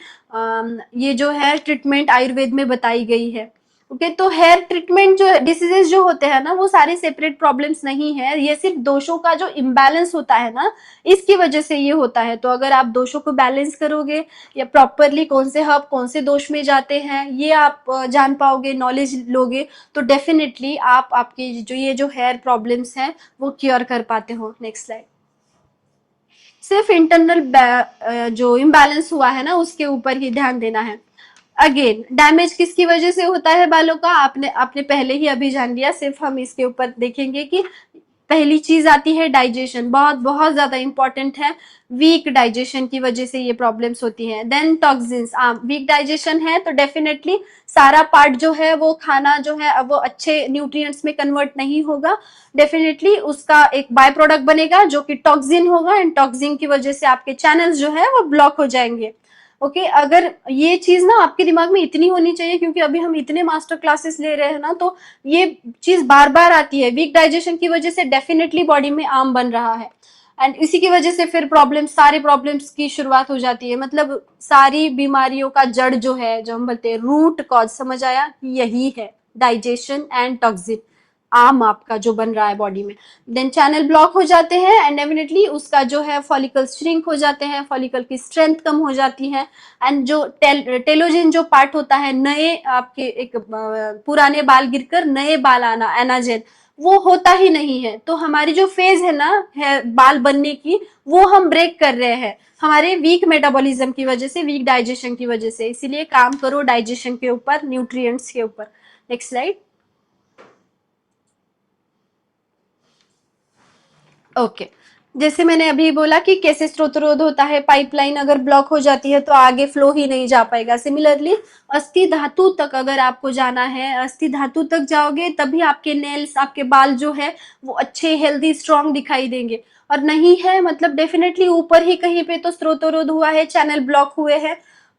Speaker 2: ये जो है ट्रीटमेंट आयुर्वेद में बताई गई है। ओके, तो हेयर ट्रीटमेंट जो डिसीजेस जो होते हैं ना, वो सारे सेपरेट प्रॉब्लम्स नहीं है, ये सिर्फ दोषों का जो इम्बैलेंस होता है ना, इसकी वजह से ये होता है। तो अगर आप दोषों को बैलेंस करोगे, या प्रॉपरली कौन से हर्ब कौन से दोष में जाते हैं ये आप जान पाओगे, नॉलेज लोगे, तो डेफिनेटली आप आपके जो हेयर प्रॉब्लम्स हैं वो क्योर कर पाते हो। Next slide. सिर्फ इंटरनल जो इम्बैलेंस हुआ है ना, उसके ऊपर ही ध्यान देना है। अगेन डैमेज किसकी वजह से होता है बालों का, आपने आपने पहले ही अभी जान लिया। सिर्फ हम इसके ऊपर देखेंगे कि पहली चीज आती है डाइजेशन, बहुत बहुत ज्यादा इंपॉर्टेंट है। वीक डाइजेशन की वजह से ये प्रॉब्लम्स होती हैं। देन टॉक्सिन्स, वीक डाइजेशन है तो डेफिनेटली सारा पार्ट जो है वो खाना जो है अब वो अच्छे न्यूट्रिएंट्स में कन्वर्ट नहीं होगा। डेफिनेटली उसका एक बाय प्रोडक्ट बनेगा जो कि टॉक्सिन होगा, एंड टॉक्सिन की वजह से आपके चैनल्स जो है वो ब्लॉक हो जाएंगे। ओके अगर ये चीज ना आपके दिमाग में इतनी होनी चाहिए, क्योंकि अभी हम इतने मास्टर क्लासेस ले रहे हैं ना, तो ये चीज बार बार आती है। वीक डाइजेशन की वजह से डेफिनेटली बॉडी में आर्म बन रहा है, एंड इसी की वजह से फिर प्रॉब्लम, सारे प्रॉब्लम्स की शुरुआत हो जाती है। मतलब सारी बीमारियों का जड़ जो है, जो हम बोलते हैं रूट कॉज, समझ आया, यही है डाइजेशन एंड टॉक्सिन, आम आपका जो बन रहा है बॉडी में। देन चैनल ब्लॉक हो जाते हैं, एंड डेफिनेटली उसका जो है फॉलिकल श्रिंक हो जाते हैं, फॉलिकल की स्ट्रेंथ कम हो जाती है, एंड जो टेलोजिन जो पार्ट होता है, नए आपके एक पुराने बाल गिरकर नए बाल आना, एनाजेन, वो होता ही नहीं है। तो हमारी जो फेज है ना, है बाल बनने की, वो हम ब्रेक कर रहे हैं हमारे वीक मेटाबॉलिज्म की वजह से, वीक डाइजेशन की वजह से। इसीलिए काम करो डाइजेशन के ऊपर, न्यूट्रिएंट्स के ऊपर। Next slide. ओके जैसे मैंने अभी बोला कि कैसे स्रोतरोध होता है, पाइपलाइन अगर ब्लॉक हो जाती है तो आगे फ्लो ही नहीं जा पाएगा। सिमिलरली अस्थि धातु तक अगर आपको जाना है, अस्थि धातु तक जाओगे तभी आपके नेल्स, आपके बाल जो है वो अच्छे, हेल्दी, स्ट्रांग दिखाई देंगे। और नहीं है मतलब डेफिनेटली ऊपर ही कहीं पे तो स्रोतरोध हुआ है, चैनल ब्लॉक हुए हैं।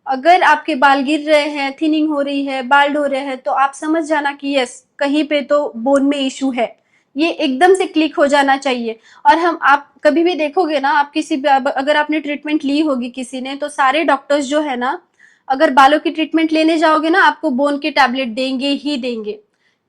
Speaker 2: अगर आपके बाल गिर रहे हैं, थिनिंग हो रही है, बाल हो रहे हैं, तो आप समझ जाना कि यस, कहीं पे तो बोन में इशू है। ये एकदम से क्लिक हो जाना चाहिए। और हम, आप कभी भी देखोगे ना, आप किसी अगर आपने ट्रीटमेंट ली होगी किसी ने, तो सारे डॉक्टर्स जो है ना, अगर बालों की ट्रीटमेंट लेने जाओगे ना, आपको बोन के टैबलेट देंगे ही देंगे,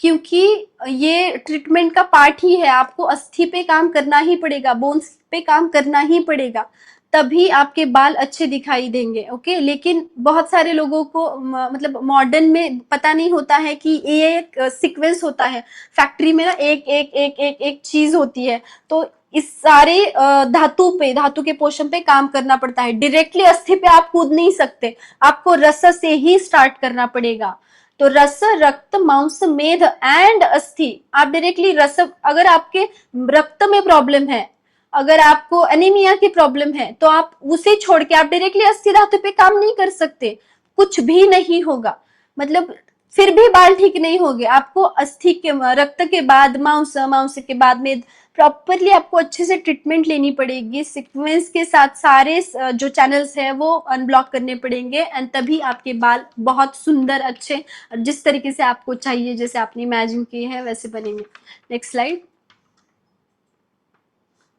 Speaker 2: क्योंकि ये ट्रीटमेंट का पार्ट ही है। आपको अस्थि पे काम करना ही पड़ेगा, बोन्स पे काम करना ही पड़ेगा, तभी आपके बाल अच्छे दिखाई देंगे। ओके लेकिन बहुत सारे लोगों को मतलब मॉडर्न में पता नहीं होता है कि ये एक सीक्वेंस होता है। फैक्ट्री में ना एक एक एक एक एक चीज होती है, तो इस सारे धातु पे, धातु के पोषण पे काम करना पड़ता है। डायरेक्टली अस्थि पे आप कूद नहीं सकते, आपको रस से ही स्टार्ट करना पड़ेगा। तो रस, रक्त, मांस, मेद एंड अस्थि, आप डायरेक्टली रस, अगर आपके रक्त में प्रॉब्लम है, अगर आपको एनीमिया की प्रॉब्लम है, तो आप उसे छोड़ के आप डायरेक्टली अस्थि धातु पे काम नहीं कर सकते, कुछ भी नहीं होगा। मतलब फिर भी बाल ठीक नहीं होंगे। आपको अस्थि के, रक्त के बाद मांस, मांस के बाद में प्रॉपरली आपको अच्छे से ट्रीटमेंट लेनी पड़ेगी, सीक्वेंस के साथ सारे जो चैनल्स है वो अनब्लॉक करने पड़ेंगे, एंड तभी आपके बाल बहुत सुंदर, अच्छे, जिस तरीके से आपको चाहिए, जैसे आपने इमेजिन किए हैं वैसे बनेंगे। Next slide.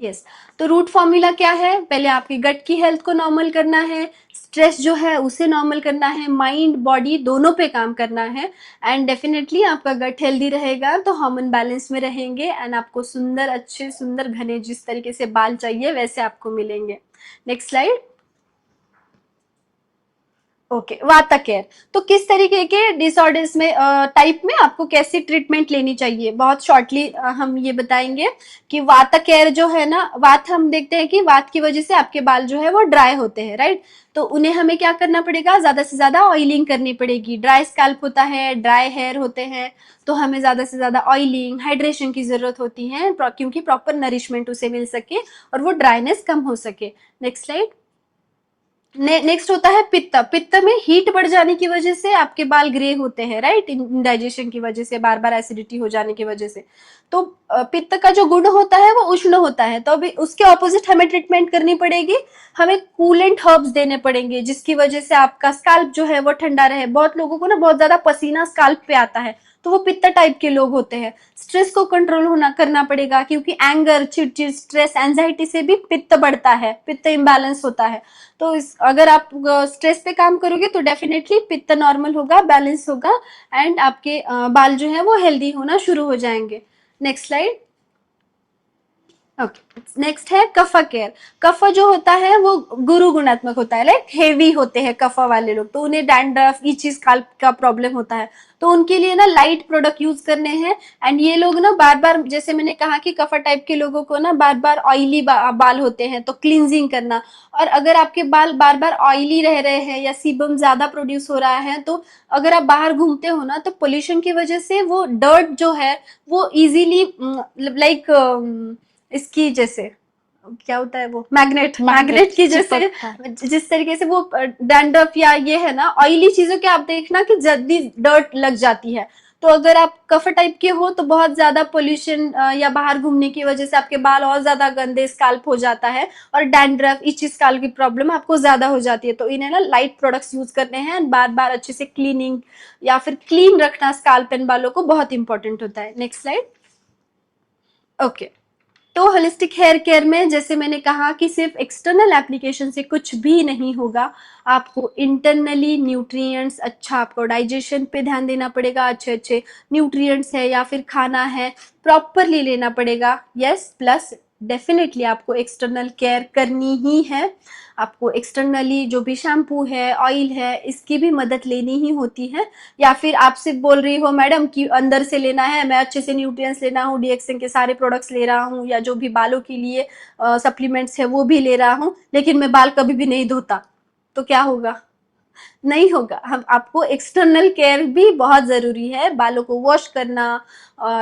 Speaker 2: यस तो रूट फॉर्मूला क्या है, पहले आपकी गट की हेल्थ को नॉर्मल करना है, स्ट्रेस जो है उसे नॉर्मल करना है, माइंड बॉडी दोनों पे काम करना है, एंड डेफिनेटली आपका गट हेल्दी रहेगा तो हार्मोन बैलेंस में रहेंगे, एंड आपको सुंदर, अच्छे, सुंदर, घने, जिस तरीके से बाल चाहिए वैसे आपको मिलेंगे। Next slide. ओके वाता केयर, तो किस तरीके के डिसऑर्डर्स में, टाइप में आपको कैसी ट्रीटमेंट लेनी चाहिए, बहुत शॉर्टली हम ये बताएंगे कि वाता केयर जो है ना, वात, हम देखते हैं कि वात की वजह से आपके बाल जो है वो ड्राई होते हैं, राइट। तो उन्हें हमें क्या करना पड़ेगा, ज्यादा से ज्यादा ऑयलिंग करनी पड़ेगी। ड्राई स्कैल्प होता है, ड्राई हेयर होते हैं, तो हमें ज्यादा से ज्यादा ऑयलिंग, हाइड्रेशन की जरूरत होती है, क्योंकि प्रॉपर नरिशमेंट उसे मिल सके और वो ड्राइनेस कम हो सके। Next slide. नेक्स्ट होता है पित्त। पित्त में हीट बढ़ जाने की वजह से आपके बाल ग्रे होते हैं, राइट, इंडाइजेशन की वजह से, बार बार एसिडिटी हो जाने की वजह से। तो पित्त का जो गुण होता है वो उष्ण होता है, तो अभी उसके ऑपोजिट हमें ट्रीटमेंट करनी पड़ेगी। हमें कूलेंट हर्ब्स देने पड़ेंगे जिसकी वजह से आपका स्काल्प जो है वो ठंडा रहे। बहुत लोगों को ना बहुत ज्यादा पसीना स्काल्प पे आता है, तो वो पित्त टाइप के लोग होते हैं। स्ट्रेस को कंट्रोल होना करना पड़ेगा, क्योंकि एंगर, चिड़चिड़, स्ट्रेस, एंजाइटी से भी पित्त बढ़ता है, पित्त इम्बैलेंस होता है। तो अगर आप स्ट्रेस पे काम करोगे तो डेफिनेटली पित्त नॉर्मल होगा, बैलेंस होगा, एंड आपके बाल जो है वो हेल्दी होना शुरू हो जाएंगे। Next slide. ओके, नेक्स्ट है कफा केयर। कफा जो होता है वो गुरु गुणात्मक होता है, लाइक हेवी होते हैं कफा वाले लोग, तो उन्हें डैंड्रफ इची स्काल्प का प्रॉब्लम होता है, तो उनके लिए ना लाइट प्रोडक्ट यूज करने हैं। एंड ये लोग ना बार बार, जैसे मैंने कहा कि कफा टाइप के लोगों को ना बार बार ऑयली बाल होते हैं, तो क्लींजिंग करना। और अगर आपके बाल बार बार ऑयली रह रहे हैं या सीबम ज्यादा प्रोड्यूस हो रहा है, तो अगर आप बाहर घूमते हो ना, तो पोल्यूशन की वजह से वो डर्ट जो है वो इजीली लाइक इसकी जैसे क्या होता है वो मैग्नेट मैग्नेट की जैसे,
Speaker 1: चिपकता है।
Speaker 2: जिस तरीके से वो डैंड्रफ या ये है ना ऑयली चीजों के, आप देखना कि जल्दी डर्ट लग जाती है। तो अगर आप कफर टाइप के हो तो बहुत ज्यादा पोल्यूशन या बाहर घूमने की वजह से आपके बाल और ज्यादा गंदे स्काल्प हो जाता है, और डैंड्रफ इची स्काल्प की प्रॉब्लम आपको ज्यादा हो जाती है। तो इन्हें ना लाइट प्रोडक्ट्स यूज करने हैं, बार बार अच्छे से क्लीनिंग या फिर क्लीन रखना स्काल्प एंड बालों को बहुत इंपॉर्टेंट होता है। Next slide. ओके, तो होलिस्टिक हेयर केयर में जैसे मैंने कहा कि सिर्फ एक्सटर्नल एप्लीकेशन से कुछ भी नहीं होगा, आपको इंटरनली न्यूट्रिएंट्स, अच्छा आपको डाइजेशन पे ध्यान देना पड़ेगा, अच्छे अच्छे न्यूट्रिएंट्स है या फिर खाना है प्रॉपरली लेना पड़ेगा। यस, प्लस डेफिनेटली आपको एक्सटर्नल केयर करनी ही है। आपको एक्सटर्नली जो भी शैम्पू है, ऑयल है, इसकी भी मदद लेनी ही होती है। या फिर आप सिर्फ बोल रही हो मैडम कि अंदर से लेना है, मैं अच्छे से न्यूट्रिएंट्स लेना हूँ, डीएक्सएन के सारे प्रोडक्ट्स ले रहा हूँ, या जो भी बालों के लिए सप्लीमेंट्स है वो भी ले रहा हूँ, लेकिन मैं बाल कभी भी नहीं धोता, तो क्या होगा? नहीं होगा। हम आपको एक्सटर्नल केयर भी बहुत जरूरी है, बालों को वॉश करना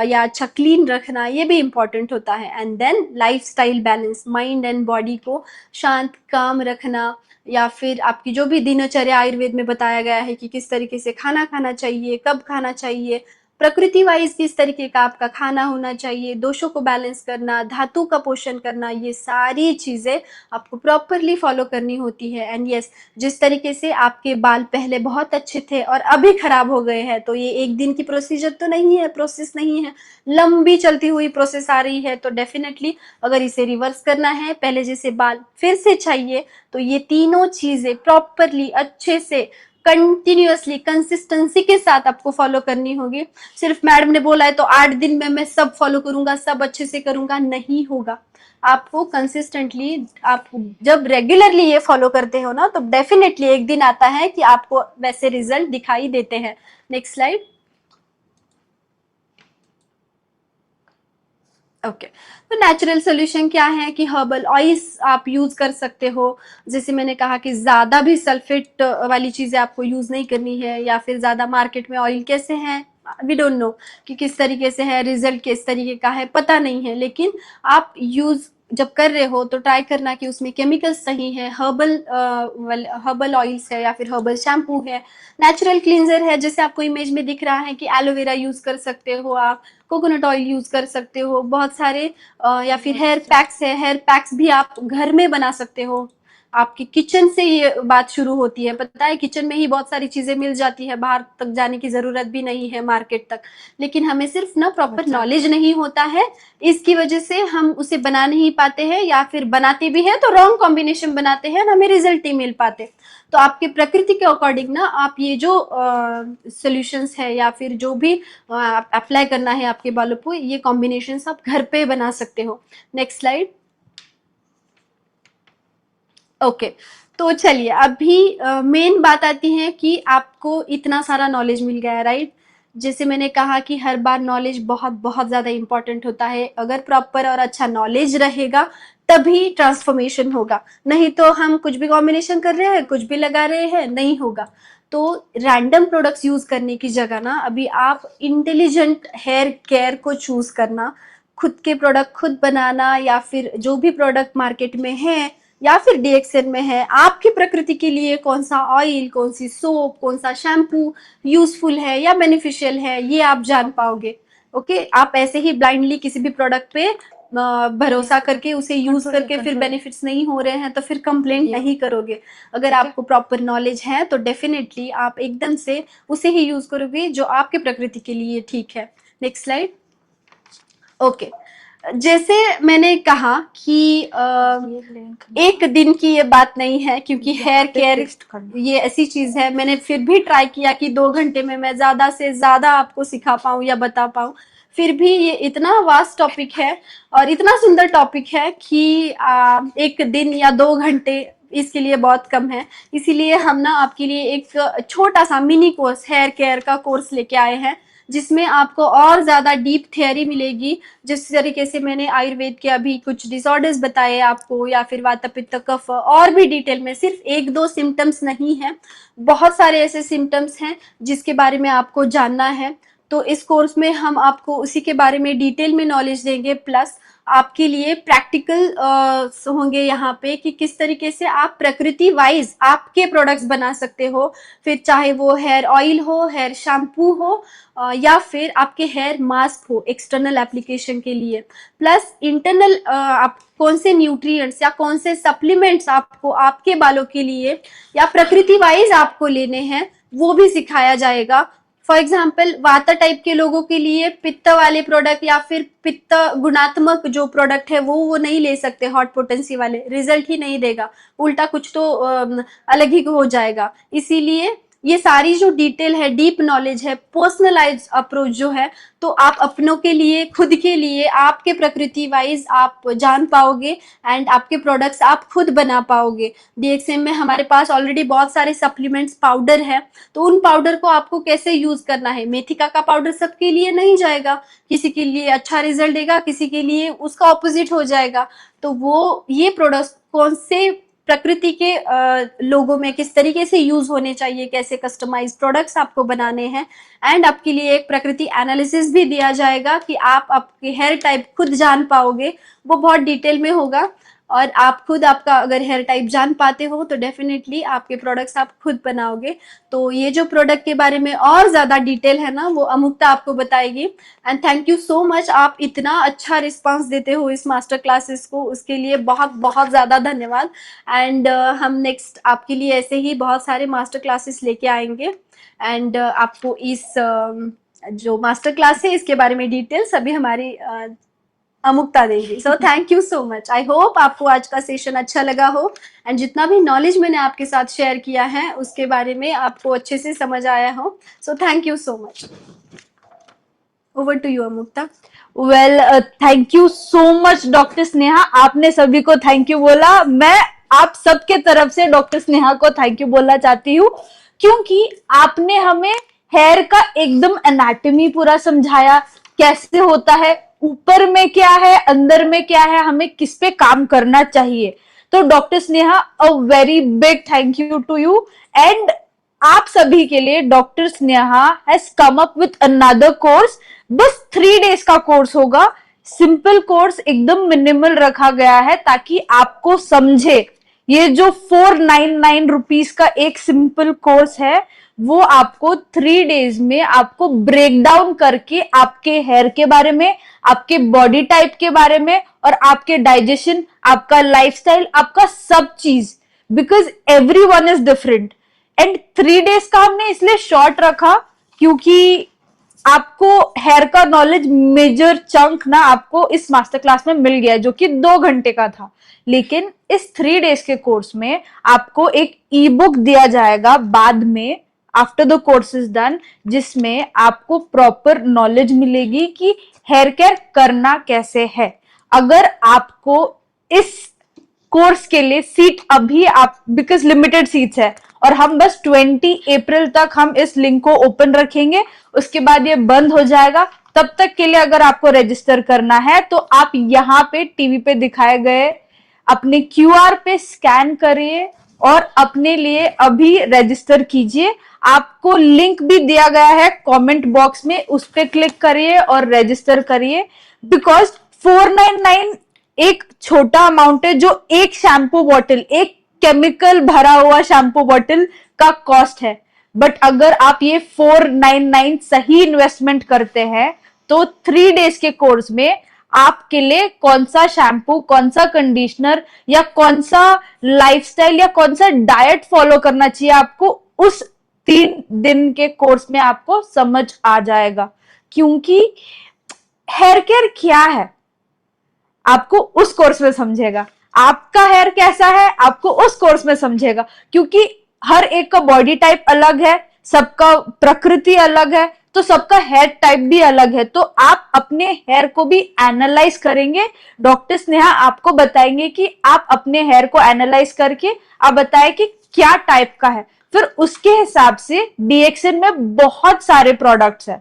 Speaker 2: या अच्छा क्लीन रखना, ये भी इंपॉर्टेंट होता है। And then lifestyle balance, mind and body को शांत काम रखना, या फिर आपकी जो भी दिनचर्या आयुर्वेद में बताया गया है कि किस तरीके से खाना खाना चाहिए, कब खाना चाहिए, प्रकृति वाइज किस तरीके का आपका खाना होना चाहिए, दोषों को बैलेंस करना, धातु का पोषण करना, ये सारी चीजें आपको प्रॉपरली फॉलो करनी होती है। एंड यस, जिस तरीके से आपके बाल पहले बहुत अच्छे थे और अभी खराब हो गए हैं, तो ये एक दिन की प्रोसीजर तो नहीं है, प्रोसेस नहीं है, लंबी चलती हुई प्रोसेस आ रही है। तो डेफिनेटली अगर इसे रिवर्स करना है, पहले जैसे बाल फिर से चाहिए, तो ये तीनों चीजें प्रॉपरली अच्छे से कंटिन्यूअसली कंसिस्टेंसी के साथ आपको फॉलो करनी होगी। सिर्फ मैडम ने बोला है तो 8 दिन में मैं सब फॉलो करूंगा, सब अच्छे से करूंगा, नहीं होगा। आपको कंसिस्टेंटली, आप जब रेगुलरली ये फॉलो करते हो ना, तो डेफिनेटली एक दिन आता है कि आपको वैसे रिजल्ट दिखाई देते हैं। Next slide. ओके, तो नेचुरल सोल्यूशन क्या है कि हर्बल ऑयल्स आप यूज कर सकते हो। जैसे मैंने कहा कि ज्यादा भी सल्फेट वाली चीजें आपको यूज नहीं करनी है, या फिर ज्यादा मार्केट में ऑयल कैसे हैं वी डोंट नो कि किस तरीके से है, रिजल्ट किस तरीके का है पता नहीं है, लेकिन आप यूज जब कर रहे हो तो ट्राई करना कि उसमें केमिकल्स सही है, हर्बल ऑयल्स है या फिर हर्बल शैम्पू है, नेचुरल क्लींजर है, जैसे आपको इमेज में दिख रहा है कि एलोवेरा यूज कर सकते हो आप, कोकोनट ऑयल यूज कर सकते हो, बहुत सारे या फिर हेयर पैक्स है, हेयर पैक्स भी आप घर में बना सकते हो। आपकी किचन से ये बात शुरू होती है, पता है किचन में ही बहुत सारी चीजें मिल जाती है, बाहर तक जाने की जरूरत भी नहीं है मार्केट तक, लेकिन हमें सिर्फ ना प्रॉपर नॉलेज नहीं होता है, इसकी वजह से हम उसे बना नहीं पाते हैं, या फिर बनाते भी हैं तो रॉन्ग कॉम्बिनेशन बनाते हैं, हमें रिजल्ट नहीं मिल पाते। तो आपके प्रकृति के अकॉर्डिंग ना आप ये जो सोल्यूशंस है या फिर जो भी अप्लाई करना है आपके बालों को, ये कॉम्बिनेशन आप घर पे बना सकते हो। Next slide. ओके, तो चलिए अभी मेन बात आती है कि आपको इतना सारा नॉलेज मिल गया है, राइट। जैसे मैंने कहा कि हर बार नॉलेज बहुत बहुत ज्यादा इंपॉर्टेंट होता है, अगर प्रॉपर और अच्छा नॉलेज रहेगा तभी ट्रांसफॉर्मेशन होगा, नहीं तो हम कुछ भी कॉम्बिनेशन कर रहे हैं, कुछ भी लगा रहे हैं, नहीं होगा। तो रैंडम प्रोडक्ट्स यूज करने की जगह ना अभी आप इंटेलिजेंट हेयर केयर को चूज करना, खुद के प्रोडक्ट खुद बनाना, या फिर जो भी प्रोडक्ट मार्केट में है या फिर डीएक्सएन में है, आपकी प्रकृति के लिए कौन सा ऑयल, कौन सी सोप, कौन सा शैम्पू यूजफुल है या बेनिफिशियल है, ये आप जान पाओगे। ओके, आप ऐसे ही ब्लाइंडली किसी भी प्रोडक्ट पे भरोसा करके उसे यूज करके फिर बेनिफिट्स नहीं हो रहे हैं तो फिर कंप्लेंट नहीं करोगे। अगर आपको प्रॉपर नॉलेज है तो डेफिनेटली आप एकदम से उसे ही यूज करोगे जो आपके प्रकृति के लिए ठीक है। Next slide. ओके, जैसे मैंने कहा कि एक दिन की ये बात नहीं है, क्योंकि हेयर केयर ये ऐसी चीज है, मैंने फिर भी ट्राई किया कि 2 घंटे में मैं ज्यादा से ज्यादा आपको सिखा पाऊं या बता पाऊं, फिर भी ये इतना वास्ट टॉपिक है और इतना सुंदर टॉपिक है कि एक दिन या 2 घंटे इसके लिए बहुत कम है। इसीलिए हम ना आपके लिए एक छोटा सा मिनी कोर्स, हेयर केयर का कोर्स लेके आए हैं, जिसमें आपको और ज़्यादा डीप थियरी मिलेगी। जिस तरीके से मैंने आयुर्वेद के अभी कुछ डिसऑर्डर्स बताए आपको, या फिर वात पित्त कफ, और भी डिटेल में, सिर्फ 1-2 सिम्टम्स नहीं है, बहुत सारे ऐसे सिम्टम्स हैं जिसके बारे में आपको जानना है। तो इस कोर्स में हम आपको उसी के बारे में डिटेल में नॉलेज देंगे, प्लस आपके लिए प्रैक्टिकल होंगे यहाँ पे कि किस तरीके से आप प्रकृति वाइज आपके प्रोडक्ट्स बना सकते हो। फिर चाहे वो हेयर ऑयल हो, हेयर शैम्पू हो, या फिर आपके हेयर मास्क हो एक्सटर्नल एप्लीकेशन के लिए। प्लस इंटरनल आप कौन से न्यूट्रिएंट्स या कौन से सप्लीमेंट्स आपको आपके बालों के लिए या प्रकृति वाइज आपको लेने हैं, वो भी सिखाया जाएगा। फॉर एग्जाम्पल, वाता टाइप के लोगों के लिए पित्त वाले प्रोडक्ट या फिर पित्त गुणात्मक जो प्रोडक्ट है वो नहीं ले सकते, हॉट पोटेंसी वाले रिजल्ट ही नहीं देगा, उल्टा कुछ तो अलग ही हो जाएगा। इसीलिए ये सारी जो डिटेल है, डीप नॉलेज है, पर्सनलाइज अप्रोच जो है, तो आप अपनों के लिए, खुद के लिए, आपके प्रकृति वाइज आप जान पाओगे एंड आपके प्रोडक्ट्स आप खुद बना पाओगे। डीएक्सएम में हमारे पास ऑलरेडी बहुत सारे सप्लीमेंट्स, पाउडर है, तो उन पाउडर को आपको कैसे यूज करना है। मेथिका का पाउडर सबके लिए नहीं जाएगा, किसी के लिए अच्छा रिजल्ट देगा, किसी के लिए उसका ऑपोजिट हो जाएगा। तो वो ये प्रोडक्ट्स कौन से प्रकृति के लोगों में किस तरीके से यूज होने चाहिए, कैसे कस्टमाइज प्रोडक्ट्स आपको बनाने हैं, एंड आपके लिए एक प्रकृति एनालिसिस भी दिया जाएगा कि आप आपके हेयर टाइप खुद जान पाओगे। वो बहुत डिटेल में होगा और आप खुद आपका अगर हेयर टाइप जान पाते हो तो डेफिनेटली आपके प्रोडक्ट्स आप खुद बनाओगे। तो ये जो प्रोडक्ट के बारे में और ज़्यादा डिटेल है ना, वो अमुक्ता आपको बताएगी। And thank you so much, आप इतना अच्छा रिस्पांस देते हो इस मास्टर क्लासेस को, उसके लिए बहुत बहुत ज़्यादा धन्यवाद। एंड हम नेक्स्ट आपके लिए ऐसे ही बहुत सारे मास्टर क्लासेस लेके आएंगे एंड आपको इस जो मास्टर क्लास है इसके बारे में डिटेल सभी हमारी अमुक्ता देगी। सो thank you so much. I hope आपको आज का सेशन अच्छा लगा हो एंड जितना भी नॉलेज मैंने आपके साथ शेयर किया है उसके बारे में आपको अच्छे से समझ आया हो। So thank you so much. Over to you Amukta.
Speaker 1: Well, thank you so much doctor Sneha. आपने सभी को थैंक यू बोला, मैं आप सबके तरफ से डॉक्टर स्नेहा को थैंक यू बोलना चाहती हूँ, क्योंकि आपने हमें हेयर का एकदम एनाटॉमी पूरा समझाया, कैसे होता है, ऊपर में क्या है, अंदर में क्या है, हमें किस पे काम करना चाहिए। तो doctor Sneha, a very big thank you to you. And आप सभी के लिए doctor Sneha has come up with another course. बस 3 डेज का कोर्स होगा, सिंपल कोर्स, एकदम मिनिमल रखा गया है ताकि आपको समझे। ये जो 499 रुपीज का एक सिंपल कोर्स है वो आपको 3 डेज में आपको ब्रेक डाउन करके आपके हेयर के बारे में, आपके बॉडी टाइप के बारे में और आपके डाइजेशन, आपका लाइफस्टाइल, आपका सब चीज, because everyone is different. And 3 days का हमने इसलिए शॉर्ट रखा क्योंकि आपको हेयर का नॉलेज मेजर चंक ना आपको इस मास्टर क्लास में मिल गया जो कि 2 घंटे का था। लेकिन इस 3 डेज के कोर्स में आपको एक ई बुक दिया जाएगा बाद में, after the course is done, जिसमें आपको प्रॉपर नॉलेज मिलेगी कि हेयर केयर करना कैसे है। अगर आपको इस कोर्स के लिए सीट अभी आप, बिकॉज लिमिटेड सीट्स है और हम बस 20 अप्रैल तक हम इस लिंक को ओपन रखेंगे, उसके बाद ये बंद हो जाएगा। तब तक के लिए अगर आपको रजिस्टर करना है तो आप यहाँ पे टीवी पे दिखाए गए अपने क्यूआर पे स्कैन करिए और अपने लिए अभी रजिस्टर कीजिए। आपको लिंक भी दिया गया है कमेंट बॉक्स में, उस पर क्लिक करिए और रजिस्टर करिए। बिकॉज 499 एक छोटा अमाउंट है जो एक शैम्पू बॉटल, एक केमिकल भरा हुआ शैम्पू बॉटल का कॉस्ट है। बट अगर आप ये 499 सही इन्वेस्टमेंट करते हैं तो 3 डेज के कोर्स में आपके लिए कौन सा शैम्पू, कौन सा कंडीशनर या कौन सा लाइफस्टाइल या कौन सा डाइट फॉलो करना चाहिए, आपको उस 3 दिन के कोर्स में आपको समझ आ जाएगा। क्योंकि हेयर केयर क्या है आपको उस कोर्स में समझेगा, आपका हेयर कैसा है आपको उस कोर्स में समझेगा। क्योंकि हर एक का बॉडी टाइप अलग है, सबका प्रकृति अलग है, तो तो सबका हेयर टाइप भी अलग है, तो आप अपने हेयर को भी एनालाइज करेंगे। डॉक्टर स्नेहा आपको बताएंगे कि आप अपने हेयर को एनालाइज करके आप बताएं कि क्या टाइप का है। फिर उसके हिसाब से डीएक्सएन में बहुत सारे प्रोडक्ट्स है,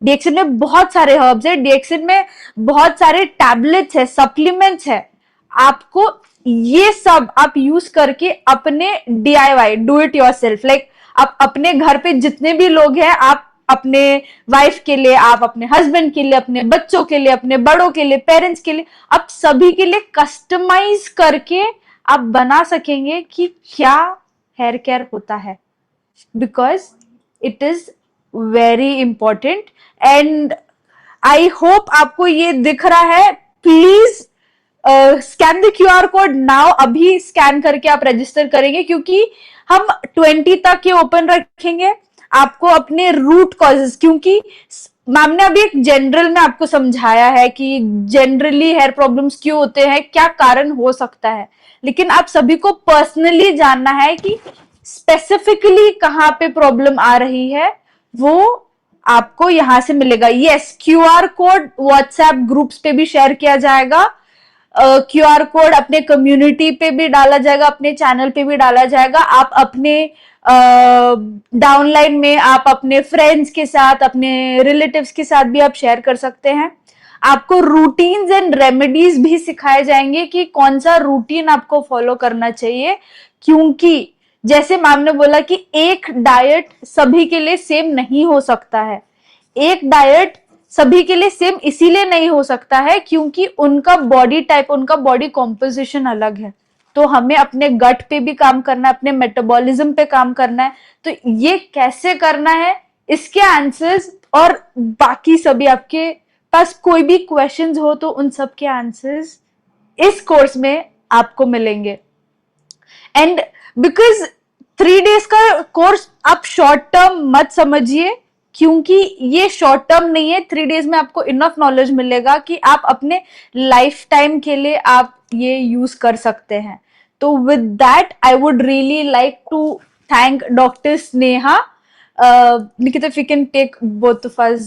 Speaker 1: डीएक्सएन में बहुत सारे हर्ब्स है, डीएक्सएन में बहुत सारे टैबलेट्स है, सप्लीमेंट्स है। आपको ये सब आप यूज करके अपने DIY, do it yourself, like आप अपने घर पे जितने भी लोग हैं, आप अपने वाइफ के लिए, आप अपने हस्बैंड के लिए, अपने बच्चों के लिए, अपने बड़ों के लिए, पेरेंट्स के लिए, आप सभी के लिए कस्टमाइज करके आप बना सकेंगे कि क्या हेयर केयर होता है, because it is very important. And I hope आपको ये दिख रहा है। Please scan the QR code now, अभी स्कैन करके आप रजिस्टर करेंगे, क्योंकि हम 20 तक ये ओपन रखेंगे। आपको अपने रूट कॉजेस, क्योंकि मैम ने अभी एक जनरल में आपको समझाया है कि जनरली हेयर प्रॉब्लम्स क्यों होते हैं, क्या कारण हो सकता है, लेकिन आप सभी को पर्सनली जानना है कि स्पेसिफिकली कहाँ पे प्रॉब्लम आ रही है, वो आपको यहां से मिलेगा। Yes, QR code WhatsApp groups पे भी शेयर किया जाएगा, क्यूआर कोड अपने कम्युनिटी पे भी डाला जाएगा, अपने चैनल पे भी डाला जाएगा। आप अपने डाउनलाइन में आप अपने फ्रेंड्स के साथ, अपने रिलेटिव्स के साथ भी आप शेयर कर सकते हैं। आपको रूटीन्स एंड रेमेडीज भी सिखाए जाएंगे कि कौन सा रूटीन आपको फॉलो करना चाहिए, क्योंकि जैसे मैम ने बोला कि एक डाइट सभी के लिए सेम नहीं हो सकता है। एक डाइट सभी के लिए सेम इसीलिए नहीं हो सकता है क्योंकि उनका बॉडी टाइप, उनका बॉडी कॉम्पोजिशन अलग है। तो हमें अपने गट पे भी काम करना है, अपने मेटाबॉलिज्म पे काम करना है। तो ये कैसे करना है, इसके आंसर्स और बाकी सभी, आपके पास कोई भी क्वेश्चंस हो तो उन सब के आंसर्स इस कोर्स में आपको मिलेंगे। एंड बिकॉज 3 डेज का कोर्स आप शॉर्ट टर्म मत समझिए, क्योंकि ये शॉर्ट टर्म नहीं है। 3 डेज में आपको इनफ नॉलेज मिलेगा कि आप अपने लाइफ टाइम के लिए आप ये यूज कर सकते हैं। तो with that I would really like to thank doctor Sneha. Nikita, if you can take both of us.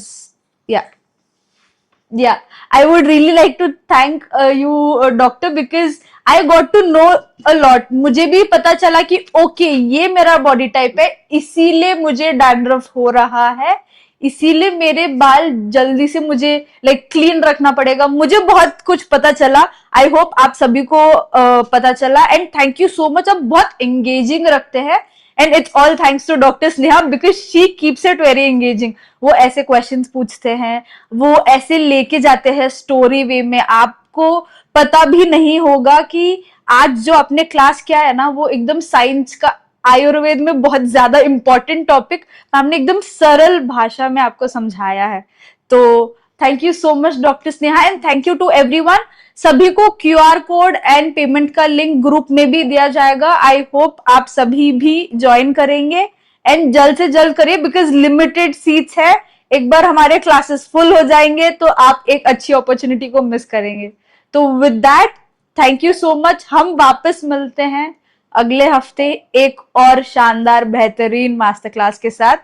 Speaker 1: Yeah, I would really like to thank you, doctor, because I got to know a lot. मुझे भी पता चला कि okay ये मेरा body type है, इसीलिए मुझे डैंड्रफ हो रहा है, इसीलिए मेरे बाल जल्दी से मुझे क्लीन रखना पड़ेगा। मुझे बहुत कुछ पता चला। आई होप आप सभी को पता चला। And thank you so much, आप बहुत एंगेजिंग रखते हैं। And it's all thanks to doctor Sneha, because she keeps it very engaging. वो ऐसे क्वेश्चंस पूछते हैं, वो ऐसे लेके जाते हैं स्टोरी वे में, आपको पता भी नहीं होगा कि आज जो आपने क्लास किया है ना, वो एकदम साइंस का, आयुर्वेद में बहुत ज्यादा इंपॉर्टेंट टॉपिक हमने एकदम सरल भाषा में आपको समझाया है। तो thank you so much doctor Sneha, and thank you to everyone. सभी को क्यूआर कोड एंड पेमेंट का लिंक ग्रुप में भी दिया जाएगा। आई होप आप सभी भी ज्वाइन करेंगे, एंड जल्द से जल्द करिए, बिकॉज लिमिटेड सीट्स है। एक बार हमारे क्लासेस फुल हो जाएंगे तो आप एक अच्छी अपॉर्चुनिटी को मिस करेंगे। तो with that thank you so much. हम वापस मिलते हैं अगले हफ्ते एक और शानदार बेहतरीन मास्टर क्लास के साथ।